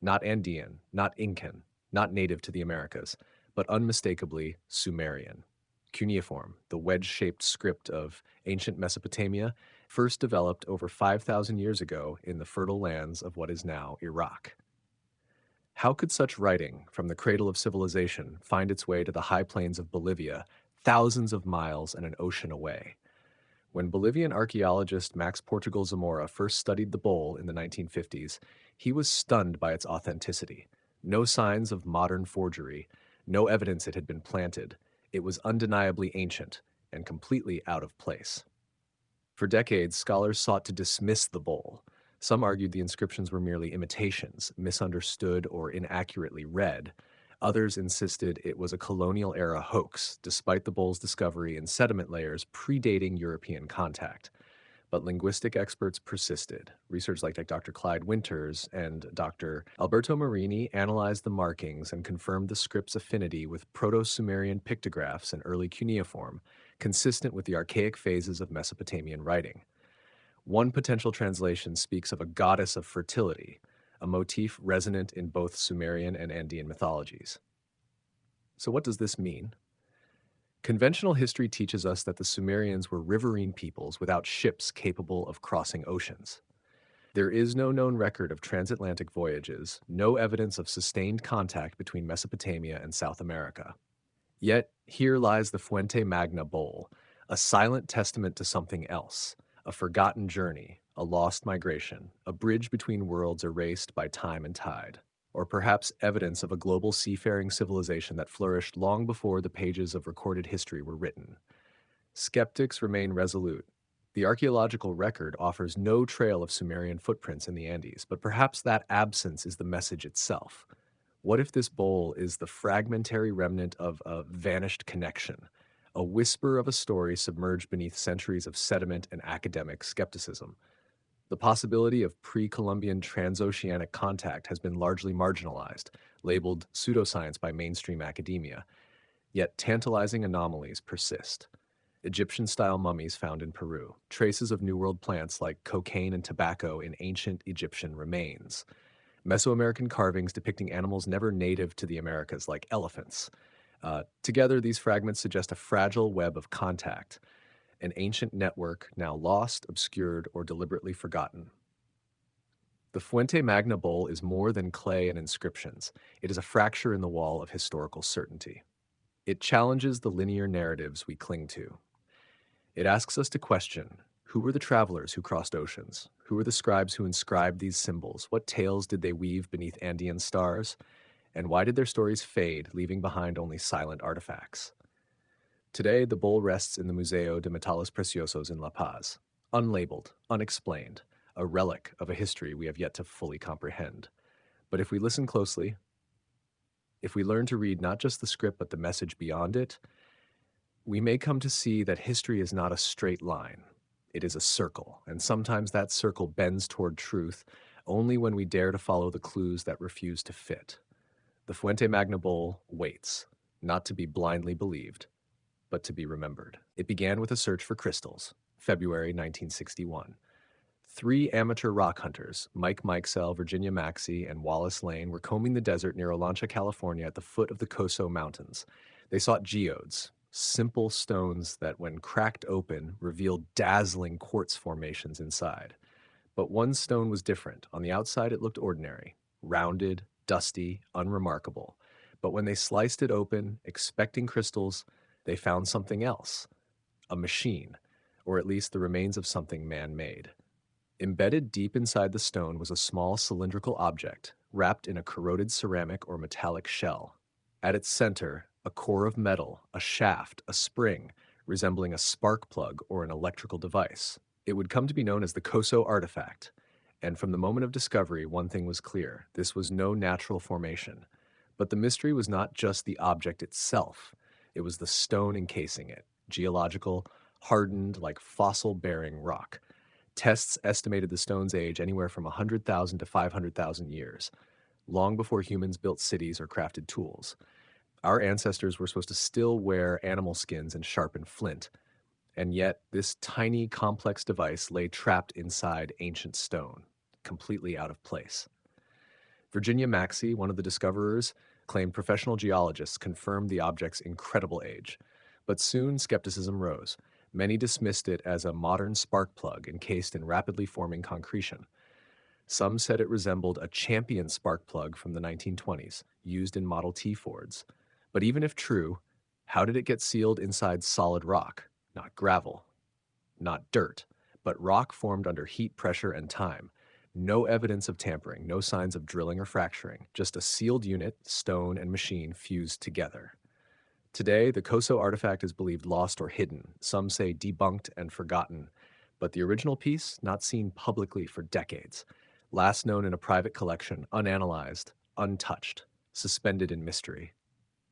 Not Andean, not Incan, not native to the Americas, but unmistakably Sumerian. Cuneiform, the wedge-shaped script of ancient Mesopotamia, first developed over 5,000 years ago in the fertile lands of what is now Iraq. How could such writing from the cradle of civilization find its way to the high plains of Bolivia, thousands of miles and an ocean away? When Bolivian archaeologist Max Portugal Zamora first studied the bowl in the 1950s, he was stunned by its authenticity. No signs of modern forgery, no evidence it had been planted. It was undeniably ancient and completely out of place. For decades, scholars sought to dismiss the bowl. Some argued the inscriptions were merely imitations, misunderstood or inaccurately read. Others insisted it was a colonial-era hoax, despite the bowl's discovery in sediment layers predating European contact. But linguistic experts persisted. Researchers like Dr. Clyde Winters and Dr. Alberto Marini analyzed the markings and confirmed the script's affinity with Proto-Sumerian pictographs and early cuneiform, consistent with the archaic phases of Mesopotamian writing. One potential translation speaks of a goddess of fertility, a motif resonant in both Sumerian and Andean mythologies. So what does this mean? Conventional history teaches us that the Sumerians were riverine peoples without ships capable of crossing oceans. There is no known record of transatlantic voyages, no evidence of sustained contact between Mesopotamia and South America. Yet, here lies the Fuente Magna Bowl, a silent testament to something else, a forgotten journey, a lost migration, a bridge between worlds erased by time and tide. or perhaps evidence of a global seafaring civilization that flourished long before the pages of recorded history were written. Skeptics remain resolute. The archaeological record offers no trail of Sumerian footprints in the Andes, but perhaps that absence is the message itself. What if this bowl is the fragmentary remnant of a vanished connection, a whisper of a story submerged beneath centuries of sediment and academic skepticism? The possibility of pre-Columbian transoceanic contact has been largely marginalized, labeled pseudoscience by mainstream academia, yet tantalizing anomalies persist. Egyptian-style mummies found in Peru, traces of New World plants like cocaine and tobacco in ancient Egyptian remains, Mesoamerican carvings depicting animals never native to the Americas like elephants. Together, these fragments suggest a fragile web of contact, an ancient network now lost, obscured, or deliberately forgotten. The Fuente Magna bowl is more than clay and inscriptions. It is a fracture in the wall of historical certainty. It challenges the linear narratives we cling to. It asks us to question, who were the travelers who crossed oceans? Who were the scribes who inscribed these symbols? What tales did they weave beneath Andean stars? And why did their stories fade, leaving behind only silent artifacts? Today, the bowl rests in the Museo de Metales Preciosos in La Paz, unlabeled, unexplained, a relic of a history we have yet to fully comprehend. But if we listen closely, if we learn to read not just the script but the message beyond it, we may come to see that history is not a straight line. It is a circle, and sometimes that circle bends toward truth only when we dare to follow the clues that refuse to fit. The Fuente Magna bowl waits, not to be blindly believed, but to be remembered. It began with a search for crystals, February 1961. Three amateur rock hunters, Mike Mikesell, Virginia Maxey, and Wallace Lane, were combing the desert near Olancha, California at the foot of the Coso Mountains. They sought geodes, simple stones that, when cracked open, revealed dazzling quartz formations inside. But one stone was different. On the outside, it looked ordinary, rounded, dusty, unremarkable. But when they sliced it open, expecting crystals, they found something else, a machine, or at least the remains of something man-made. Embedded deep inside the stone was a small cylindrical object, wrapped in a corroded ceramic or metallic shell. At its center, a core of metal, a shaft, a spring, resembling a spark plug or an electrical device. It would come to be known as the Coso artifact. And from the moment of discovery, one thing was clear: this was no natural formation. But the mystery was not just the object itself. It was the stone encasing it, geological, hardened like fossil-bearing rock. Tests estimated the stone's age anywhere from 100,000 to 500,000 years, long before humans built cities or crafted tools. Our ancestors were supposed to still wear animal skins and sharpen flint, and yet this tiny, complex device lay trapped inside ancient stone, completely out of place. Virginia Maxey, one of the discoverers, claimed professional geologists confirmed the object's incredible age. But soon skepticism rose. Many dismissed it as a modern spark plug encased in rapidly forming concretion. Some said it resembled a champion spark plug from the 1920s, used in Model T Fords. But even if true, how did it get sealed inside solid rock? Not gravel, not dirt, but rock formed under heat, pressure, and time. No evidence of tampering, no signs of drilling or fracturing, just a sealed unit, stone and machine fused together. Today, the Coso artifact is believed lost or hidden. Some say debunked and forgotten. But the original piece, not seen publicly for decades. Last known in a private collection, unanalyzed, untouched, suspended in mystery.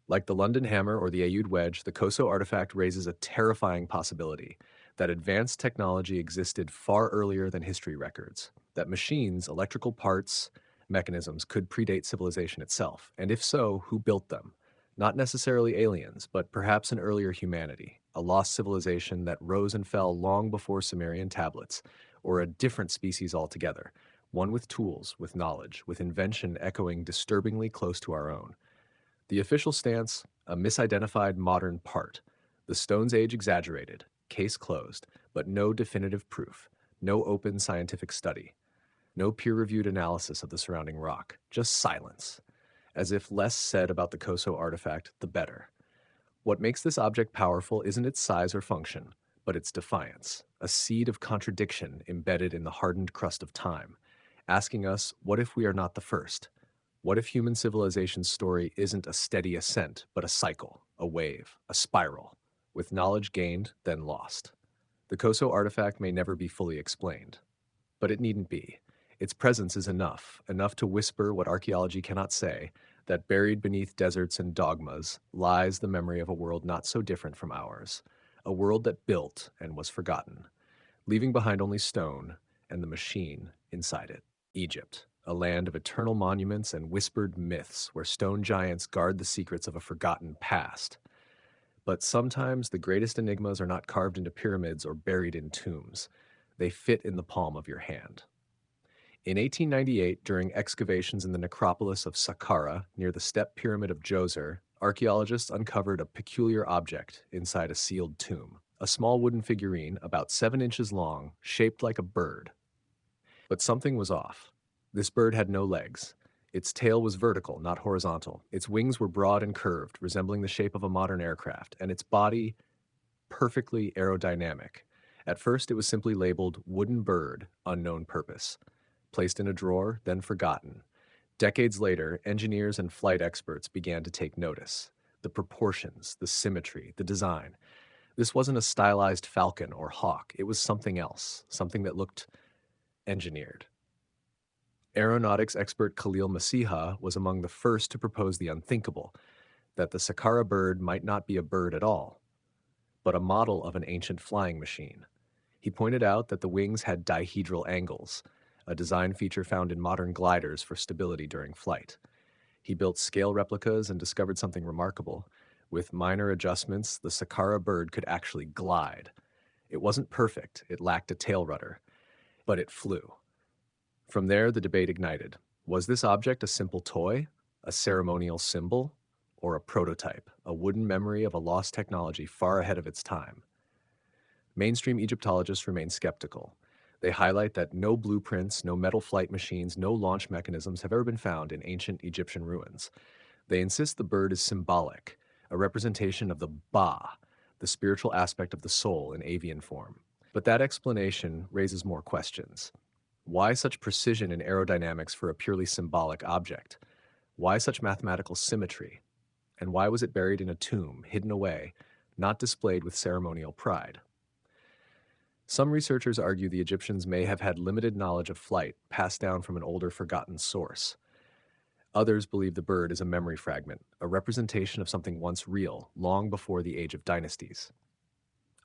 Like the London hammer or the Ayyud wedge, the Coso artifact raises a terrifying possibility: that advanced technology existed far earlier than history records, that machines, electrical parts, mechanisms could predate civilization itself, and if so, who built them? Not necessarily aliens, but perhaps an earlier humanity, a lost civilization that rose and fell long before Sumerian tablets, or a different species altogether, one with tools, with knowledge, with invention echoing disturbingly close to our own. The official stance: a misidentified modern part. The stone's age exaggerated, case closed, but no definitive proof, no open scientific study, no peer-reviewed analysis of the surrounding rock, just silence. As if less said about the Coso artifact, the better. What makes this object powerful isn't its size or function, but its defiance, a seed of contradiction embedded in the hardened crust of time, asking us, what if we are not the first? What if human civilization's story isn't a steady ascent, but a cycle, a wave, a spiral, with knowledge gained, then lost? The Koso artifact may never be fully explained, but it needn't be. Its presence is enough to whisper what archaeology cannot say, that buried beneath deserts and dogmas lies the memory of a world not so different from ours, a world that built and was forgotten, leaving behind only stone and the machine inside it. Egypt, a land of eternal monuments and whispered myths where stone giants guard the secrets of a forgotten past. But sometimes the greatest enigmas are not carved into pyramids or buried in tombs. They fit in the palm of your hand. In 1898, during excavations in the necropolis of Saqqara near the step pyramid of Djoser, archaeologists uncovered a peculiar object inside a sealed tomb, a small wooden figurine about 7 inches long, shaped like a bird. But something was off. This bird had no legs. Its tail was vertical, not horizontal. Its wings were broad and curved, resembling the shape of a modern aircraft, and its body perfectly aerodynamic. At first, it was simply labeled wooden bird, unknown purpose. Placed in a drawer, then forgotten. Decades later, engineers and flight experts began to take notice. The proportions, the symmetry, the design. This wasn't a stylized falcon or hawk. It was something else, something that looked engineered. Aeronautics expert Khalil Masiha was among the first to propose the unthinkable, that the Saqqara bird might not be a bird at all, but a model of an ancient flying machine. He pointed out that the wings had dihedral angles, a design feature found in modern gliders for stability during flight. He built scale replicas and discovered something remarkable. With minor adjustments, the Saqqara bird could actually glide. It wasn't perfect, it lacked a tail rudder, but it flew. From there, the debate ignited. Was this object a simple toy, a ceremonial symbol, or a prototype, a wooden memory of a lost technology far ahead of its time? Mainstream Egyptologists remain skeptical. They highlight that no blueprints, no metal flight machines, no launch mechanisms have ever been found in ancient Egyptian ruins. They insist the bird is symbolic, a representation of the Ba, the spiritual aspect of the soul in avian form. But that explanation raises more questions. Why such precision in aerodynamics for a purely symbolic object? Why such mathematical symmetry? And why was it buried in a tomb, hidden away, not displayed with ceremonial pride? Some researchers argue the Egyptians may have had limited knowledge of flight passed down from an older forgotten source. Others believe the bird is a memory fragment, a representation of something once real, long before the age of dynasties.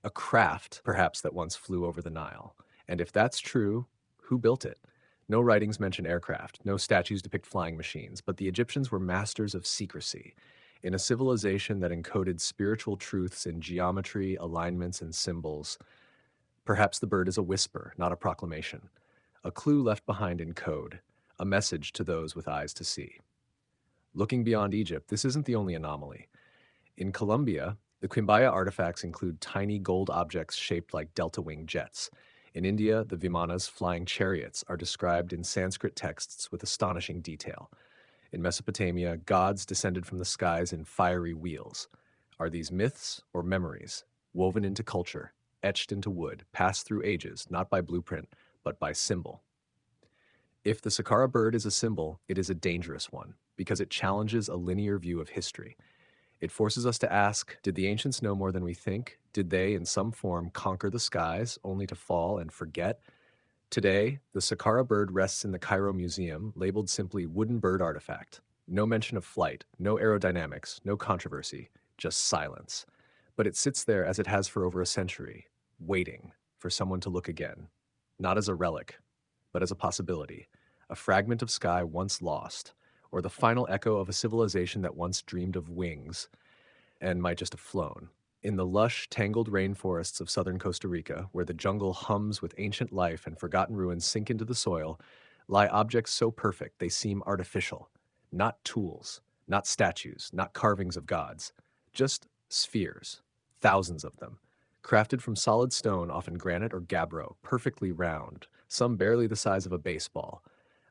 A craft, perhaps, that once flew over the Nile. And if that's true, who built it? No writings mention aircraft, no statues depict flying machines, but the Egyptians were masters of secrecy. In a civilization that encoded spiritual truths in geometry, alignments, and symbols, perhaps the bird is a whisper, not a proclamation, a clue left behind in code, a message to those with eyes to see. Looking beyond Egypt, this isn't the only anomaly. In Colombia, the Quimbaya artifacts include tiny gold objects shaped like delta-wing jets. In India, the Vimanas, flying chariots, are described in Sanskrit texts with astonishing detail. In Mesopotamia, gods descended from the skies in fiery wheels. Are these myths or memories, woven into culture, etched into wood, passed through ages, not by blueprint, but by symbol? If the Saqqara bird is a symbol, it is a dangerous one, because it challenges a linear view of history. It forces us to ask, did the ancients know more than we think? Did they, in some form, conquer the skies, only to fall and forget? Today, the Saqqara bird rests in the Cairo Museum, labeled simply wooden bird artifact. No mention of flight, no aerodynamics, no controversy, just silence. But it sits there as it has for over a century, waiting for someone to look again. Not as a relic, but as a possibility, a fragment of sky once lost, or the final echo of a civilization that once dreamed of wings and might just have flown. In the lush, tangled rainforests of southern Costa Rica, where the jungle hums with ancient life and forgotten ruins sink into the soil, lie objects so perfect they seem artificial. Not tools, not statues, not carvings of gods, just spheres, thousands of them, crafted from solid stone, often granite or gabbro, perfectly round, some barely the size of a baseball,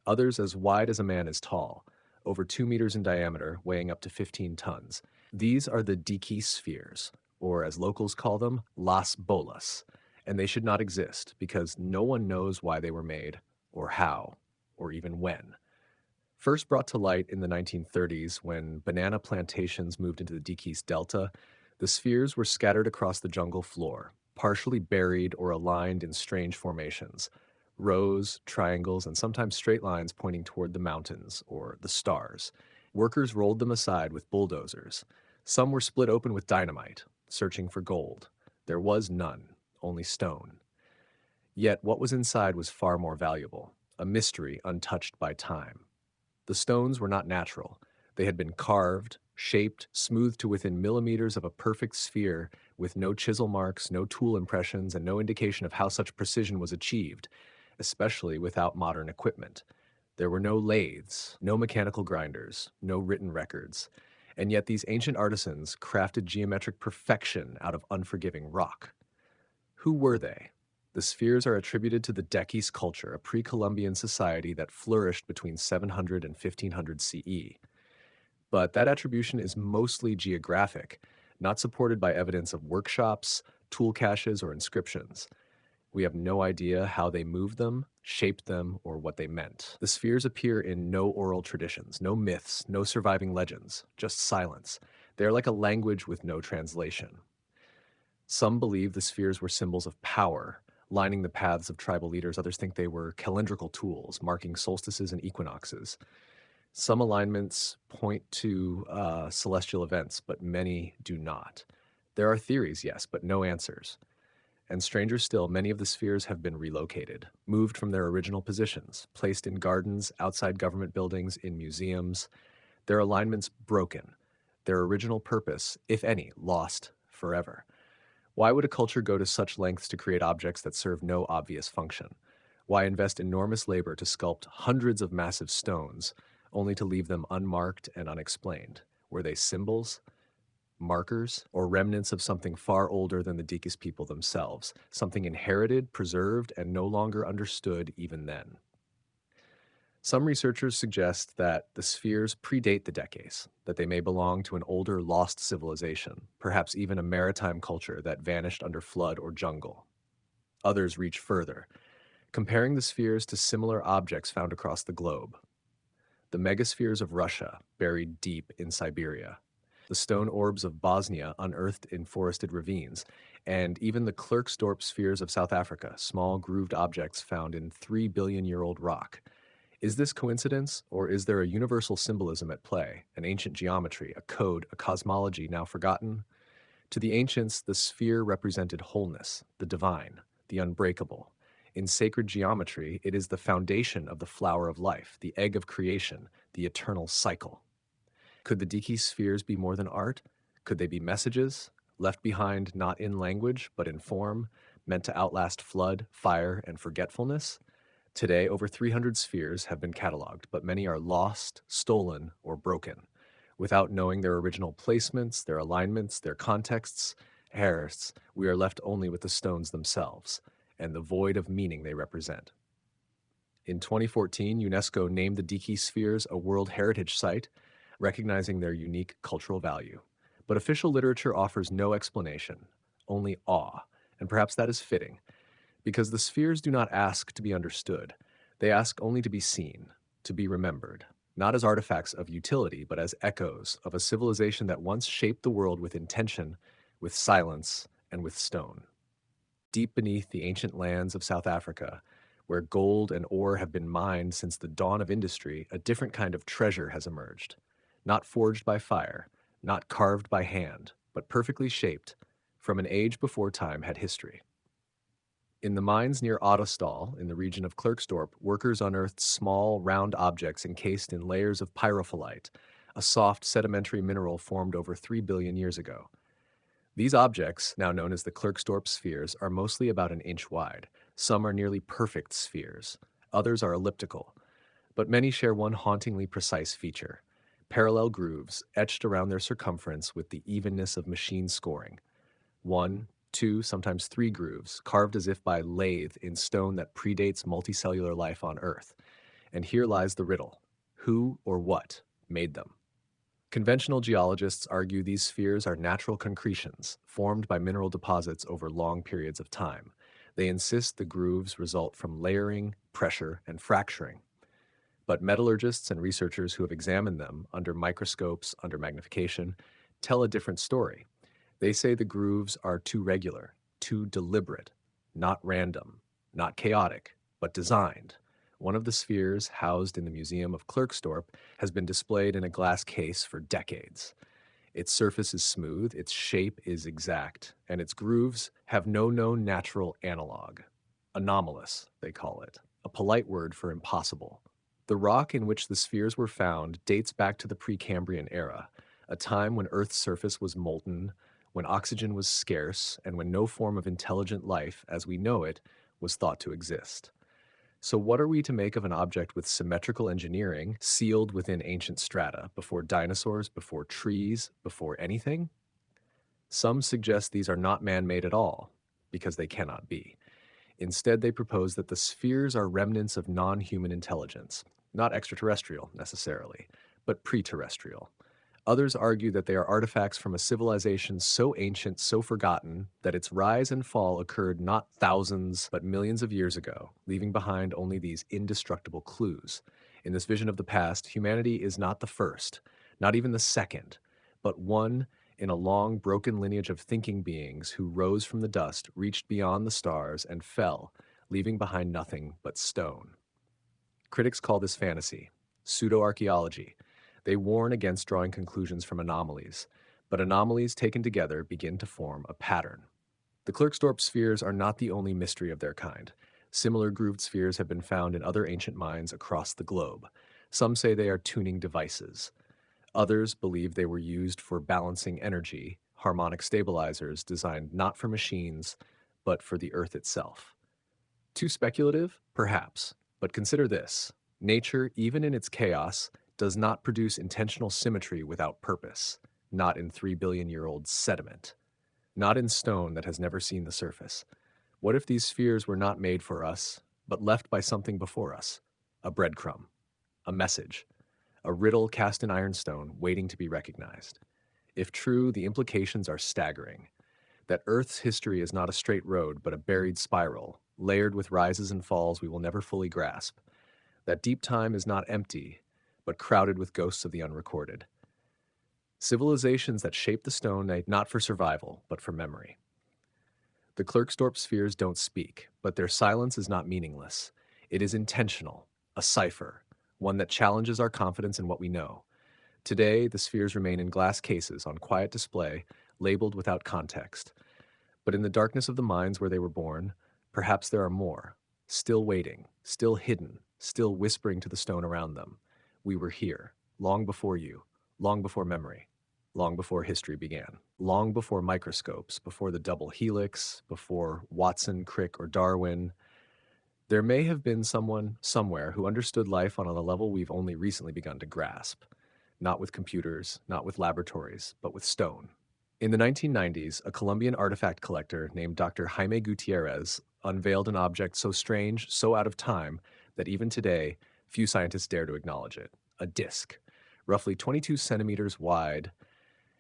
others as wide as a man is tall, over 2 meters in diameter, weighing up to 15 tons. These are the Diki spheres, or as locals call them, Las Bolas, and they should not exist because no one knows why they were made, or how, or even when. First brought to light in the 1930s when banana plantations moved into the Dike's Delta, the spheres were scattered across the jungle floor, partially buried or aligned in strange formations rows, triangles, and sometimes straight lines pointing toward the mountains or the stars. Workers rolled them aside with bulldozers. Some were split open with dynamite, searching for gold. There was none, only stone. Yet what was inside was far more valuable, a mystery untouched by time. The stones were not natural. They had been carved, shaped, smoothed to within millimeters of a perfect sphere, with no chisel marks, no tool impressions, and no indication of how such precision was achieved, especially without modern equipment. There were no lathes, no mechanical grinders, no written records, and yet these ancient artisans crafted geometric perfection out of unforgiving rock. Who were they? The spheres are attributed to the Dekis culture, a pre-Columbian society that flourished between 700 and 1500 CE. But that attribution is mostly geographic, not supported by evidence of workshops, tool caches, or inscriptions. We have no idea how they moved them, shaped them, or what they meant. The spheres appear in no oral traditions, no myths, no surviving legends, just silence. They are like a language with no translation. Some believe the spheres were symbols of power, lining the paths of tribal leaders. Others think they were calendrical tools, marking solstices and equinoxes. Some alignments point to celestial events, but many do not. There are theories, yes, but no answers. And stranger still, many of the spheres have been relocated, moved from their original positions, placed in gardens, outside government buildings, in museums, their alignments broken, their original purpose, if any, lost forever. Why would a culture go to such lengths to create objects that serve no obvious function? Why invest enormous labor to sculpt hundreds of massive stones, only to leave them unmarked and unexplained? Were they symbols, markers, or remnants of something far older than the Dikis people themselves, something inherited, preserved, and no longer understood even then? Some researchers suggest that the spheres predate the Decades, that they may belong to an older lost civilization, perhaps even a maritime culture that vanished under flood or jungle. Others reach further, comparing the spheres to similar objects found across the globe. The megaspheres of Russia, buried deep in Siberia, the stone orbs of Bosnia unearthed in forested ravines, and even the Klerksdorp spheres of South Africa, small grooved objects found in 3 billion-year-old rock. Is this coincidence, or is there a universal symbolism at play, an ancient geometry, a code, a cosmology now forgotten? To the ancients, the sphere represented wholeness, the divine, the unbreakable. In sacred geometry, it is the foundation of the flower of life, the egg of creation, the eternal cycle. Could the Diki spheres be more than art? Could they be messages, left behind not in language, but in form, meant to outlast flood, fire, and forgetfulness? Today, over 300 spheres have been cataloged, but many are lost, stolen, or broken. Without knowing their original placements, their alignments, their contexts, we are left only with the stones themselves and the void of meaning they represent. In 2014, UNESCO named the Diki spheres a World Heritage Site, recognizing their unique cultural value. But official literature offers no explanation, only awe, and perhaps that is fitting, because the spheres do not ask to be understood. They ask only to be seen, to be remembered, not as artifacts of utility, but as echoes of a civilization that once shaped the world with intention, with silence, and with stone. Deep beneath the ancient lands of South Africa, where gold and ore have been mined since the dawn of industry, a different kind of treasure has emerged. Not forged by fire, not carved by hand, but perfectly shaped, from an age before time had history. In the mines near Ottosdal, in the region of Klerksdorp, workers unearthed small, round objects encased in layers of pyrophyllite, a soft sedimentary mineral formed over 3 billion years ago. These objects, now known as the Klerksdorp spheres, are mostly about an inch wide. Some are nearly perfect spheres. Others are elliptical. But many share one hauntingly precise feature: parallel grooves etched around their circumference with the evenness of machine scoring. 1, 2, sometimes 3 grooves, carved as if by lathe in stone that predates multicellular life on Earth. And here lies the riddle: who or what made them? Conventional geologists argue these spheres are natural concretions, formed by mineral deposits over long periods of time. They insist the grooves result from layering, pressure, and fracturing. But metallurgists and researchers who have examined them under microscopes, under magnification, tell a different story. They say the grooves are too regular, too deliberate, not random, not chaotic, but designed. One of the spheres housed in the Museum of Klerksdorp has been displayed in a glass case for decades. Its surface is smooth, its shape is exact, and its grooves have no known natural analog. Anomalous, they call it, a polite word for impossible. The rock in which the spheres were found dates back to the Precambrian era, a time when Earth's surface was molten, when oxygen was scarce, and when no form of intelligent life, as we know it, was thought to exist. So, what are we to make of an object with symmetrical engineering sealed within ancient strata, before dinosaurs, before trees, before anything? Some suggest these are not man made at all, because they cannot be. Instead, they propose that the spheres are remnants of non human intelligence, not extraterrestrial necessarily, but pre-terrestrial. Others argue that they are artifacts from a civilization so ancient, so forgotten, that its rise and fall occurred not thousands, but millions of years ago, leaving behind only these indestructible clues. In this vision of the past, humanity is not the first, not even the second, but one in a long, broken lineage of thinking beings who rose from the dust, reached beyond the stars, and fell, leaving behind nothing but stone. Critics call this fantasy, pseudo-archaeology. They warn against drawing conclusions from anomalies, but anomalies taken together begin to form a pattern. The Klerksdorp spheres are not the only mystery of their kind. Similar grooved spheres have been found in other ancient mines across the globe. Some say they are tuning devices. Others believe they were used for balancing energy, harmonic stabilizers designed not for machines, but for the Earth itself. Too speculative? Perhaps. But consider this. Nature, even in its chaos, does not produce intentional symmetry without purpose, not in 3 billion-year-old sediment, not in stone that has never seen the surface. What if these spheres were not made for us, but left by something before us? A breadcrumb, a message, a riddle cast in ironstone waiting to be recognized. If true, the implications are staggering. That Earth's history is not a straight road, but a buried spiral, layered with rises and falls we will never fully grasp. That deep time is not empty, but crowded with ghosts of the unrecorded. Civilizations that shape the stone made not for survival, but for memory. The Klerksdorp spheres don't speak, but their silence is not meaningless. It is intentional, a cipher, one that challenges our confidence in what we know. Today, the spheres remain in glass cases on quiet display, labeled without context. But in the darkness of the mines where they were born, perhaps there are more, still waiting, still hidden, still whispering to the stone around them. We were here, long before you, long before memory, long before history began, long before microscopes, before the double helix, before Watson, Crick, or Darwin. There may have been someone, somewhere, who understood life on a level we've only recently begun to grasp. Not with computers, not with laboratories, but with stone. In the 1990s, a Colombian artifact collector named Dr. Jaime Gutierrez unveiled an object so strange, so out of time, that even today, few scientists dare to acknowledge it. A disc, roughly 22 centimeters wide,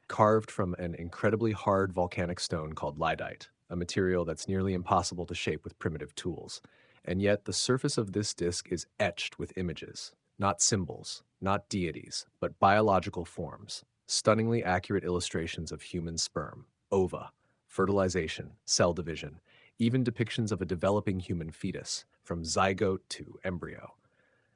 carved from an incredibly hard volcanic stone called lydite, a material that's nearly impossible to shape with primitive tools. And yet, the surface of this disc is etched with images, not symbols, not deities, but biological forms, stunningly accurate illustrations of human sperm, ova, fertilization, cell division, even depictions of a developing human fetus, from zygote to embryo.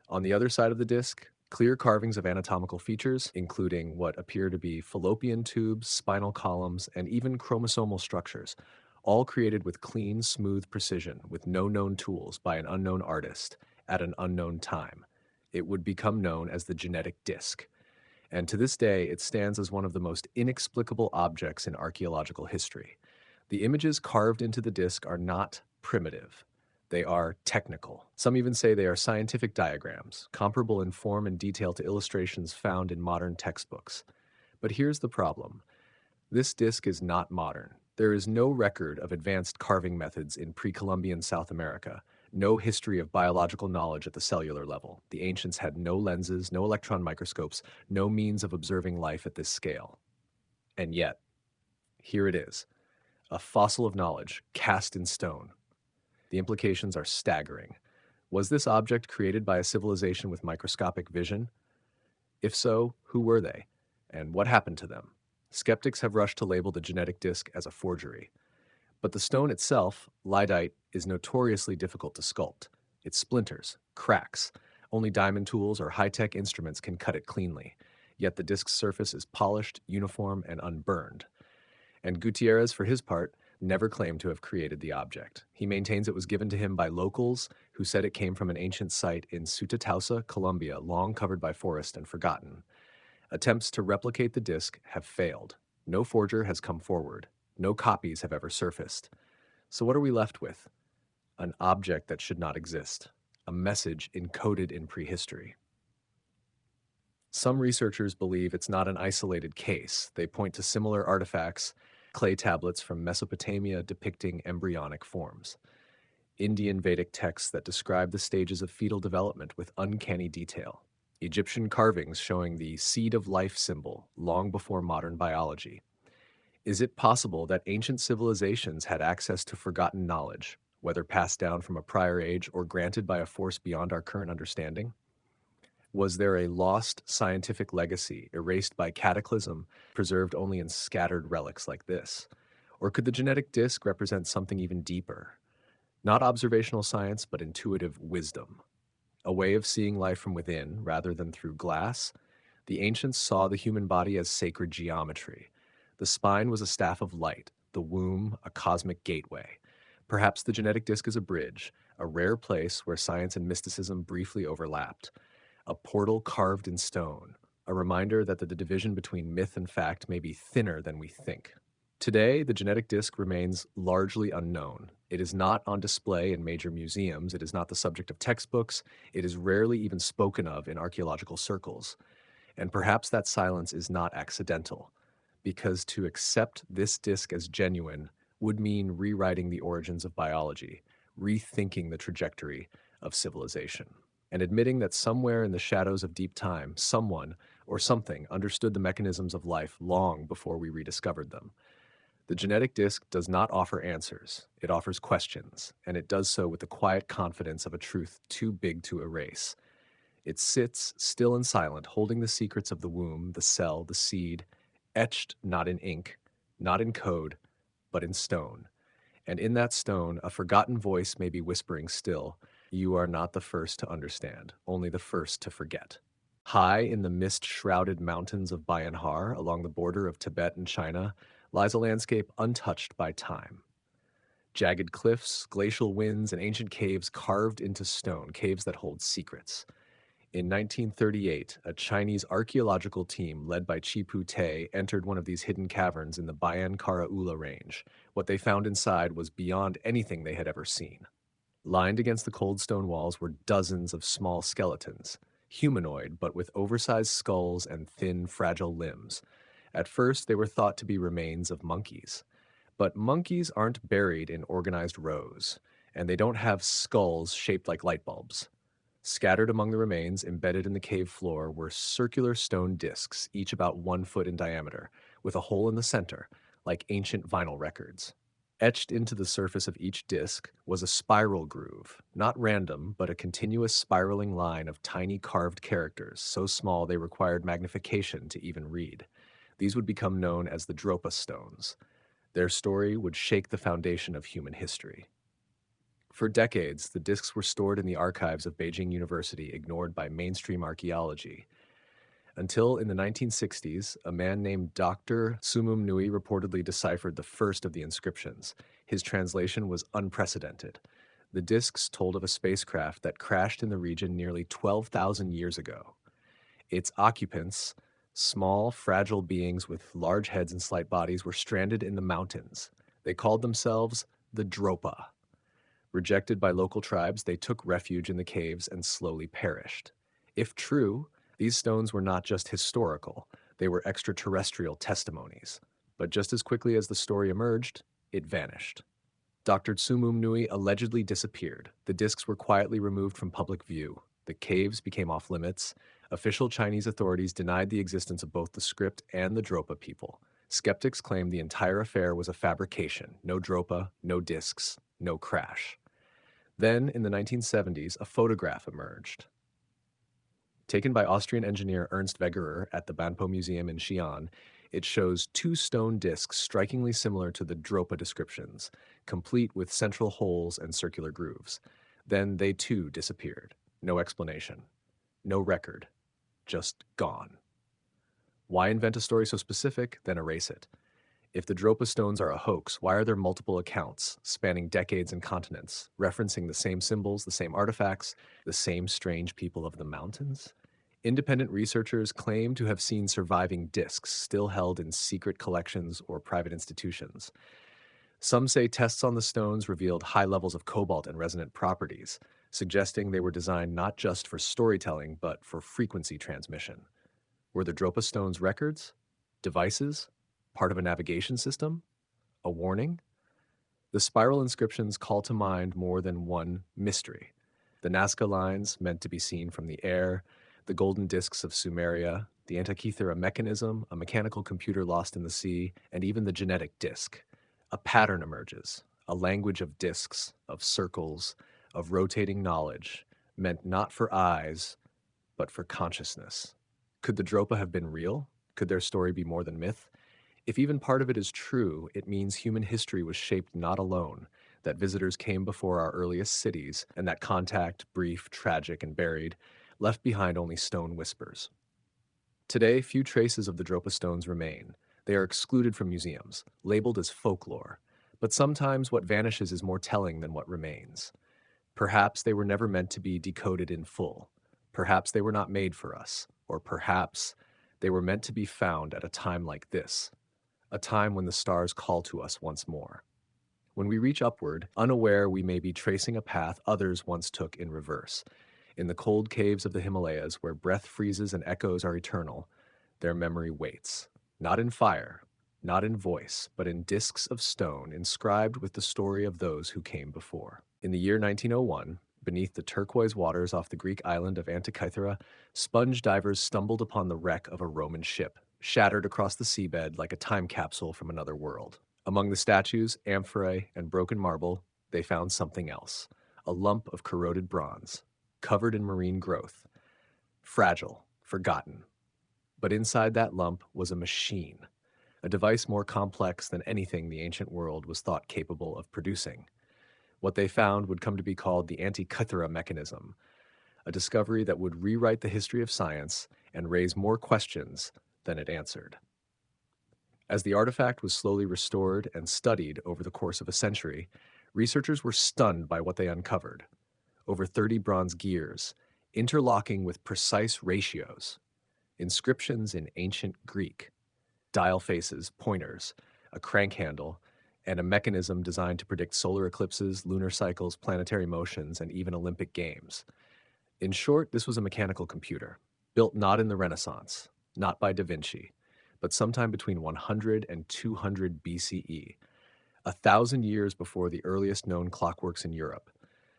On the other side of the disc, clear carvings of anatomical features, including what appear to be fallopian tubes, spinal columns, and even chromosomal structures, all created with clean, smooth precision, with no known tools by an unknown artist at an unknown time. It would become known as the genetic disc. And to this day, it stands as one of the most inexplicable objects in archaeological history. The images carved into the disc are not primitive. They are technical. Some even say they are scientific diagrams, comparable in form and detail to illustrations found in modern textbooks. But here's the problem. This disc is not modern. There is no record of advanced carving methods in pre-Columbian South America, no history of biological knowledge at the cellular level. The ancients had no lenses, no electron microscopes, no means of observing life at this scale. And yet, here it is, a fossil of knowledge cast in stone. The implications are staggering. Was this object created by a civilization with microscopic vision? If so, who were they? And what happened to them? Skeptics have rushed to label the genetic disk as a forgery. But the stone itself, lyddite, is notoriously difficult to sculpt. It splinters, cracks. Only diamond tools or high-tech instruments can cut it cleanly. Yet the disk's surface is polished, uniform, and unburned. And Gutierrez, for his part, never claimed to have created the object. He maintains it was given to him by locals who said it came from an ancient site in Sutatausa, Colombia, long covered by forest and forgotten. Attempts to replicate the disk have failed. No forger has come forward. No copies have ever surfaced. So what are we left with? An object that should not exist. A message encoded in prehistory. Some researchers believe it's not an isolated case. They point to similar artifacts, clay tablets from Mesopotamia depicting embryonic forms, Indian Vedic texts that describe the stages of fetal development with uncanny detail, Egyptian carvings showing the seed of life symbol long before modern biology. Is it possible that ancient civilizations had access to forgotten knowledge, whether passed down from a prior age or granted by a force beyond our current understanding? Was there a lost scientific legacy erased by cataclysm, preserved only in scattered relics like this? Or could the genetic disk represent something even deeper? Not observational science, but intuitive wisdom. A way of seeing life from within rather than through glass? The ancients saw the human body as sacred geometry. The spine was a staff of light, the womb a cosmic gateway. Perhaps the genetic disk is a bridge, a rare place where science and mysticism briefly overlapped. A portal carved in stone, a reminder that the division between myth and fact may be thinner than we think. Today, the genetic disk remains largely unknown. It is not on display in major museums, it is not the subject of textbooks, it is rarely even spoken of in archaeological circles. And perhaps that silence is not accidental, because to accept this disk as genuine would mean rewriting the origins of biology, rethinking the trajectory of civilization, and admitting that somewhere in the shadows of deep time, someone or something understood the mechanisms of life long before we rediscovered them. The genetic disk does not offer answers, it offers questions, and it does so with the quiet confidence of a truth too big to erase. It sits, still and silent, holding the secrets of the womb, the cell, the seed, etched not in ink, not in code, but in stone. And in that stone, a forgotten voice may be whispering still, "You are not the first to understand, only the first to forget." High in the mist-shrouded mountains of Bayan Har, along the border of Tibet and China, lies a landscape untouched by time. Jagged cliffs, glacial winds, and ancient caves carved into stone, caves that hold secrets. In 1938, a Chinese archaeological team led by Chipu Te entered one of these hidden caverns in the Bayan Karaula range. What they found inside was beyond anything they had ever seen. Lined against the cold stone walls were dozens of small skeletons, humanoid but with oversized skulls and thin, fragile limbs. At first, they were thought to be remains of monkeys. But monkeys aren't buried in organized rows, and they don't have skulls shaped like light bulbs. Scattered among the remains, embedded in the cave floor, were circular stone discs, each about 1 foot in diameter, with a hole in the center, like ancient vinyl records. Etched into the surface of each disc was a spiral groove, not random, but a continuous spiraling line of tiny carved characters, so small they required magnification to even read. These would become known as the Dropa stones. Their story would shake the foundation of human history. For decades, the discs were stored in the archives of Beijing University, ignored by mainstream archaeology. Until in the 1960s, a man named Dr. Sumum Nui reportedly deciphered the first of the inscriptions. His translation was unprecedented. The discs told of a spacecraft that crashed in the region nearly 12,000 years ago. Its occupants, small, fragile beings with large heads and slight bodies, were stranded in the mountains. They called themselves the Dropa. Rejected by local tribes, they took refuge in the caves and slowly perished. If true, these stones were not just historical, they were extraterrestrial testimonies. But just as quickly as the story emerged, it vanished. Dr. Tsumum Nui allegedly disappeared. The discs were quietly removed from public view. The caves became off limits. Official Chinese authorities denied the existence of both the script and the Dropa people. Skeptics claimed the entire affair was a fabrication. No Dropa, no discs, no crash. Then, in the 1970s, a photograph emerged. Taken by Austrian engineer Ernst Wegerer at the Banpo Museum in Xi'an, it shows two stone discs strikingly similar to the Dropa descriptions, complete with central holes and circular grooves. Then they too disappeared. No explanation. No record. Just gone. Why invent a story so specific, then erase it? If the Dropa stones are a hoax, why are there multiple accounts, spanning decades and continents, referencing the same symbols, the same artifacts, the same strange people of the mountains? Independent researchers claim to have seen surviving discs still held in secret collections or private institutions. Some say tests on the stones revealed high levels of cobalt and resonant properties, suggesting they were designed not just for storytelling, but for frequency transmission. Were the Dropa stones records? Devices? Part of a navigation system? A warning? The spiral inscriptions call to mind more than one mystery. The Nazca lines, meant to be seen from the air, the golden discs of Sumeria, the Antikythera Mechanism, a mechanical computer lost in the sea, and even the genetic disc. A pattern emerges, a language of discs, of circles, of rotating knowledge, meant not for eyes, but for consciousness. Could the Dropa have been real? Could their story be more than myth? If even part of it is true, it means human history was shaped not alone, that visitors came before our earliest cities, and that contact, brief, tragic, and buried, left behind only stone whispers. Today, few traces of the Dropa stones remain. They are excluded from museums, labeled as folklore. But sometimes what vanishes is more telling than what remains. Perhaps they were never meant to be decoded in full. Perhaps they were not made for us. Or perhaps they were meant to be found at a time like this, a time when the stars call to us once more. When we reach upward, unaware we may be tracing a path others once took in reverse. In the cold caves of the Himalayas, where breath freezes and echoes are eternal, their memory waits. Not in fire, not in voice, but in discs of stone inscribed with the story of those who came before. In the year 1901, beneath the turquoise waters off the Greek island of Antikythera, sponge divers stumbled upon the wreck of a Roman ship, shattered across the seabed like a time capsule from another world. Among the statues, amphorae, and broken marble, they found something else, a lump of corroded bronze, covered in marine growth, fragile, forgotten. But inside that lump was a machine, a device more complex than anything the ancient world was thought capable of producing. What they found would come to be called the Antikythera Mechanism, a discovery that would rewrite the history of science and raise more questions than it answered. As the artifact was slowly restored and studied over the course of a century, researchers were stunned by what they uncovered. Over 30 bronze gears, interlocking with precise ratios, inscriptions in ancient Greek, dial faces, pointers, a crank handle, and a mechanism designed to predict solar eclipses, lunar cycles, planetary motions, and even Olympic Games. In short, this was a mechanical computer, built not in the Renaissance, not by Da Vinci, but sometime between 100 and 200 BCE, 1,000 years before the earliest known clockworks in Europe.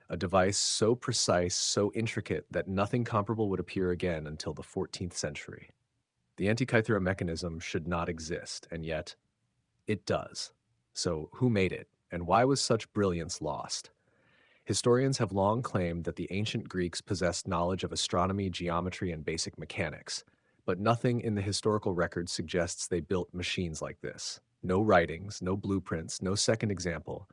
A device so precise, so intricate that nothing comparable would appear again until the 14th century. The Antikythera mechanism should not exist, and yet it does. So who made it, and why was such brilliance lost? Historians have long claimed that the ancient Greeks possessed knowledge of astronomy, geometry, and basic mechanics, but nothing in the historical record suggests they built machines like this. No writings, no blueprints, no second example.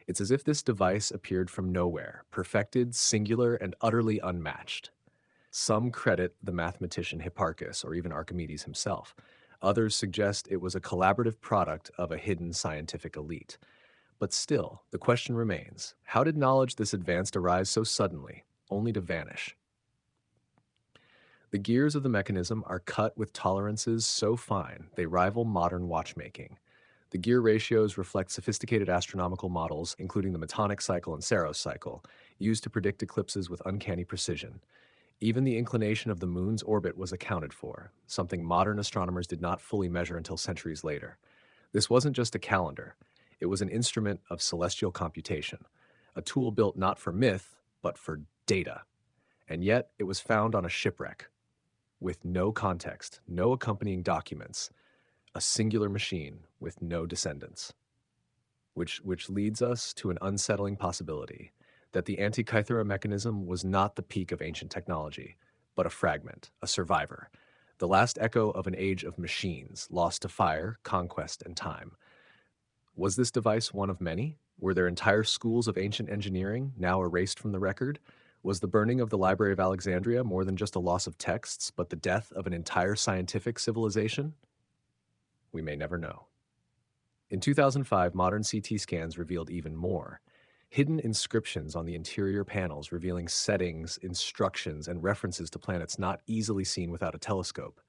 It's as if this device appeared from nowhere, perfected, singular, and utterly unmatched. Some credit the mathematician Hipparchus or even Archimedes himself. Others suggest it was a collaborative product of a hidden scientific elite. But still, the question remains, how did knowledge this advanced arise so suddenly, only to vanish? The gears of the mechanism are cut with tolerances so fine they rival modern watchmaking. The gear ratios reflect sophisticated astronomical models, including the Metonic cycle and Saros cycle, used to predict eclipses with uncanny precision. Even the inclination of the moon's orbit was accounted for, something modern astronomers did not fully measure until centuries later. This wasn't just a calendar. It was an instrument of celestial computation, a tool built not for myth, but for data. And yet, it was found on a shipwreck, with no context, no accompanying documents, a singular machine with no descendants. Which leads us to an unsettling possibility. that the Antikythera mechanism was not the peak of ancient technology, but a fragment, a survivor, the last echo of an age of machines lost to fire, conquest, and time. Was this device one of many? Were there entire schools of ancient engineering now erased from the record? Was the burning of the Library of Alexandria more than just a loss of texts, but the death of an entire scientific civilization? We may never know. In 2005, modern CT scans revealed even more. Hidden inscriptions on the interior panels revealing settings, instructions, and references to planets not easily seen without a telescope.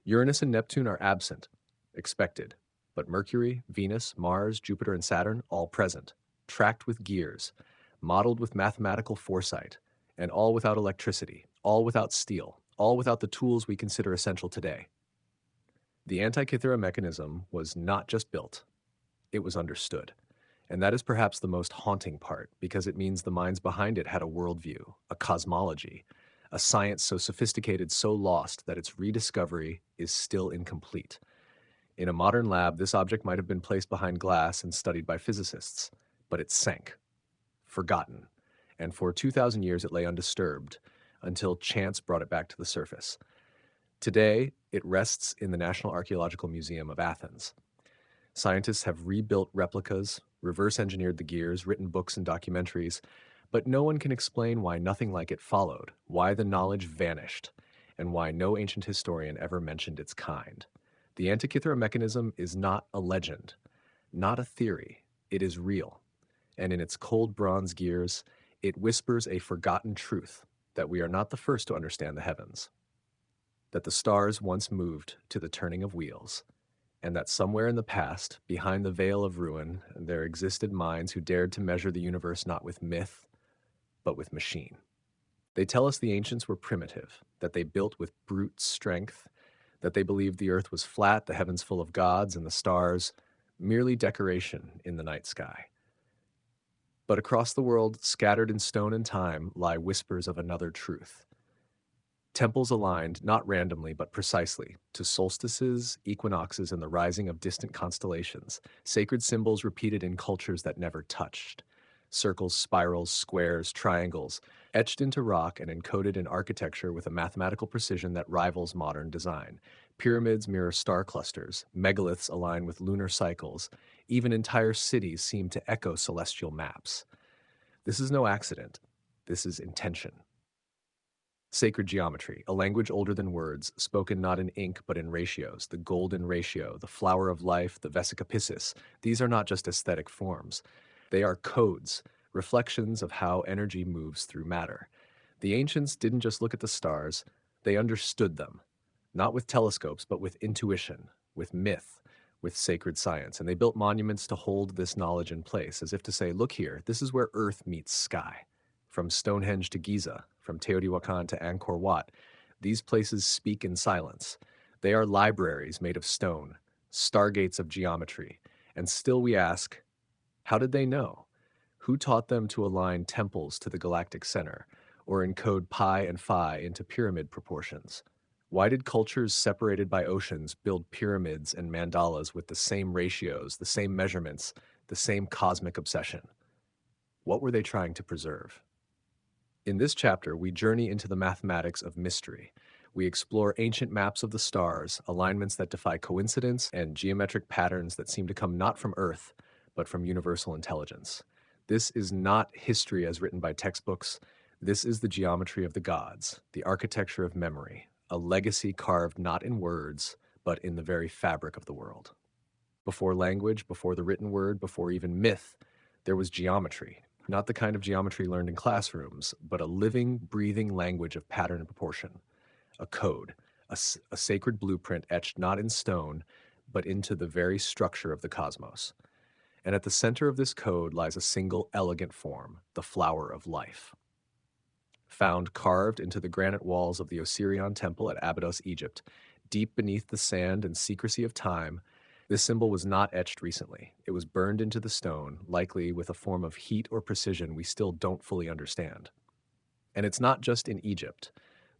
Uranus and Neptune are absent, expected, but Mercury, Venus, Mars, Jupiter, and Saturn all present, tracked with gears, modeled with mathematical foresight, and all without electricity, all without steel, all without the tools we consider essential today. The Antikythera mechanism was not just built, it was understood. And that is perhaps the most haunting part, because it means the minds behind it had a worldview, a cosmology, a science so sophisticated, so lost that its rediscovery is still incomplete. In a modern lab, this object might have been placed behind glass and studied by physicists, but it sank, forgotten, and for 2,000 years it lay undisturbed until chance brought it back to the surface. Today, it rests in the National Archaeological Museum of Athens. Scientists have rebuilt replicas, reverse engineered the gears, written books and documentaries, but no one can explain why nothing like it followed, why the knowledge vanished, and why no ancient historian ever mentioned its kind. The Antikythera mechanism is not a legend, not a theory. It is real. And in its cold bronze gears, it whispers a forgotten truth that we are not the first to understand the heavens, that the stars once moved to the turning of wheels, and that somewhere in the past, behind the veil of ruin, there existed minds who dared to measure the universe not with myth, but with machine. They tell us the ancients were primitive, that they built with brute strength, that they believed the earth was flat, the heavens full of gods, and the stars merely decoration in the night sky. But across the world, scattered in stone and time, lie whispers of another truth. Temples aligned, not randomly, but precisely, to solstices, equinoxes, and the rising of distant constellations, sacred symbols repeated in cultures that never touched. Circles, spirals, squares, triangles, etched into rock and encoded in architecture with a mathematical precision that rivals modern design. Pyramids mirror star clusters, megaliths align with lunar cycles, even entire cities seem to echo celestial maps. This is no accident. This is intention. Sacred geometry, a language older than words, spoken not in ink but in ratios, the golden ratio, the flower of life, the vesica piscis. These are not just aesthetic forms. They are codes, reflections of how energy moves through matter. The ancients didn't just look at the stars, they understood them, not with telescopes, but with intuition, with myth, with sacred science. And they built monuments to hold this knowledge in place, as if to say, look here, this is where earth meets sky. From Stonehenge to Giza, from Teotihuacan to Angkor Wat, these places speak in silence. They are libraries made of stone, stargates of geometry. And still we ask, how did they know? Who taught them to align temples to the galactic center, or encode pi and phi into pyramid proportions? Why did cultures separated by oceans build pyramids and mandalas with the same ratios, the same measurements, the same cosmic obsession? What were they trying to preserve? In this chapter, we journey into the mathematics of mystery. We explore ancient maps of the stars, alignments that defy coincidence, and geometric patterns that seem to come not from Earth, but from universal intelligence. This is not history as written by textbooks. This is the geometry of the gods, the architecture of memory, a legacy carved not in words, but in the very fabric of the world. Before language, before the written word, before even myth, there was geometry. Not the kind of geometry learned in classrooms, but a living, breathing language of pattern and proportion. A code, a sacred blueprint etched not in stone, but into the very structure of the cosmos. And at the center of this code lies a single elegant form, the flower of life. Found carved into the granite walls of the Osirian temple at Abydos, Egypt, deep beneath the sand and secrecy of time, this symbol was not etched recently. It was burned into the stone, likely with a form of heat or precision we still don't fully understand. And it's not just in Egypt.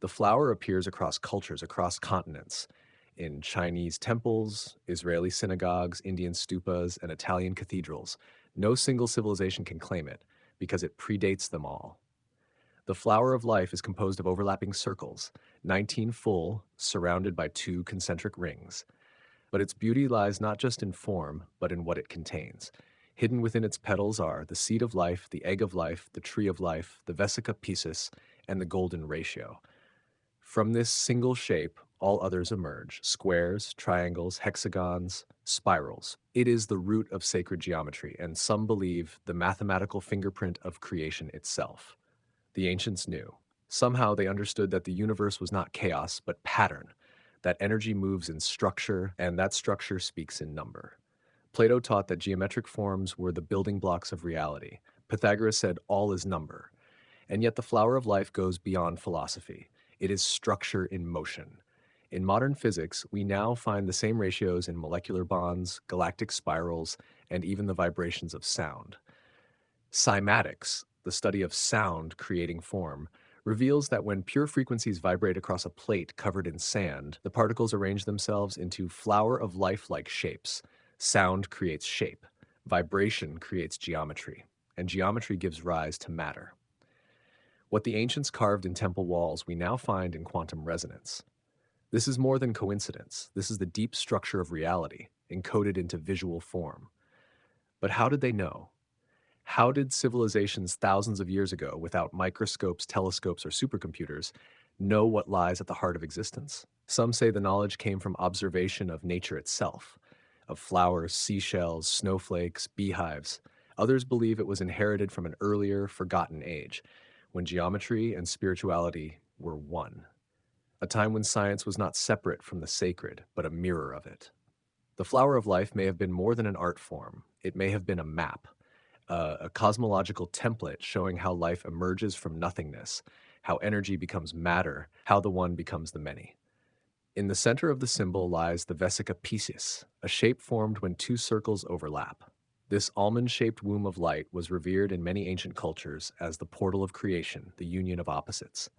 The flower appears across cultures, across continents, in Chinese temples, Israeli synagogues, Indian stupas, and Italian cathedrals. No single civilization can claim it, because it predates them all. The flower of life is composed of overlapping circles, 19 full, surrounded by 2 concentric rings. But its beauty lies not just in form, but in what it contains. Hidden within its petals are the seed of life, the egg of life, the tree of life, the vesica piscis, and the golden ratio. From this single shape, all others emerge: squares, triangles, hexagons, spirals. It is the root of sacred geometry, and some believe the mathematical fingerprint of creation itself. The ancients knew. Somehow they understood that the universe was not chaos, but pattern, that energy moves in structure, and that structure speaks in number. Plato taught that geometric forms were the building blocks of reality. Pythagoras said all is number. And yet the flower of life goes beyond philosophy. It is structure in motion. In modern physics, we now find the same ratios in molecular bonds, galactic spirals, and even the vibrations of sound. Cymatics, the study of sound creating form, reveals that when pure frequencies vibrate across a plate covered in sand, the particles arrange themselves into flower of life-like shapes. Sound creates shape, vibration creates geometry, and geometry gives rise to matter. What the ancients carved in temple walls, we now find in quantum resonance. This is more than coincidence. This is the deep structure of reality, encoded into visual form. But how did they know? How did civilizations thousands of years ago, without microscopes, telescopes, or supercomputers, know what lies at the heart of existence? Some say the knowledge came from observation of nature itself, of flowers, seashells, snowflakes, beehives. Others believe it was inherited from an earlier, forgotten age, when geometry and spirituality were one. A time when science was not separate from the sacred, but a mirror of it. The flower of life may have been more than an art form. It may have been a map, a cosmological template showing how life emerges from nothingness, how energy becomes matter, how the one becomes the many. In the center of the symbol lies the vesica piscis, a shape formed when 2 circles overlap. This almond-shaped womb of light was revered in many ancient cultures as the portal of creation, the union of opposites.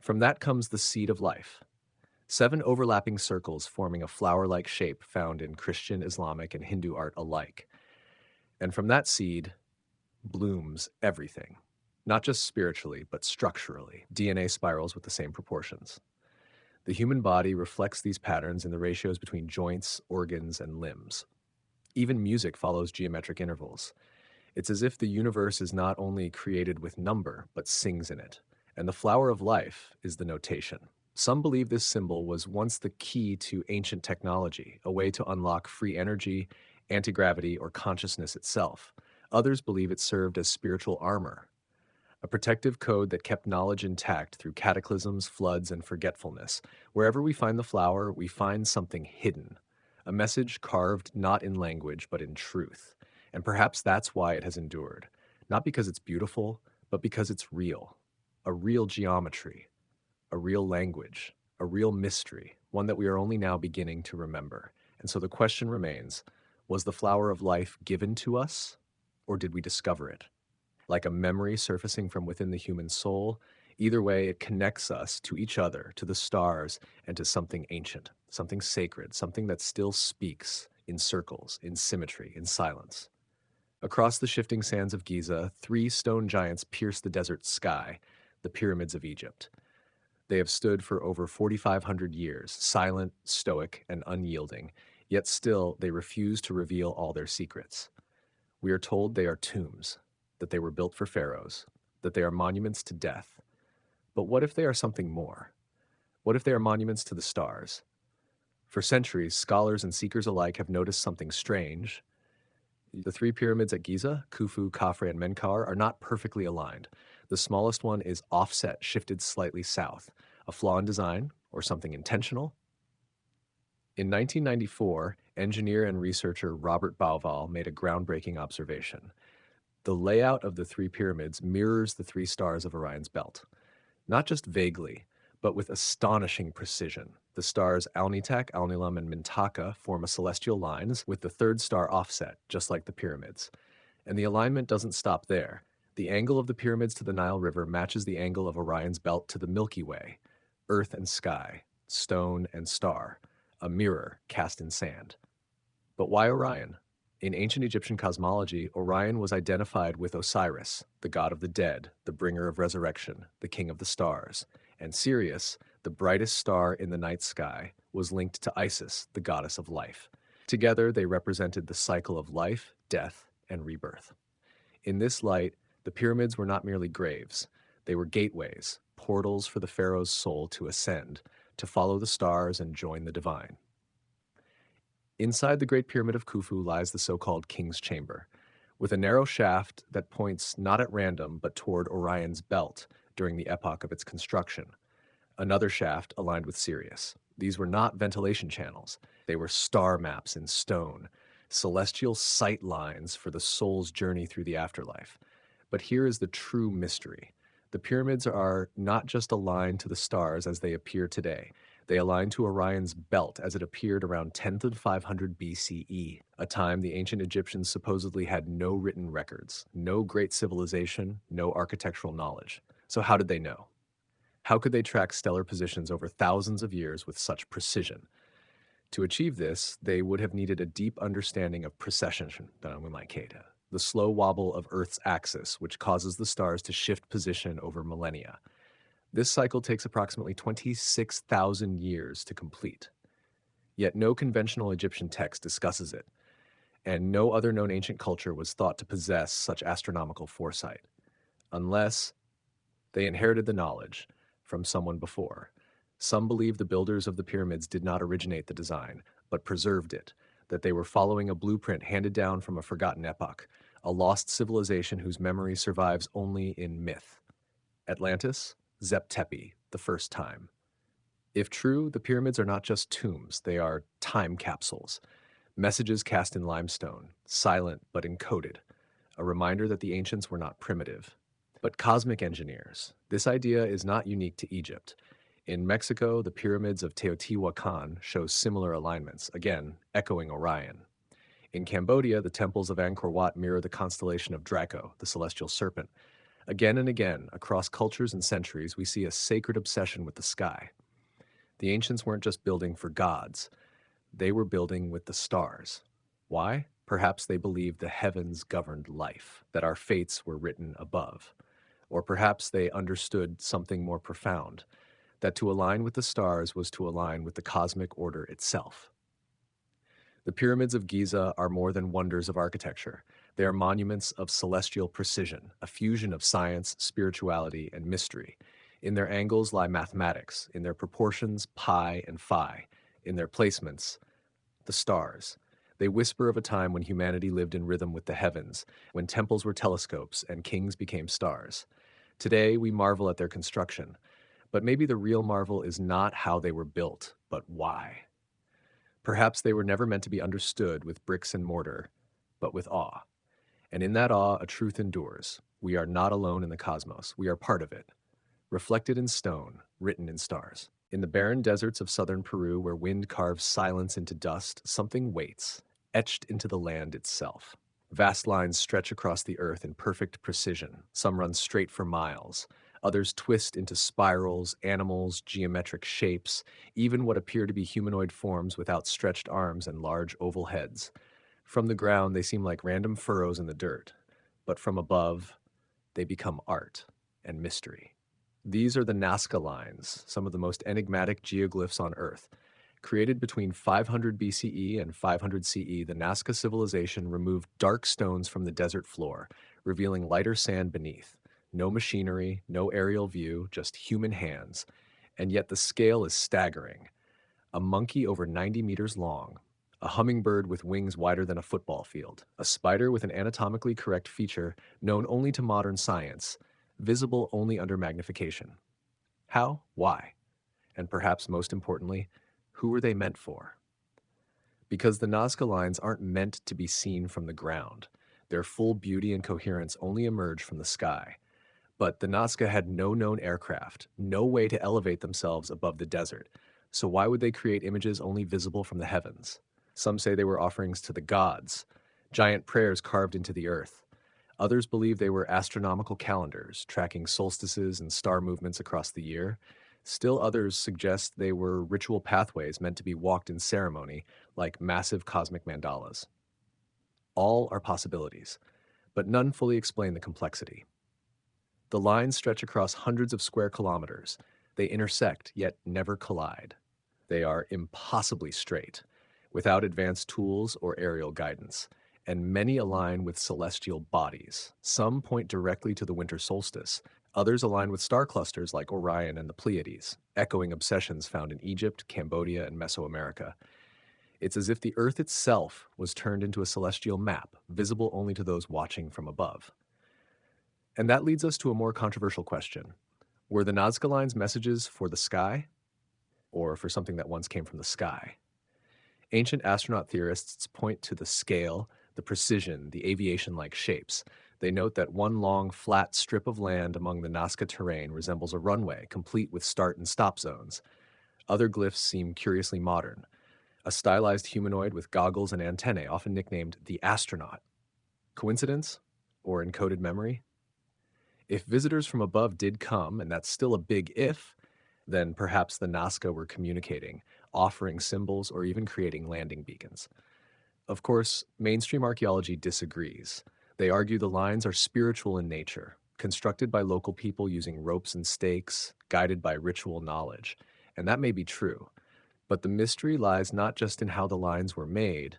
From that comes the seed of life. 7 overlapping circles forming a flower-like shape found in Christian, Islamic, and Hindu art alike. And from that seed blooms everything, not just spiritually, but structurally. DNA spirals with the same proportions. The human body reflects these patterns in the ratios between joints, organs, and limbs. Even music follows geometric intervals. It's as if the universe is not only created with number, but sings in it. And the flower of life is the notation. Some believe this symbol was once the key to ancient technology, a way to unlock free energy, anti-gravity, or consciousness itself. Others believe it served as spiritual armor, a protective code that kept knowledge intact through cataclysms, floods, and forgetfulness. Wherever we find the flower, we find something hidden, a message carved not in language, but in truth. And perhaps that's why it has endured, not because it's beautiful, but because it's real. A real geometry, a real language, a real mystery, one that we are only now beginning to remember. And so the question remains, was the flower of life given to us, or did we discover it? Like a memory surfacing from within the human soul, either way, it connects us to each other, to the stars, and to something ancient, something sacred, something that still speaks in circles, in symmetry, in silence. Across the shifting sands of Giza, 3 stone giants pierce the desert sky, the pyramids of Egypt. They have stood for over 4,500 years, silent, stoic, and unyielding, yet still they refuse to reveal all their secrets. We are told they are tombs, that they were built for pharaohs, that they are monuments to death. But what if they are something more? What if they are monuments to the stars? For centuries, scholars and seekers alike have noticed something strange. The 3 pyramids at Giza, Khufu, Khafre, and Menkaure, are not perfectly aligned. The smallest one is offset, shifted slightly south. A flaw in design, or something intentional? In 1994, engineer and researcher Robert Bauval made a groundbreaking observation. The layout of the 3 pyramids mirrors the 3 stars of Orion's belt. Not just vaguely, but with astonishing precision. The stars Alnitak, Alnilam, and Mintaka form a celestial lines, with the 3rd star offset, just like the pyramids. And the alignment doesn't stop there. The angle of the pyramids to the Nile River matches the angle of Orion's belt to the Milky Way, earth and sky, stone and star, a mirror cast in sand. But why Orion? In ancient Egyptian cosmology, Orion was identified with Osiris, the god of the dead, the bringer of resurrection, the king of the stars, and Sirius, the brightest star in the night sky, was linked to Isis, the goddess of life. Together, they represented the cycle of life, death, and rebirth. In this light, the pyramids were not merely graves, they were gateways, portals for the pharaoh's soul to ascend, to follow the stars and join the divine. Inside the Great Pyramid of Khufu lies the so-called King's Chamber, with a narrow shaft that points not at random but toward Orion's belt during the epoch of its construction. Another shaft aligned with Sirius. These were not ventilation channels. They were star maps in stone, celestial sight lines for the soul's journey through the afterlife. But here is the true mystery. The pyramids are not just aligned to the stars as they appear today. They align to Orion's belt as it appeared around 10,500 BCE, a time the ancient Egyptians supposedly had no written records, no great civilization, no architectural knowledge. So how did they know? How could they track stellar positions over thousands of years with such precision? To achieve this, they would have needed a deep understanding of precession, the slow wobble of Earth's axis, which causes the stars to shift position over millennia. This cycle takes approximately 26,000 years to complete. Yet no conventional Egyptian text discusses it, and no other known ancient culture was thought to possess such astronomical foresight, unless they inherited the knowledge from someone before. Some believe the builders of the pyramids did not originate the design, but preserved it, that they were following a blueprint handed down from a forgotten epoch, a lost civilization whose memory survives only in myth. Atlantis, Zep-Tepi, the first time. If true, the pyramids are not just tombs, they are time capsules, messages cast in limestone, silent but encoded, a reminder that the ancients were not primitive, but cosmic engineers. This idea is not unique to Egypt. In Mexico, the pyramids of Teotihuacan show similar alignments, again, echoing Orion. In Cambodia, the temples of Angkor Wat mirror the constellation of Draco, the celestial serpent. Again and again, across cultures and centuries, we see a sacred obsession with the sky. The ancients weren't just building for gods, they were building with the stars. Why? Perhaps they believed the heavens governed life, that our fates were written above. Or perhaps they understood something more profound, that to align with the stars was to align with the cosmic order itself. The pyramids of Giza are more than wonders of architecture. They are monuments of celestial precision, a fusion of science, spirituality, and mystery. In their angles lie mathematics, in their proportions, pi and phi, in their placements, the stars. They whisper of a time when humanity lived in rhythm with the heavens, when temples were telescopes and kings became stars. Today, we marvel at their construction, but maybe the real marvel is not how they were built, but why. Perhaps they were never meant to be understood with bricks and mortar, but with awe. And in that awe, a truth endures. We are not alone in the cosmos. We are part of it. Reflected in stone, written in stars. In the barren deserts of southern Peru, where wind carves silence into dust, something waits, etched into the land itself. Vast lines stretch across the earth in perfect precision. Some run straight for miles. Others twist into spirals, animals, geometric shapes, even what appear to be humanoid forms with outstretched arms and large oval heads. From the ground, they seem like random furrows in the dirt, but from above, they become art and mystery. These are the Nazca lines, some of the most enigmatic geoglyphs on Earth. Created between 500 BCE and 500 CE, the Nazca civilization removed dark stones from the desert floor, revealing lighter sand beneath. No machinery, no aerial view, just human hands. And yet the scale is staggering. A monkey over 90 meters long, a hummingbird with wings wider than a football field, a spider with an anatomically correct feature known only to modern science, visible only under magnification. How? Why? And perhaps most importantly, who were they meant for? Because the Nazca lines aren't meant to be seen from the ground. Their full beauty and coherence only emerge from the sky. But the Nazca had no known aircraft, no way to elevate themselves above the desert. So why would they create images only visible from the heavens? Some say they were offerings to the gods, giant prayers carved into the earth. Others believe they were astronomical calendars, tracking solstices and star movements across the year. Still others suggest they were ritual pathways meant to be walked in ceremony, like massive cosmic mandalas. All are possibilities, but none fully explain the complexity. The lines stretch across hundreds of square kilometers. They intersect, yet never collide. They are impossibly straight, without advanced tools or aerial guidance, and many align with celestial bodies. Some point directly to the winter solstice, others align with star clusters like Orion and the Pleiades, echoing obsessions found in Egypt, Cambodia, and Mesoamerica. It's as if the Earth itself was turned into a celestial map, visible only to those watching from above. And that leads us to a more controversial question. Were the Nazca Lines messages for the sky, or for something that once came from the sky? Ancient astronaut theorists point to the scale, the precision, the aviation-like shapes. They note that one long, flat strip of land among the Nazca terrain resembles a runway, complete with start and stop zones. Other glyphs seem curiously modern. A stylized humanoid with goggles and antennae, often nicknamed the astronaut. Coincidence? Or encoded memory? If visitors from above did come, and that's still a big if, then perhaps the Nazca were communicating, offering symbols, or even creating landing beacons. Of course, mainstream archaeology disagrees. They argue the lines are spiritual in nature, constructed by local people using ropes and stakes, guided by ritual knowledge. And that may be true. But the mystery lies not just in how the lines were made,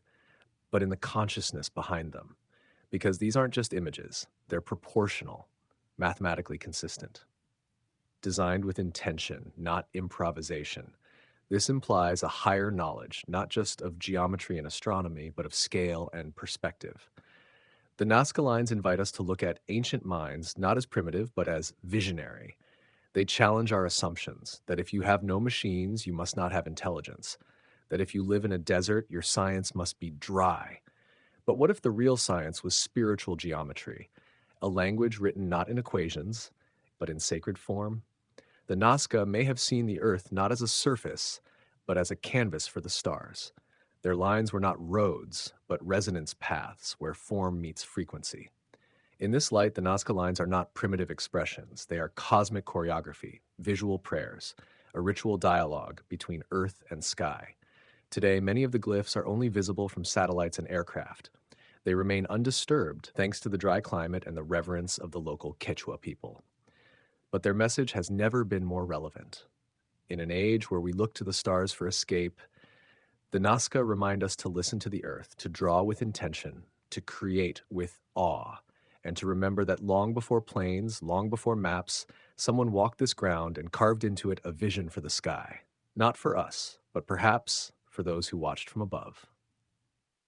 but in the consciousness behind them. Because these aren't just images, they're proportional, mathematically consistent. Designed with intention, not improvisation. This implies a higher knowledge, not just of geometry and astronomy, but of scale and perspective. The Nazca Lines invite us to look at ancient minds not as primitive, but as visionary. They challenge our assumptions that if you have no machines, you must not have intelligence, that if you live in a desert, your science must be dry. But what if the real science was spiritual geometry, a language written not in equations, but in sacred form? The Nazca may have seen the Earth not as a surface, but as a canvas for the stars. Their lines were not roads, but resonance paths where form meets frequency. In this light, the Nazca Lines are not primitive expressions. They are cosmic choreography, visual prayers, a ritual dialogue between Earth and sky. Today, many of the glyphs are only visible from satellites and aircraft. They remain undisturbed thanks to the dry climate and the reverence of the local Quechua people. But their message has never been more relevant. In an age where we look to the stars for escape, the Nazca remind us to listen to the Earth, to draw with intention, to create with awe, and to remember that long before planes, long before maps, someone walked this ground and carved into it a vision for the sky. Not for us, but perhaps for those who watched from above.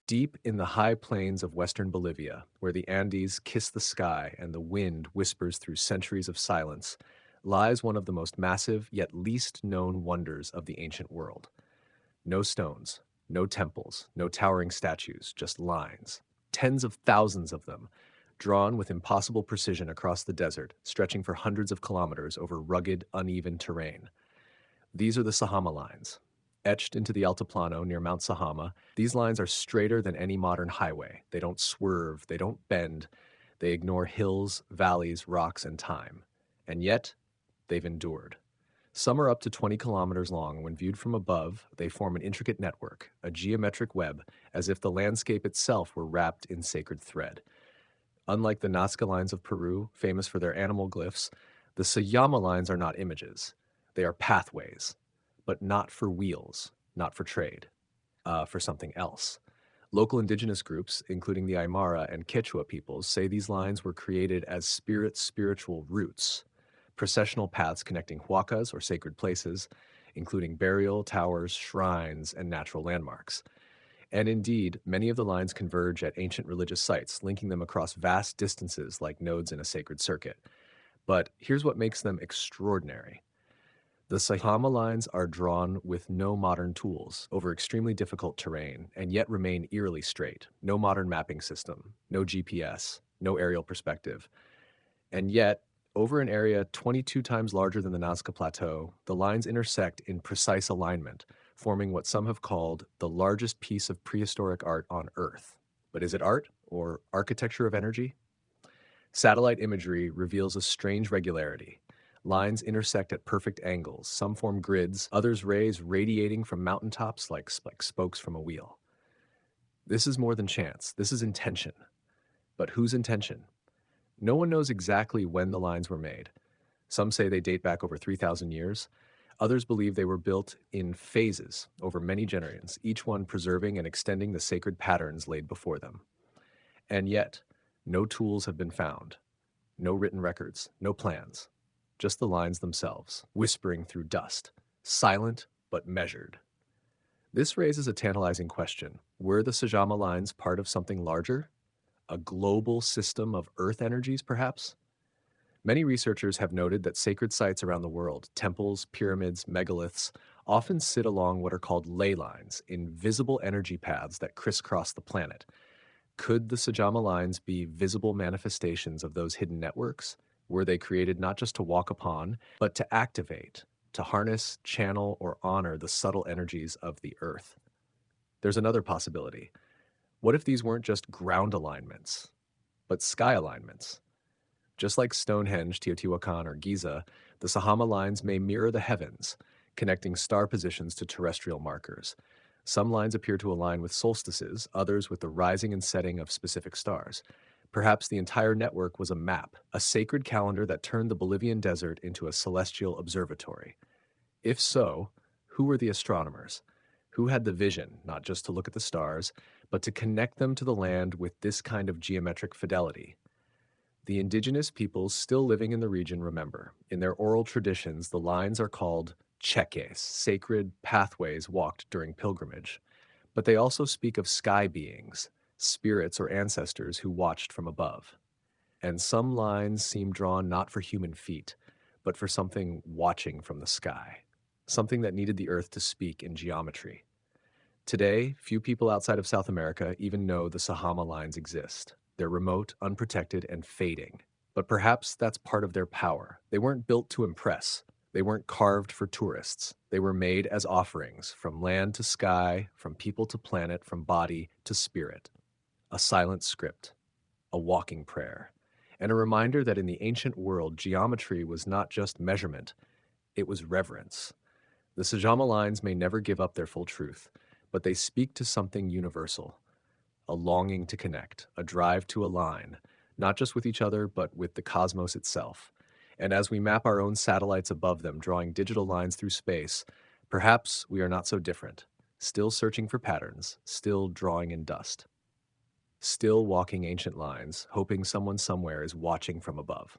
Deep in the high plains of western Bolivia, where the Andes kiss the sky and the wind whispers through centuries of silence, lies one of the most massive yet least known wonders of the ancient world. No stones, no temples, no towering statues, just lines. Tens of thousands of them, drawn with impossible precision across the desert, stretching for hundreds of kilometers over rugged, uneven terrain. These are the Sahama lines. Etched into the Altiplano near Mount Sahama, these lines are straighter than any modern highway. They don't swerve, they don't bend, they ignore hills, valleys, rocks, and time. And yet, they've endured. Some are up to 20 kilometers long. When viewed from above, they form an intricate network, a geometric web, as if the landscape itself were wrapped in sacred thread. Unlike the Nazca lines of Peru, famous for their animal glyphs, the Sayama lines are not images. They are pathways, but not for wheels, not for trade, for something else. Local indigenous groups, including the Aymara and Quechua peoples, say these lines were created as spiritual routes, processional paths connecting huacas or sacred places, including burial, towers, shrines, and natural landmarks. And indeed, many of the lines converge at ancient religious sites, linking them across vast distances like nodes in a sacred circuit. But here's what makes them extraordinary. The Sahama lines are drawn with no modern tools over extremely difficult terrain and yet remain eerily straight. No modern mapping system, no GPS, no aerial perspective. And yet, over an area 22 times larger than the Nazca Plateau, the lines intersect in precise alignment, forming what some have called the largest piece of prehistoric art on Earth. But is it art or architecture of energy? Satellite imagery reveals a strange regularity. Lines intersect at perfect angles. Some form grids, others rays radiating from mountaintops like spokes from a wheel. This is more than chance. This is intention. But whose intention? No one knows exactly when the lines were made. Some say they date back over 3,000 years. Others believe they were built in phases over many generations, each one preserving and extending the sacred patterns laid before them. And yet, no tools have been found, no written records, no plans, just the lines themselves, whispering through dust, silent but measured. This raises a tantalizing question. Were the Sajama lines part of something larger? A global system of earth energies, perhaps? Many researchers have noted that sacred sites around the world, temples, pyramids, megaliths, often sit along what are called ley lines, invisible energy paths that crisscross the planet. Could the Sajama lines be visible manifestations of those hidden networks? Were they created not just to walk upon, but to activate, to harness, channel, or honor the subtle energies of the earth? There's another possibility. What if these weren't just ground alignments, but sky alignments? Just like Stonehenge, Teotihuacan, or Giza, the Sahama lines may mirror the heavens, connecting star positions to terrestrial markers. Some lines appear to align with solstices, others with the rising and setting of specific stars. Perhaps the entire network was a map, a sacred calendar that turned the Bolivian desert into a celestial observatory. If so, who were the astronomers? Who had the vision, not just to look at the stars, but to connect them to the land with this kind of geometric fidelity? The indigenous peoples still living in the region remember. In their oral traditions, the lines are called cheques, sacred pathways walked during pilgrimage. But they also speak of sky beings, spirits or ancestors who watched from above. And some lines seem drawn not for human feet, but for something watching from the sky, something that needed the earth to speak in geometry. Today, few people outside of South America even know the Sahama lines exist. They're remote, unprotected, and fading. But perhaps that's part of their power. They weren't built to impress. They weren't carved for tourists. They were made as offerings, from land to sky, from people to planet, from body to spirit. A silent script, a walking prayer, and a reminder that in the ancient world, geometry was not just measurement, it was reverence. The Sajama lines may never give up their full truth, but they speak to something universal, a longing to connect, a drive to align, not just with each other, but with the cosmos itself. And as we map our own satellites above them, drawing digital lines through space, perhaps we are not so different, still searching for patterns, still drawing in dust, still walking ancient lines, hoping someone somewhere is watching from above.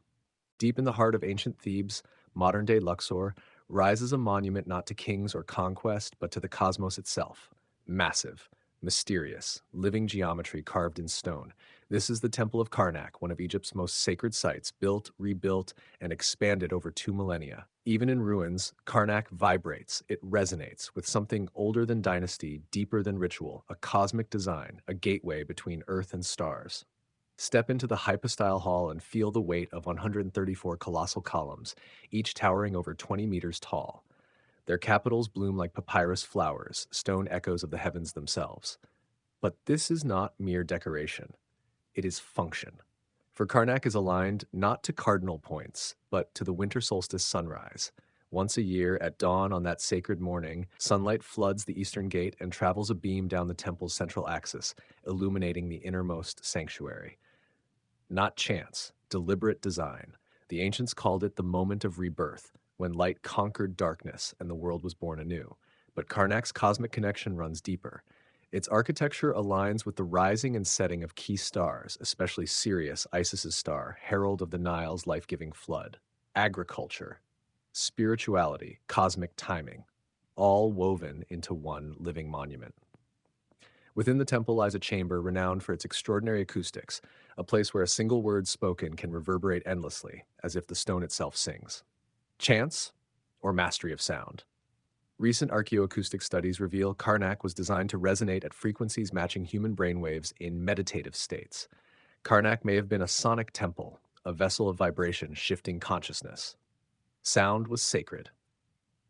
Deep in the heart of ancient Thebes, modern-day Luxor, rises a monument not to kings or conquest, but to the cosmos itself. Massive, mysterious, living geometry carved in stone. This is the Temple of Karnak, one of Egypt's most sacred sites, built, rebuilt, and expanded over 2 millennia. Even in ruins, Karnak vibrates, it resonates with something older than dynasty, deeper than ritual, a cosmic design, a gateway between earth and stars. Step into the hypostyle hall and feel the weight of 134 colossal columns, each towering over 20 meters tall. Their capitals bloom like papyrus flowers, stone echoes of the heavens themselves. But this is not mere decoration. It is function. For Karnak is aligned not to cardinal points, but to the winter solstice sunrise. Once a year, at dawn on that sacred morning, sunlight floods the eastern gate and travels a beam down the temple's central axis, illuminating the innermost sanctuary. Not chance, deliberate design. The ancients called it the moment of rebirth, when light conquered darkness and the world was born anew. But Karnak's cosmic connection runs deeper. Its architecture aligns with the rising and setting of key stars, especially Sirius, Isis's star, herald of the Nile's life-giving flood. Agriculture, spirituality, cosmic timing, all woven into one living monument. Within the temple lies a chamber renowned for its extraordinary acoustics, a place where a single word spoken can reverberate endlessly, as if the stone itself sings. Chance or mastery of sound? Recent archaeoacoustic studies reveal Karnak was designed to resonate at frequencies matching human brainwaves in meditative states. Karnak may have been a sonic temple, a vessel of vibration shifting consciousness. Sound was sacred.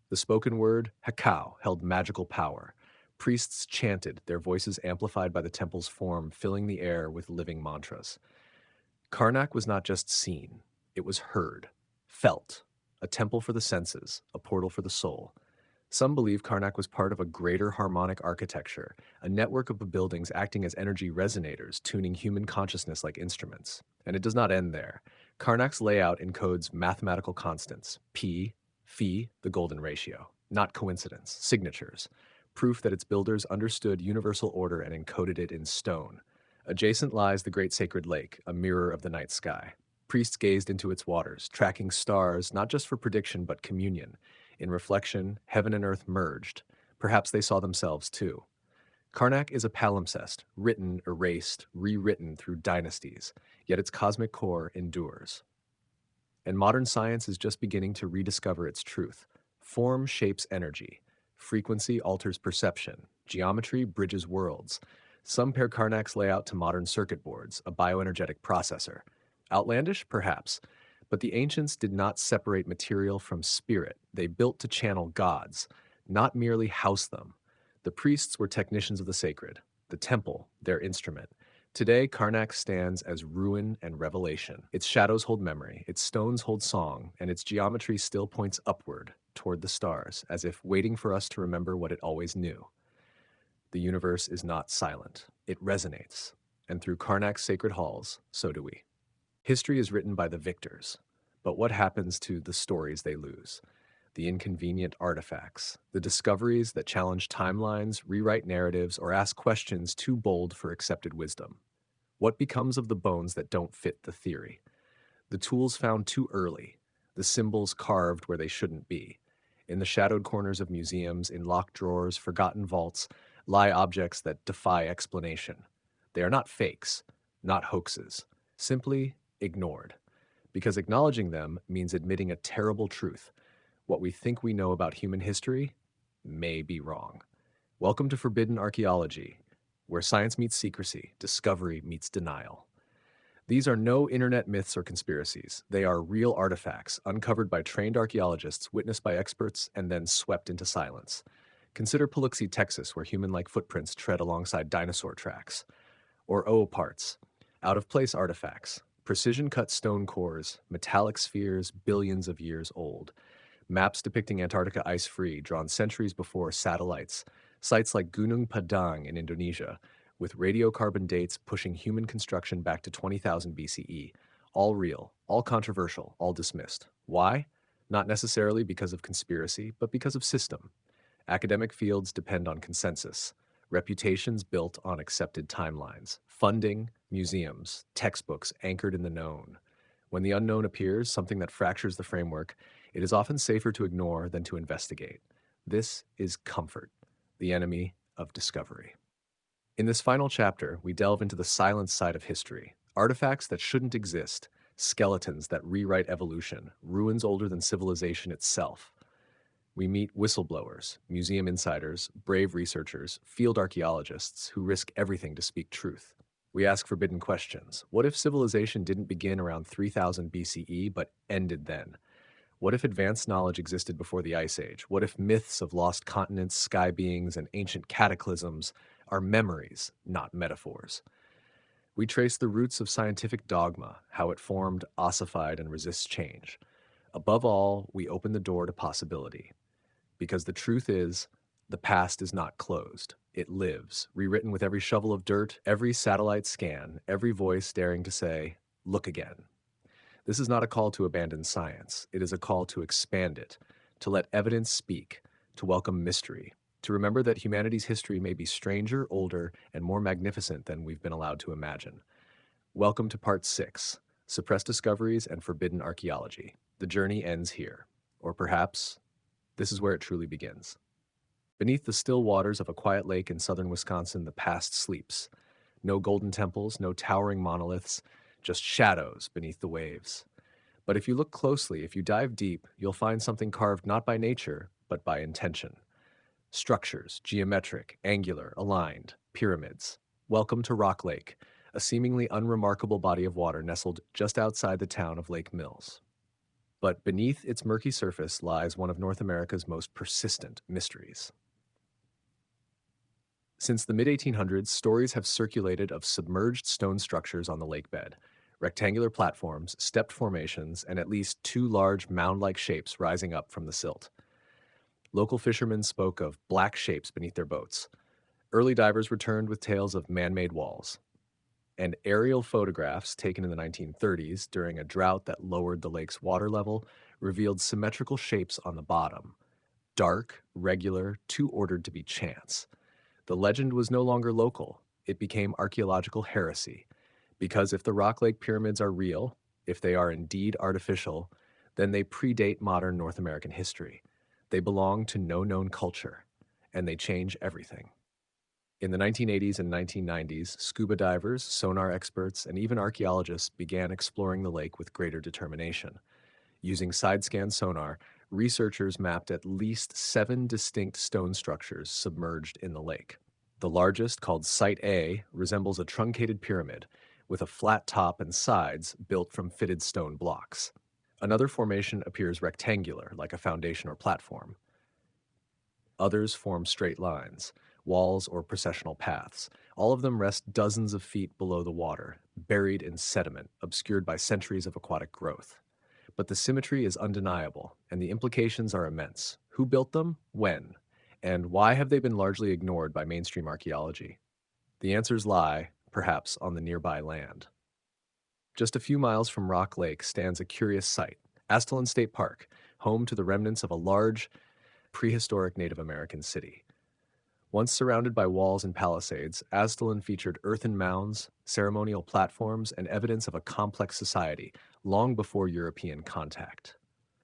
The spoken word, hakau, held magical power. Priests chanted, their voices amplified by the temple's form, filling the air with living mantras. Karnak was not just seen, it was heard, felt, a temple for the senses, a portal for the soul. Some believe Karnak was part of a greater harmonic architecture, a network of buildings acting as energy resonators, tuning human consciousness like instruments. And it does not end there. Karnak's layout encodes mathematical constants, p, phi, the golden ratio, not coincidence, signatures, proof that its builders understood universal order and encoded it in stone. Adjacent lies the great sacred lake, a mirror of the night sky. Priests gazed into its waters, tracking stars not just for prediction but communion. In reflection, heaven and earth merged. Perhaps they saw themselves too. Karnak is a palimpsest, written, erased, rewritten through dynasties, yet its cosmic core endures. And modern science is just beginning to rediscover its truth. Form shapes energy. Frequency alters perception. Geometry bridges worlds. Some pair Karnak's layout to modern circuit boards, a bioenergetic processor. Outlandish? Perhaps. But the ancients did not separate material from spirit. They built to channel gods, not merely house them. The priests were technicians of the sacred, the temple, their instrument. Today, Karnak stands as ruin and revelation. Its shadows hold memory, its stones hold song, and its geometry still points upward, toward the stars, as if waiting for us to remember what it always knew. The universe is not silent. It resonates. And through Karnak's sacred halls, so do we. History is written by the victors, but what happens to the stories they lose? The inconvenient artifacts, the discoveries that challenge timelines, rewrite narratives, or ask questions too bold for accepted wisdom. What becomes of the bones that don't fit the theory? The tools found too early, the symbols carved where they shouldn't be. In the shadowed corners of museums, in locked drawers, forgotten vaults, lie objects that defy explanation. They are not fakes, not hoaxes, simply ignored. Because acknowledging them means admitting a terrible truth. What we think we know about human history may be wrong. Welcome to Forbidden Archaeology, where science meets secrecy, discovery meets denial. These are no internet myths or conspiracies. They are real artifacts, uncovered by trained archaeologists, witnessed by experts, and then swept into silence. Consider Paluxy, Texas, where human-like footprints tread alongside dinosaur tracks. Or ooparts, out-of-place artifacts, precision-cut stone cores, metallic spheres billions of years old. Maps depicting Antarctica ice-free, drawn centuries before satellites. Sites like Gunung Padang in Indonesia, with radiocarbon dates pushing human construction back to 20,000 BCE. All real, all controversial, all dismissed. Why? Not necessarily because of conspiracy, but because of system. Academic fields depend on consensus. Reputations built on accepted timelines. Funding, museums, textbooks anchored in the known. When the unknown appears, something that fractures the framework, it is often safer to ignore than to investigate. This is comfort, the enemy of discovery. In this final chapter, we delve into the silent side of history, artifacts that shouldn't exist, skeletons that rewrite evolution, ruins older than civilization itself. We meet whistleblowers, museum insiders, brave researchers, field archaeologists who risk everything to speak truth. We ask forbidden questions. What if civilization didn't begin around 3000 BCE but ended then? What if advanced knowledge existed before the Ice Age? What if myths of lost continents, sky beings, and ancient cataclysms are memories, not metaphors? We trace the roots of scientific dogma, how it formed, ossified, and resists change. Above all, we open the door to possibility. Because the truth is, the past is not closed. It lives, rewritten with every shovel of dirt, every satellite scan, every voice daring to say, look again. This is not a call to abandon science. It is a call to expand it, to let evidence speak, to welcome mystery, to remember that humanity's history may be stranger, older, and more magnificent than we've been allowed to imagine. Welcome to Part 6, Suppressed Discoveries and Forbidden Archaeology. The journey ends here. Or perhaps, this is where it truly begins. Beneath the still waters of a quiet lake in southern Wisconsin, the past sleeps. No golden temples, no towering monoliths, just shadows beneath the waves. But if you look closely, if you dive deep, you'll find something carved not by nature, but by intention. Structures, geometric, angular, aligned, pyramids. Welcome to Rock Lake, a seemingly unremarkable body of water nestled just outside the town of Lake Mills. But beneath its murky surface lies one of North America's most persistent mysteries. Since the mid-1800s, stories have circulated of submerged stone structures on the lake bed, rectangular platforms, stepped formations, and at least two large mound-like shapes rising up from the silt. Local fishermen spoke of black shapes beneath their boats. Early divers returned with tales of man-made walls. And aerial photographs taken in the 1930s during a drought that lowered the lake's water level revealed symmetrical shapes on the bottom. Dark, regular, too ordered to be chance. The legend was no longer local. It became archaeological heresy. Because if the Rock Lake pyramids are real, if they are indeed artificial, then they predate modern North American history. They belong to no known culture, and they change everything. In the 1980s and 1990s, scuba divers, sonar experts, and even archaeologists began exploring the lake with greater determination. Using side-scan sonar, researchers mapped at least 7 distinct stone structures submerged in the lake. The largest, called Site A, resembles a truncated pyramid, with a flat top and sides built from fitted stone blocks. Another formation appears rectangular, like a foundation or platform. Others form straight lines, walls, or processional paths. All of them rest dozens of feet below the water, buried in sediment, obscured by centuries of aquatic growth. But the symmetry is undeniable, and the implications are immense. Who built them? When? And why have they been largely ignored by mainstream archaeology? The answers lie, perhaps, on the nearby land. Just a few miles from Rock Lake stands a curious site, Astalin State Park, home to the remnants of a large, prehistoric Native American city. Once surrounded by walls and palisades, Astalin featured earthen mounds, ceremonial platforms, and evidence of a complex society long before European contact.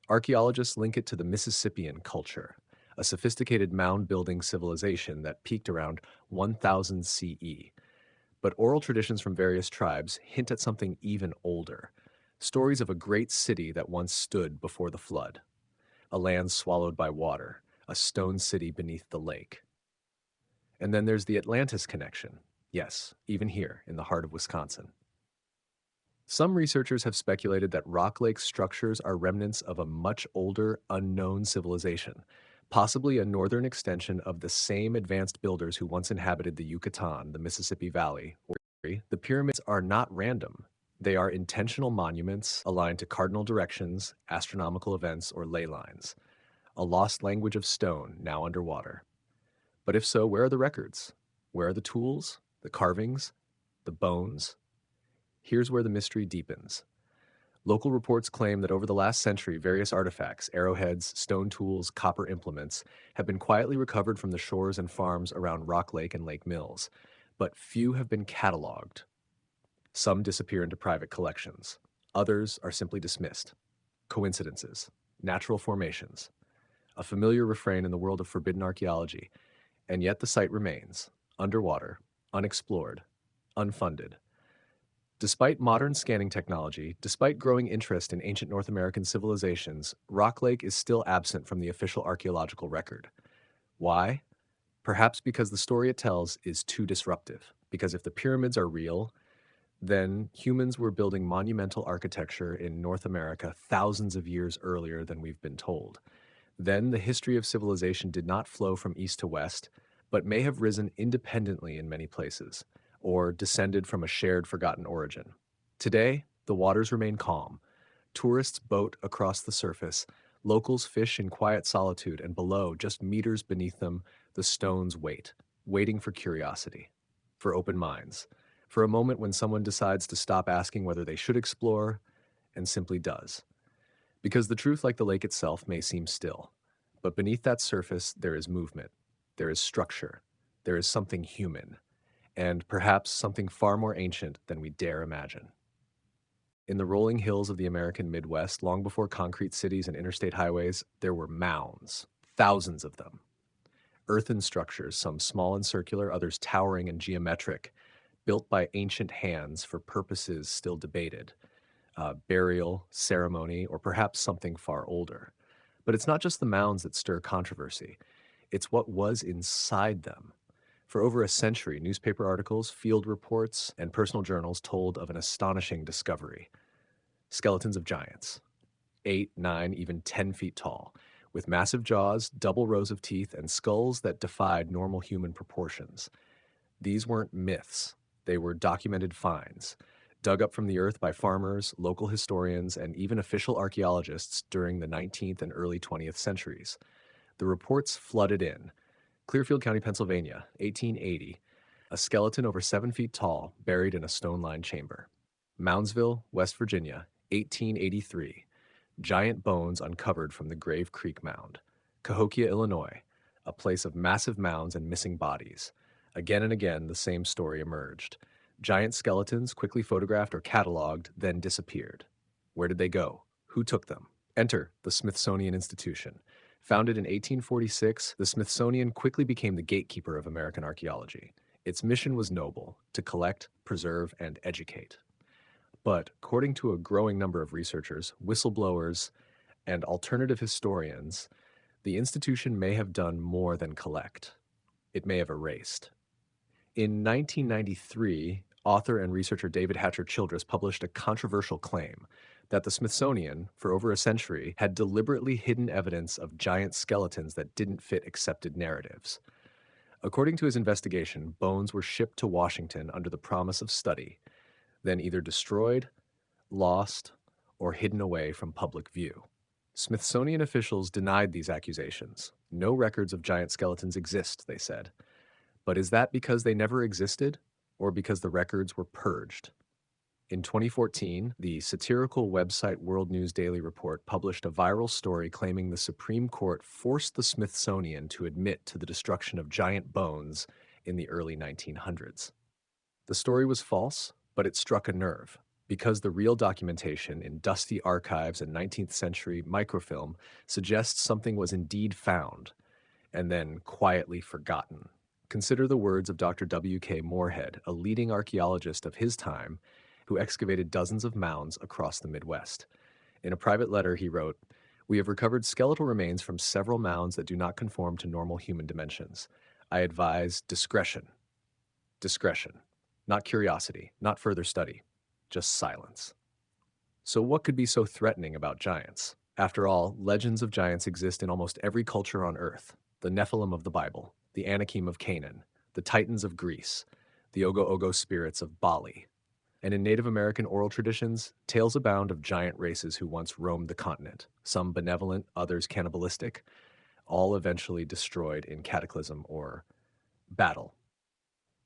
Archaeologists link it to the Mississippian culture, a sophisticated mound-building civilization that peaked around 1000 CE. But oral traditions from various tribes hint at something even older, stories of a great city that once stood before the flood, a land swallowed by water, a stone city beneath the lake. And then there's the Atlantis connection. Yes, even here in the heart of Wisconsin. Some researchers have speculated that Rock Lake's structures are remnants of a much older, unknown civilization, possibly a northern extension of the same advanced builders who once inhabited the Yucatan, the Mississippi Valley. The pyramids are not random. They are intentional monuments aligned to cardinal directions, astronomical events, or ley lines, a lost language of stone now underwater. But if so, where are the records? Where are the tools, the carvings, the bones? Here's where the mystery deepens. Local reports claim that over the last century, various artifacts, arrowheads, stone tools, copper implements, have been quietly recovered from the shores and farms around Rock Lake and Lake Mills, but few have been cataloged. Some disappear into private collections. Others are simply dismissed. Coincidences, natural formations, a familiar refrain in the world of forbidden archaeology, and yet the site remains, underwater, unexplored, unfunded. Despite modern scanning technology, despite growing interest in ancient North American civilizations, Rock Lake is still absent from the official archaeological record. Why? Perhaps because the story it tells is too disruptive. Because if the pyramids are real, then humans were building monumental architecture in North America thousands of years earlier than we've been told. Then the history of civilization did not flow from east to west, but may have risen independently in many places, or descended from a shared forgotten origin. Today, the waters remain calm. Tourists boat across the surface, locals fish in quiet solitude, and below, just meters beneath them, the stones wait, waiting for curiosity, for open minds, for a moment when someone decides to stop asking whether they should explore, and simply does. Because the truth, like the lake itself, may seem still, but beneath that surface there is movement, there is structure, there is something human, and perhaps something far more ancient than we dare imagine. In the rolling hills of the American Midwest, long before concrete cities and interstate highways, there were mounds, thousands of them. Earthen structures, some small and circular, others towering and geometric, built by ancient hands for purposes still debated. Burial, ceremony, or perhaps something far older. But it's not just the mounds that stir controversy. It's what was inside them. For over a century, newspaper articles, field reports, and personal journals told of an astonishing discovery. Skeletons of giants, 8, 9, even 10 feet tall, with massive jaws, double rows of teeth, and skulls that defied normal human proportions. These weren't myths. They were documented finds, dug up from the earth by farmers, local historians, and even official archaeologists during the 19th and early 20th centuries. The reports flooded in. Clearfield County, Pennsylvania, 1880. A skeleton over 7 feet tall, buried in a stone-lined chamber. Moundsville, West Virginia, 1883. Giant bones uncovered from the Grave Creek Mound. Cahokia, Illinois, a place of massive mounds and missing bodies. Again and again, the same story emerged. Giant skeletons, quickly photographed or cataloged, then disappeared. Where did they go? Who took them? Enter the Smithsonian Institution. Founded in 1846, the Smithsonian quickly became the gatekeeper of American archaeology. Its mission was noble: to collect, preserve, and educate. But according to a growing number of researchers, whistleblowers, and alternative historians, the institution may have done more than collect. It may have erased. In 1993, author and researcher David Hatcher Childress published a controversial claim that the Smithsonian, for over a century, had deliberately hidden evidence of giant skeletons that didn't fit accepted narratives. According to his investigation, bones were shipped to Washington under the promise of study, then either destroyed, lost, or hidden away from public view. Smithsonian officials denied these accusations. No records of giant skeletons exist, they said. But is that because they never existed, or because the records were purged? In 2014, the satirical website World News Daily Report published a viral story claiming the Supreme Court forced the Smithsonian to admit to the destruction of giant bones in the early 1900s. The story was false, but it struck a nerve, because the real documentation in dusty archives and 19th century microfilm suggests something was indeed found, and then quietly forgotten. Consider the words of Dr. W.K. Moorhead, a leading archaeologist of his time, who excavated dozens of mounds across the Midwest. In a private letter, he wrote, "We have recovered skeletal remains from several mounds that do not conform to normal human dimensions. I advise discretion. Discretion. Not curiosity, not further study, just silence." So what could be so threatening about giants? After all, legends of giants exist in almost every culture on Earth. The Nephilim of the Bible, the Anakim of Canaan, the Titans of Greece, the Ogo-Ogo spirits of Bali. And in Native American oral traditions, tales abound of giant races who once roamed the continent, some benevolent, others cannibalistic, all eventually destroyed in cataclysm or battle.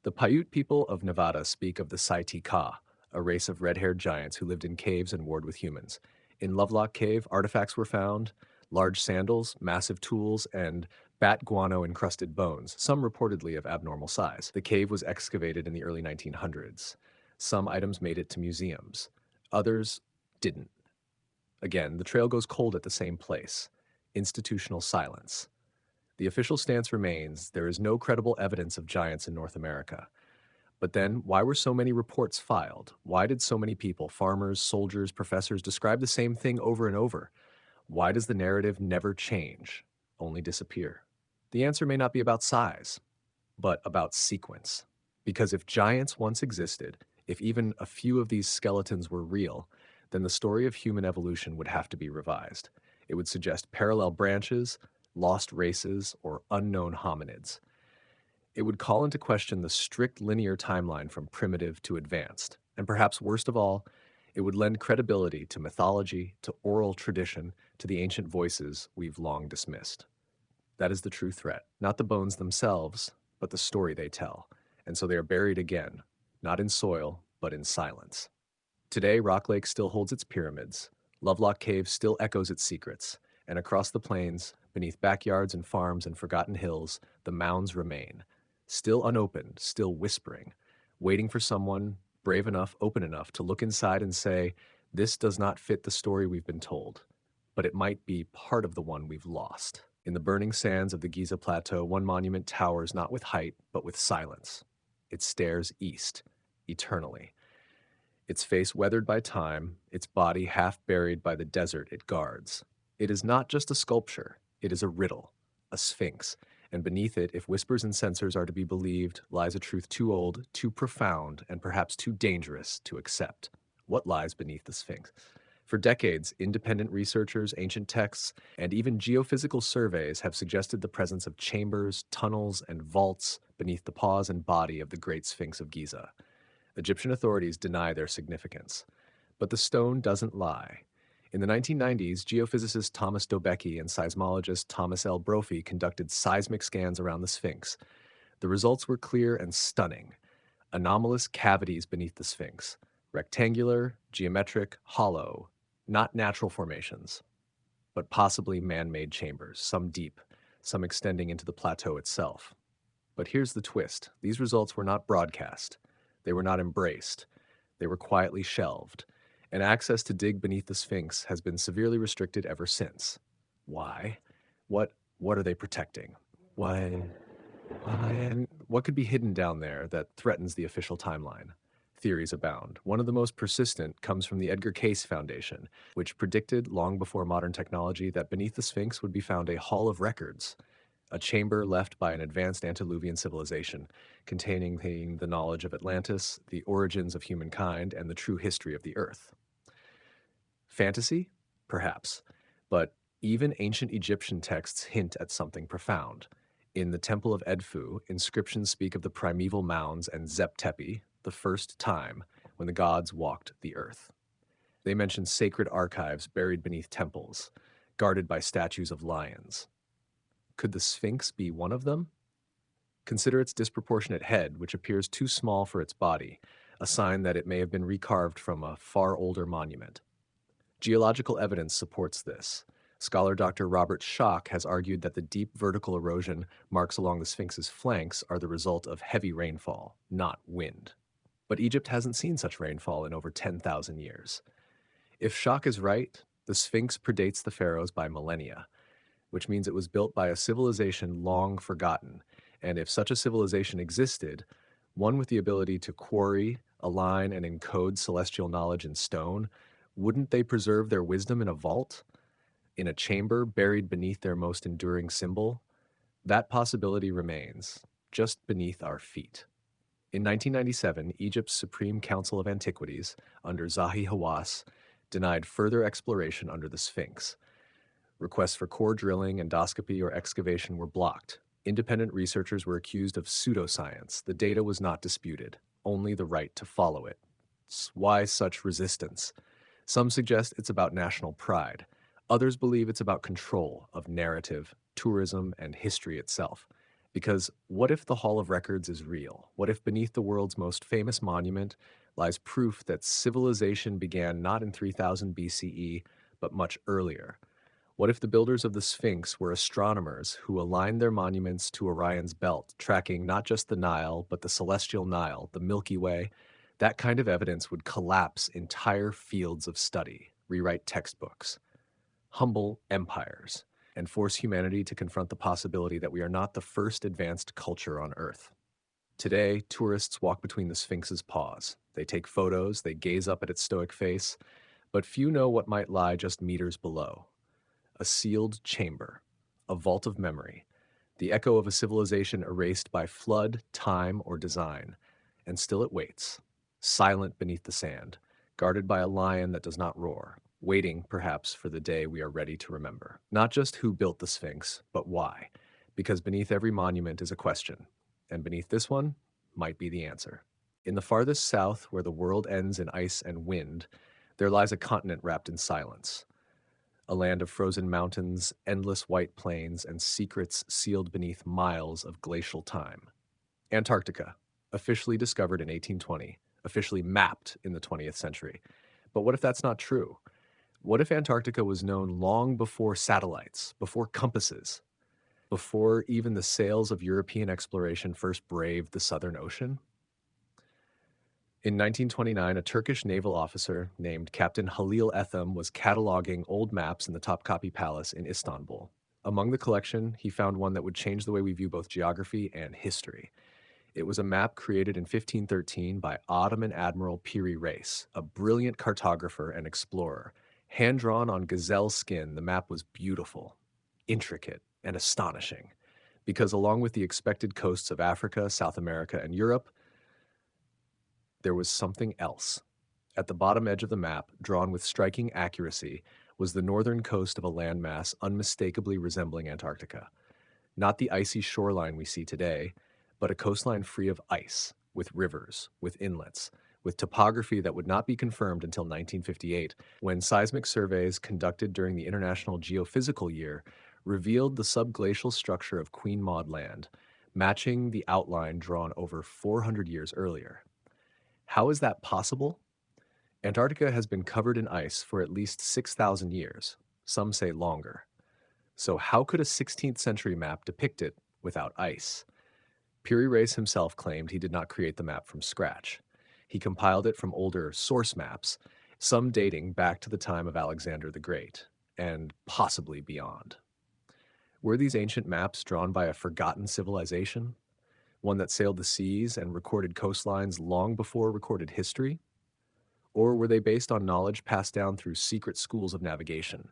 The Paiute people of Nevada speak of the Saiti Ka, a race of red-haired giants who lived in caves and warred with humans. In Lovelock Cave, artifacts were found: large sandals, massive tools, and bat guano-encrusted bones, some reportedly of abnormal size. The cave was excavated in the early 1900s. Some items made it to museums. Others didn't. Again, the trail goes cold at the same place: institutional silence. The official stance remains: there is no credible evidence of giants in North America. But then, why were so many reports filed? Why did so many people, farmers, soldiers, professors, describe the same thing over and over? Why does the narrative never change, only disappear? The answer may not be about size, but about sequence. Because if giants once existed, if even a few of these skeletons were real, then the story of human evolution would have to be revised. It would suggest parallel branches, lost races, or unknown hominids. It would call into question the strict linear timeline from primitive to advanced. And perhaps worst of all, it would lend credibility to mythology, to oral tradition, to the ancient voices we've long dismissed. That is the true threat, not the bones themselves, but the story they tell. And so they are buried again, not in soil, but in silence. Today, Rock Lake still holds its pyramids. Lovelock Cave still echoes its secrets. And across the plains, beneath backyards and farms and forgotten hills, the mounds remain, still unopened, still whispering, waiting for someone brave enough, open enough to look inside and say, "This does not fit the story we've been told, but it might be part of the one we've lost." In the burning sands of the Giza Plateau, one monument towers not with height, but with silence. It stares east, eternally. Its face weathered by time, its body half buried by the desert it guards. It is not just a sculpture, it is a riddle, a sphinx, and beneath it, if whispers and censors are to be believed, lies a truth too old, too profound, and perhaps too dangerous to accept. What lies beneath the sphinx? For decades, independent researchers, ancient texts, and even geophysical surveys have suggested the presence of chambers, tunnels, and vaults beneath the paws and body of the Great Sphinx of Giza. Egyptian authorities deny their significance. But the stone doesn't lie. In the 1990s, geophysicist Thomas Dobecki and seismologist Thomas L. Brophy conducted seismic scans around the Sphinx. The results were clear and stunning. Anomalous cavities beneath the Sphinx, rectangular, geometric, hollow, not natural formations, but possibly man-made chambers, some deep, some extending into the plateau itself. But here's the twist. These results were not broadcast. They were not embraced. They were quietly shelved, and access to dig beneath the Sphinx has been severely restricted ever since. Why? What are they protecting? Why? And what could be hidden down there that threatens the official timeline? Theories abound. One of the most persistent comes from the Edgar Cayce Foundation, which predicted long before modern technology that beneath the Sphinx would be found a hall of records, a chamber left by an advanced antediluvian civilization, containing the knowledge of Atlantis, the origins of humankind, and the true history of the Earth. Fantasy? Perhaps. But even ancient Egyptian texts hint at something profound. In the Temple of Edfu, inscriptions speak of the primeval mounds and Zep Tepi, the first time when the gods walked the earth. They mention sacred archives buried beneath temples, guarded by statues of lions. Could the Sphinx be one of them? Consider its disproportionate head, which appears too small for its body, a sign that it may have been recarved from a far older monument. Geological evidence supports this. Scholar Dr. Robert Schock has argued that the deep vertical erosion marks along the Sphinx's flanks are the result of heavy rainfall, not wind. But Egypt hasn't seen such rainfall in over 10,000 years. If Schock is right, the Sphinx predates the pharaohs by millennia, which means it was built by a civilization long forgotten. And if such a civilization existed, one with the ability to quarry, align, and encode celestial knowledge in stone, wouldn't they preserve their wisdom in a vault? In a chamber buried beneath their most enduring symbol? That possibility remains, just beneath our feet. In 1997, Egypt's Supreme Council of Antiquities, under Zahi Hawass, denied further exploration under the Sphinx. Requests for core drilling, endoscopy, or excavation were blocked. Independent researchers were accused of pseudoscience. The data was not disputed, only the right to follow it. Why such resistance? Some suggest it's about national pride. Others believe it's about control of narrative, tourism, and history itself. Because what if the Hall of Records is real? What if beneath the world's most famous monument lies proof that civilization began not in 3000 BCE, but much earlier? What if the builders of the Sphinx were astronomers who aligned their monuments to Orion's belt, tracking not just the Nile, but the celestial Nile, the Milky Way? That kind of evidence would collapse entire fields of study, rewrite textbooks, humble empires, and force humanity to confront the possibility that we are not the first advanced culture on Earth. Today, tourists walk between the Sphinx's paws. They take photos, they gaze up at its stoic face, but few know what might lie just meters below. A sealed chamber, a vault of memory, the echo of a civilization erased by flood, time, or design, and still it waits, silent beneath the sand, guarded by a lion that does not roar, waiting, perhaps, for the day we are ready to remember. Not just who built the Sphinx, but why, because beneath every monument is a question, and beneath this one might be the answer. In the farthest south, where the world ends in ice and wind, there lies a continent wrapped in silence. A land of frozen mountains, endless white plains, and secrets sealed beneath miles of glacial time. Antarctica, officially discovered in 1820, officially mapped in the 20th century. But what if that's not true? What if Antarctica was known long before satellites, before compasses, before even the sails of European exploration first braved the Southern Ocean? In 1929, a Turkish naval officer named Captain Halil Etham was cataloging old maps in the Topkapi Palace in Istanbul. Among the collection, he found one that would change the way we view both geography and history. It was a map created in 1513 by Ottoman Admiral Piri Reis, a brilliant cartographer and explorer. Hand-drawn on gazelle skin, the map was beautiful, intricate, and astonishing, because along with the expected coasts of Africa, South America, and Europe, there was something else. At the bottom edge of the map, drawn with striking accuracy, was the northern coast of a landmass unmistakably resembling Antarctica. Not the icy shoreline we see today, but a coastline free of ice, with rivers, with inlets, with topography that would not be confirmed until 1958, when seismic surveys conducted during the International Geophysical Year revealed the subglacial structure of Queen Maud Land, matching the outline drawn over 400 years earlier. How is that possible? Antarctica has been covered in ice for at least 6,000 years, some say longer. So how could a 16th century map depict it without ice? Piri Reis himself claimed he did not create the map from scratch. He compiled it from older source maps, some dating back to the time of Alexander the Great, and possibly beyond. Were these ancient maps drawn by a forgotten civilization? One that sailed the seas and recorded coastlines long before recorded history? Or were they based on knowledge passed down through secret schools of navigation?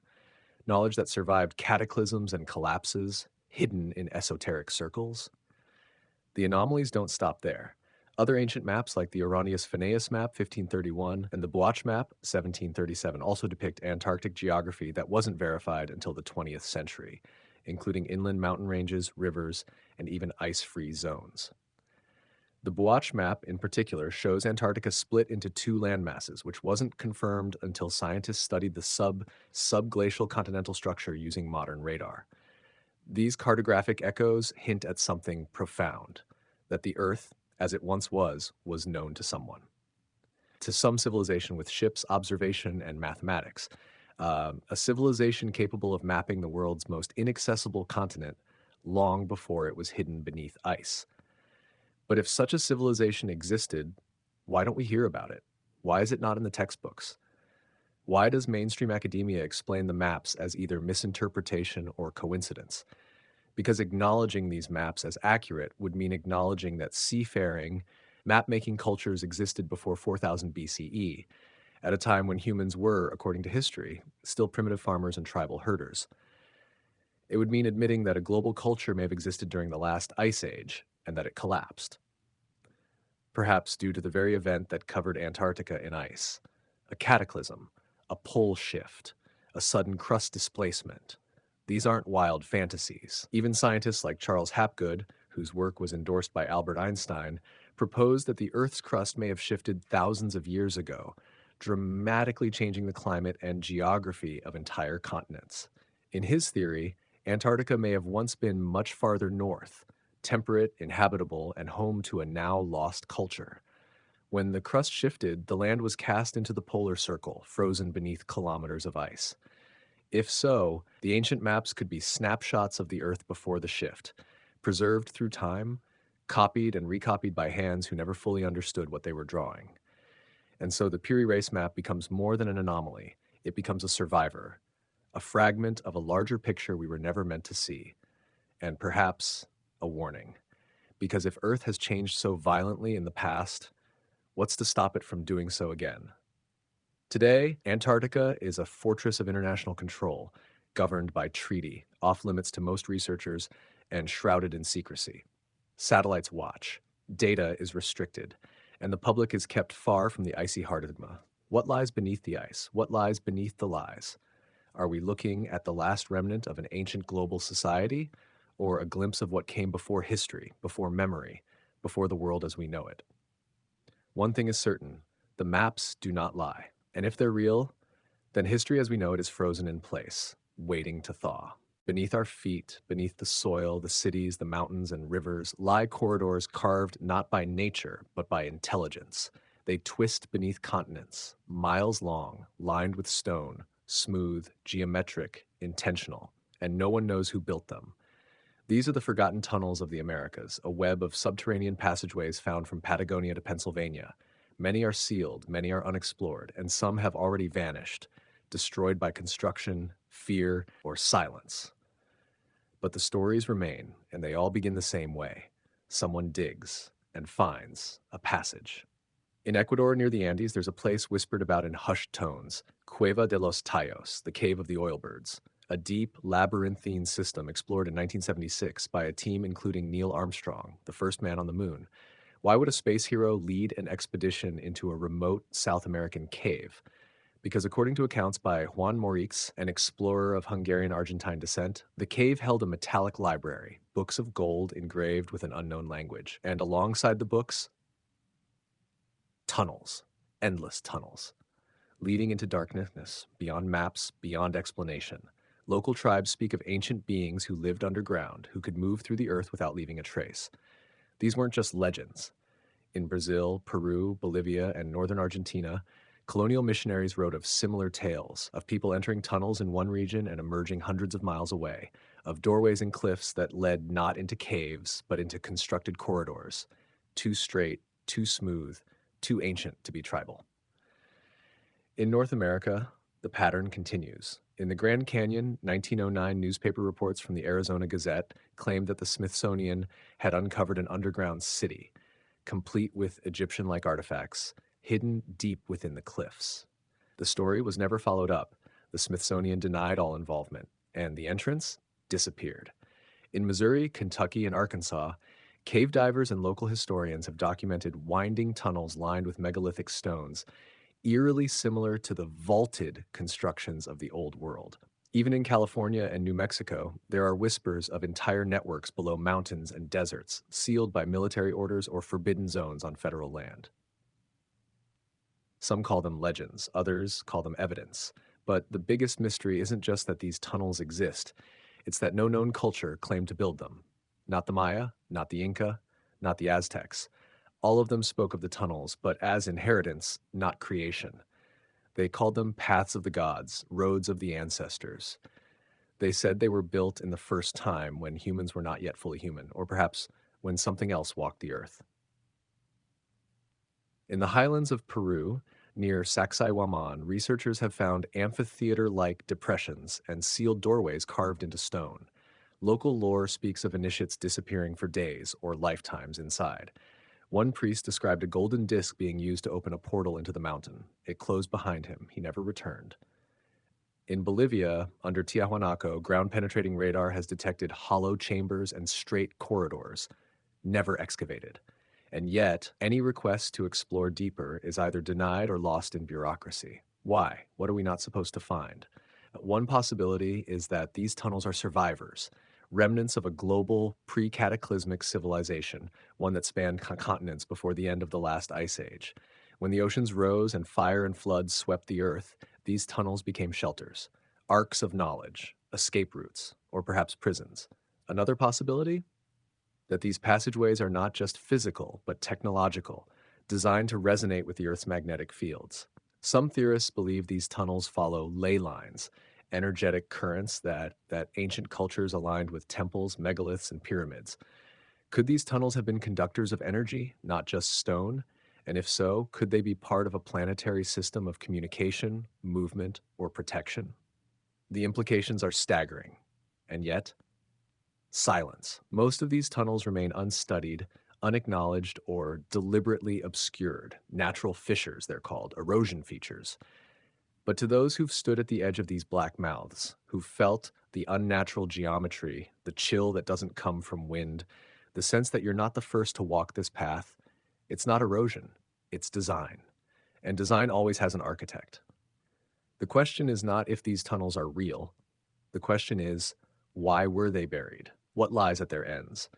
Knowledge that survived cataclysms and collapses, hidden in esoteric circles? The anomalies don't stop there. Other ancient maps like the Oranius Phineus map 1531 and the Buach map 1737 also depict Antarctic geography that wasn't verified until the 20th century, including inland mountain ranges, rivers, and even ice-free zones. The Buach map, in particular, shows Antarctica split into two landmasses, which wasn't confirmed until scientists studied the subglacial continental structure using modern radar. These cartographic echoes hint at something profound, that the Earth, as it once was known to someone. To some civilization with ships, observation, and mathematics. A civilization capable of mapping the world's most inaccessible continent long before it was hidden beneath ice. But if such a civilization existed, why don't we hear about it? Why is it not in the textbooks? Why does mainstream academia explain the maps as either misinterpretation or coincidence? Because acknowledging these maps as accurate would mean acknowledging that seafaring, map-making cultures existed before 4000 BCE, at a time when humans were, according to history, still primitive farmers and tribal herders. It would mean admitting that a global culture may have existed during the last ice age, and that it collapsed. Perhaps due to the very event that covered Antarctica in ice. A cataclysm, a pole shift, a sudden crust displacement. These aren't wild fantasies. Even scientists like Charles Hapgood, whose work was endorsed by Albert Einstein, proposed that the Earth's crust may have shifted thousands of years ago, dramatically changing the climate and geography of entire continents. In his theory, Antarctica may have once been much farther north, temperate, inhabitable, and home to a now lost culture. When the crust shifted, the land was cast into the polar circle, frozen beneath kilometers of ice. If so, the ancient maps could be snapshots of the Earth before the shift, preserved through time, copied and recopied by hands who never fully understood what they were drawing. And so the Piri Reis map becomes more than an anomaly. It becomes a survivor, a fragment of a larger picture we were never meant to see, and perhaps a warning. Because if Earth has changed so violently in the past, what's to stop it from doing so again? Today, Antarctica is a fortress of international control, governed by treaty, off limits to most researchers, and shrouded in secrecy. Satellites watch, data is restricted, and the public is kept far from the icy heart of Magma. What lies beneath the ice? What lies beneath the lies? Are we looking at the last remnant of an ancient global society, or a glimpse of what came before history, before memory, before the world as we know it? One thing is certain, the maps do not lie. And if they're real, then history as we know it is frozen in place, waiting to thaw. Beneath our feet, beneath the soil, the cities, the mountains, and rivers, lie corridors carved not by nature, but by intelligence. They twist beneath continents, miles long, lined with stone, smooth, geometric, intentional, and no one knows who built them. These are the forgotten tunnels of the Americas, a web of subterranean passageways found from Patagonia to Pennsylvania. Many are sealed, many are unexplored, and some have already vanished, destroyed by construction, fear, or silence. But the stories remain, and they all begin the same way. Someone digs and finds a passage. In Ecuador, near the Andes, there's a place whispered about in hushed tones, Cueva de los Tallos, the Cave of the Oilbirds, a deep, labyrinthine system explored in 1976 by a team including Neil Armstrong, the first man on the moon. Why would a space hero lead an expedition into a remote South American cave? Because according to accounts by Juan Morix, an explorer of Hungarian-Argentine descent, the cave held a metallic library, books of gold engraved with an unknown language, and alongside the books, tunnels. endless tunnels, leading into darkness, beyond maps, beyond explanation. Local tribes speak of ancient beings who lived underground, who could move through the earth without leaving a trace. These weren't just legends. In Brazil, Peru, Bolivia, and northern Argentina, colonial missionaries wrote of similar tales of people entering tunnels in one region and emerging hundreds of miles away, of doorways and cliffs that led not into caves, but into constructed corridors, too straight, too smooth, too ancient to be tribal. In North America, the pattern continues. In the Grand Canyon, 1909 newspaper reports from the Arizona Gazette claimed that the Smithsonian had uncovered an underground city, complete with Egyptian-like artifacts, hidden deep within the cliffs. The story was never followed up. The Smithsonian denied all involvement, and the entrance disappeared. In Missouri, Kentucky, and Arkansas, cave divers and local historians have documented winding tunnels lined with megalithic stones, eerily similar to the vaulted constructions of the Old World. Even in California and New Mexico, there are whispers of entire networks below mountains and deserts, sealed by military orders or forbidden zones on federal land. Some call them legends, others call them evidence. But the biggest mystery isn't just that these tunnels exist, it's that no known culture claimed to build them. Not the Maya, not the Inca, not the Aztecs. All of them spoke of the tunnels, but as inheritance, not creation. They called them paths of the gods, roads of the ancestors. They said they were built in the first time when humans were not yet fully human, or perhaps when something else walked the earth. In the highlands of Peru, near Sacsayhuaman, researchers have found amphitheater-like depressions and sealed doorways carved into stone. Local lore speaks of initiates disappearing for days or lifetimes inside. One priest described a golden disc being used to open a portal into the mountain. It closed behind him. He never returned. In Bolivia, under Tiahuanaco, ground-penetrating radar has detected hollow chambers and straight corridors, never excavated. And yet, any request to explore deeper is either denied or lost in bureaucracy. Why? What are we not supposed to find? One possibility is that these tunnels are survivors, remnants of a global pre-cataclysmic civilization, one that spanned continents before the end of the last ice age. When the oceans rose and fire and floods swept the earth, these tunnels became shelters, arks of knowledge, escape routes, or perhaps prisons. Another possibility? That these passageways are not just physical, but technological, designed to resonate with the Earth's magnetic fields. Some theorists believe these tunnels follow ley lines, energetic currents that ancient cultures aligned with temples, megaliths, and pyramids. Could these tunnels have been conductors of energy, not just stone? And if so, could they be part of a planetary system of communication, movement, or protection? The implications are staggering. And yet, silence. Most of these tunnels remain unstudied, unacknowledged, or deliberately obscured. Natural fissures, they're called, erosion features. But to those who've stood at the edge of these black mouths, who've felt the unnatural geometry, the chill that doesn't come from wind, the sense that you're not the first to walk this path, it's not erosion, it's design. And design always has an architect. The question is not if these tunnels are real. The question is, why were they buried? What lies at their ends?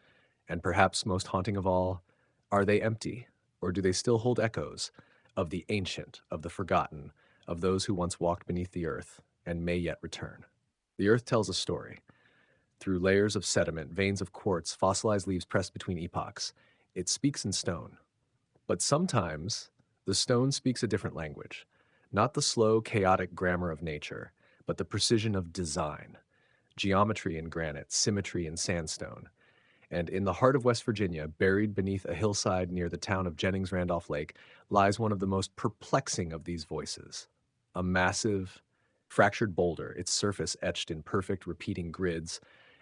And perhaps most haunting of all, are they empty? Or do they still hold echoes of the ancient, of the forgotten, of those who once walked beneath the earth and may yet return? The earth tells a story. Through layers of sediment, veins of quartz, fossilized leaves pressed between epochs, it speaks in stone. But sometimes the stone speaks a different language, not the slow, chaotic grammar of nature, but the precision of design, geometry in granite, symmetry in sandstone. And in the heart of West Virginia, buried beneath a hillside near the town of Jennings-Randolph Lake, lies one of the most perplexing of these voices. A massive, fractured boulder, its surface etched in perfect repeating grids,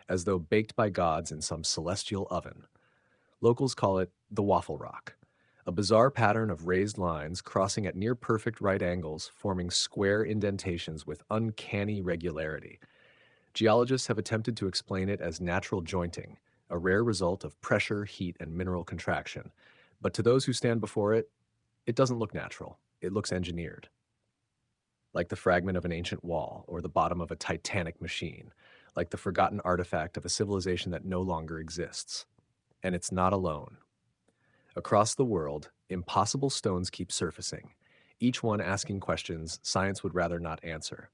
as though baked by gods in some celestial oven. Locals call it the Waffle Rock, a bizarre pattern of raised lines crossing at near-perfect right angles, forming square indentations with uncanny regularity. Geologists have attempted to explain it as natural jointing, a rare result of pressure, heat, and mineral contraction. But to those who stand before it, it doesn't look natural. It looks engineered. Like the fragment of an ancient wall or the bottom of a titanic machine, like the forgotten artifact of a civilization that no longer exists. And it's not alone. Across the world, impossible stones keep surfacing. each one asking questions science would rather not answer.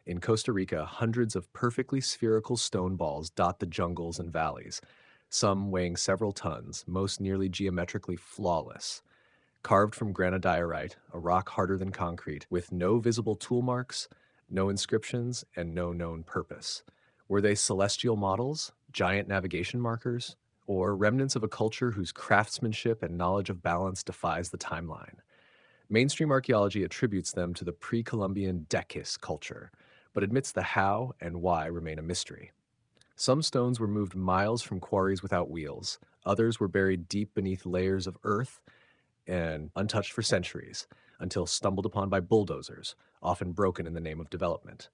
In Costa Rica, hundreds of perfectly spherical stone balls dot the jungles and valleys, some weighing several tons, most nearly geometrically flawless. Carved from granodiorite, a rock harder than concrete, with no visible tool marks, no inscriptions, and no known purpose. Were they celestial models, giant navigation markers, or remnants of a culture whose craftsmanship and knowledge of balance defies the timeline? Mainstream archaeology attributes them to the pre-Columbian Decis culture, but admits the how and why remain a mystery. Some stones were moved miles from quarries without wheels, others were buried deep beneath layers of earth and untouched for centuries, until stumbled upon by bulldozers, often broken in the name of development.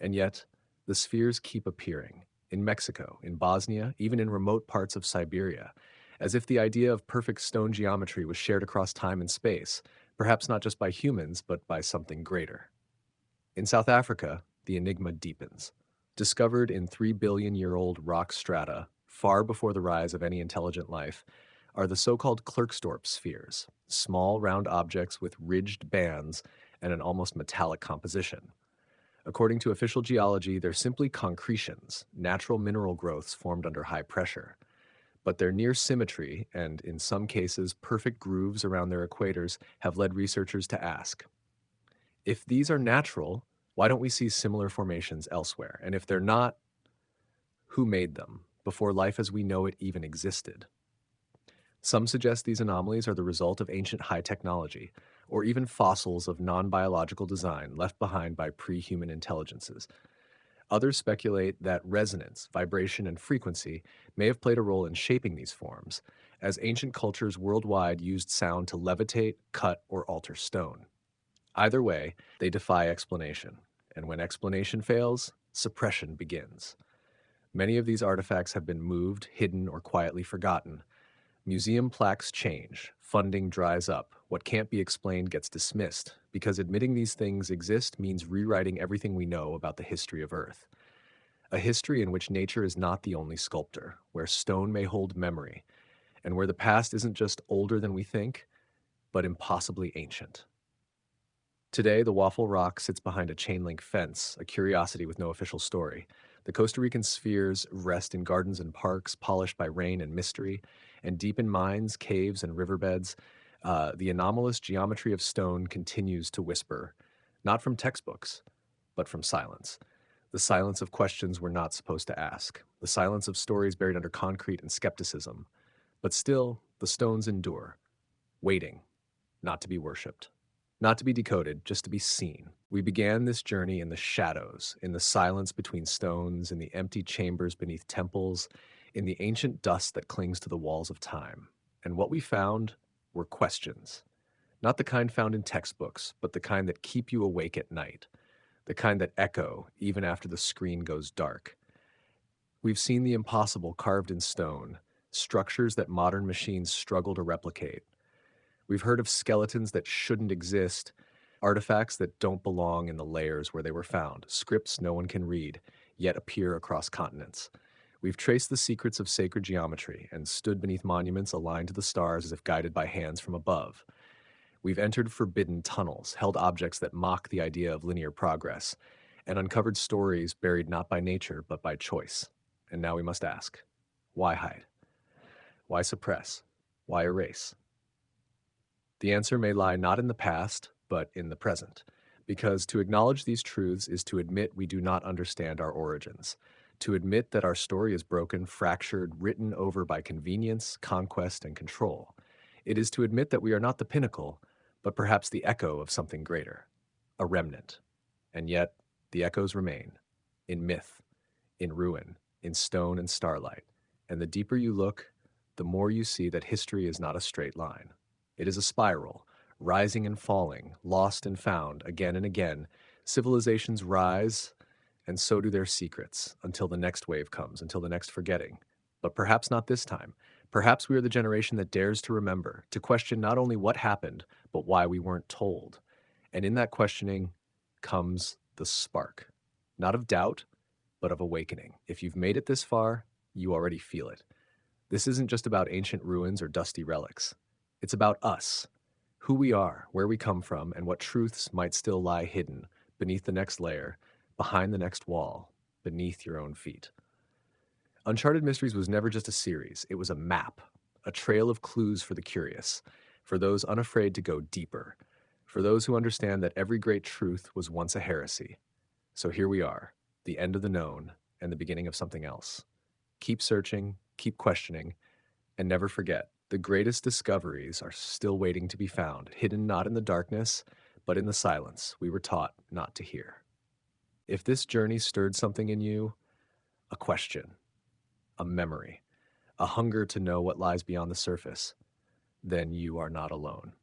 And yet, the spheres keep appearing, in Mexico, in Bosnia, even in remote parts of Siberia, as if the idea of perfect stone geometry was shared across time and space, perhaps not just by humans, but by something greater. In South Africa, the enigma deepens. Discovered in 3 billion-year-old rock strata, far before the rise of any intelligent life, are the so-called Klerksdorp spheres, small round objects with ridged bands and an almost metallic composition. According to official geology, they're simply concretions, natural mineral growths formed under high pressure. But their near symmetry, and in some cases perfect grooves around their equators, have led researchers to ask, if these are natural, why don't we see similar formations elsewhere? And if they're not, who made them, before life as we know it even existed? Some suggest these anomalies are the result of ancient high technology, or even fossils of non-biological design left behind by pre-human intelligences. Others speculate that resonance, vibration, and frequency may have played a role in shaping these forms, as ancient cultures worldwide used sound to levitate, cut, or alter stone. Either way, they defy explanation, and when explanation fails, suppression begins. Many of these artifacts have been moved, hidden, or quietly forgotten. Museum plaques change, funding dries up, what can't be explained gets dismissed, because admitting these things exist means rewriting everything we know about the history of Earth. A history in which nature is not the only sculptor, where stone may hold memory, and where the past isn't just older than we think, but impossibly ancient. Today, the Waffle Rock sits behind a chain-link fence, a curiosity with no official story. The Costa Rican spheres rest in gardens and parks, polished by rain and mystery, and deep in mines, caves, and riverbeds, the anomalous geometry of stone continues to whisper, not from textbooks, but from silence. The silence of questions we're not supposed to ask, the silence of stories buried under concrete and skepticism. But still, the stones endure, waiting, not to be worshipped. Not to be decoded, just to be seen. We began this journey in the shadows, in the silence between stones, in the empty chambers beneath temples, in the ancient dust that clings to the walls of time. And what we found were questions. Not the kind found in textbooks, but the kind that keep you awake at night. The kind that echo even after the screen goes dark. We've seen the impossible carved in stone, structures that modern machines struggle to replicate. We've heard of skeletons that shouldn't exist, artifacts that don't belong in the layers where they were found, scripts no one can read, yet appear across continents. We've traced the secrets of sacred geometry and stood beneath monuments aligned to the stars as if guided by hands from above. We've entered forbidden tunnels, held objects that mock the idea of linear progress, and uncovered stories buried not by nature but by choice. And now we must ask, why hide? Why suppress? Why erase? The answer may lie not in the past, but in the present, because to acknowledge these truths is to admit we do not understand our origins, to admit that our story is broken, fractured, written over by convenience, conquest, and control. It is to admit that we are not the pinnacle, but perhaps the echo of something greater, a remnant. And yet, the echoes remain, in myth, in ruin, in stone and starlight. And the deeper you look, the more you see that history is not a straight line. It is a spiral, rising and falling, lost and found, again and again. Civilizations rise, and so do their secrets, until the next wave comes, until the next forgetting. But perhaps not this time. Perhaps we are the generation that dares to remember, to question not only what happened, but why we weren't told. And in that questioning comes the spark, not of doubt, but of awakening. If you've made it this far, you already feel it. This isn't just about ancient ruins or dusty relics. It's about us. Who we are, where we come from, and what truths might still lie hidden beneath the next layer, behind the next wall, beneath your own feet. Uncharted Mysteries was never just a series, it was a map, a trail of clues for the curious, for those unafraid to go deeper, for those who understand that every great truth was once a heresy. So here we are, the end of the known and the beginning of something else. Keep searching, keep questioning, and never forget the greatest discoveries are still waiting to be found, hidden not in the darkness, but in the silence we were taught not to hear. If this journey stirred something in you, a question, a memory, a hunger to know what lies beyond the surface, then you are not alone.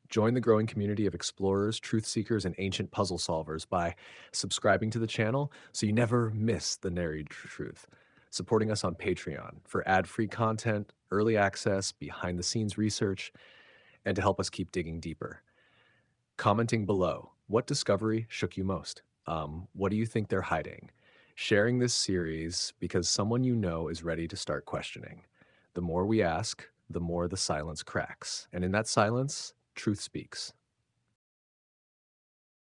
Join the growing community of explorers, truth seekers, and ancient puzzle solvers by subscribing to the channel so you never miss the narrated truth. Supporting us on Patreon for ad-free content, early access, behind-the-scenes research, and to help us keep digging deeper. Commenting below, what discovery shook you most? What do you think they're hiding? Sharing this series because someone you know is ready to start questioning. The more we ask, the more the silence cracks. And in that silence, truth speaks.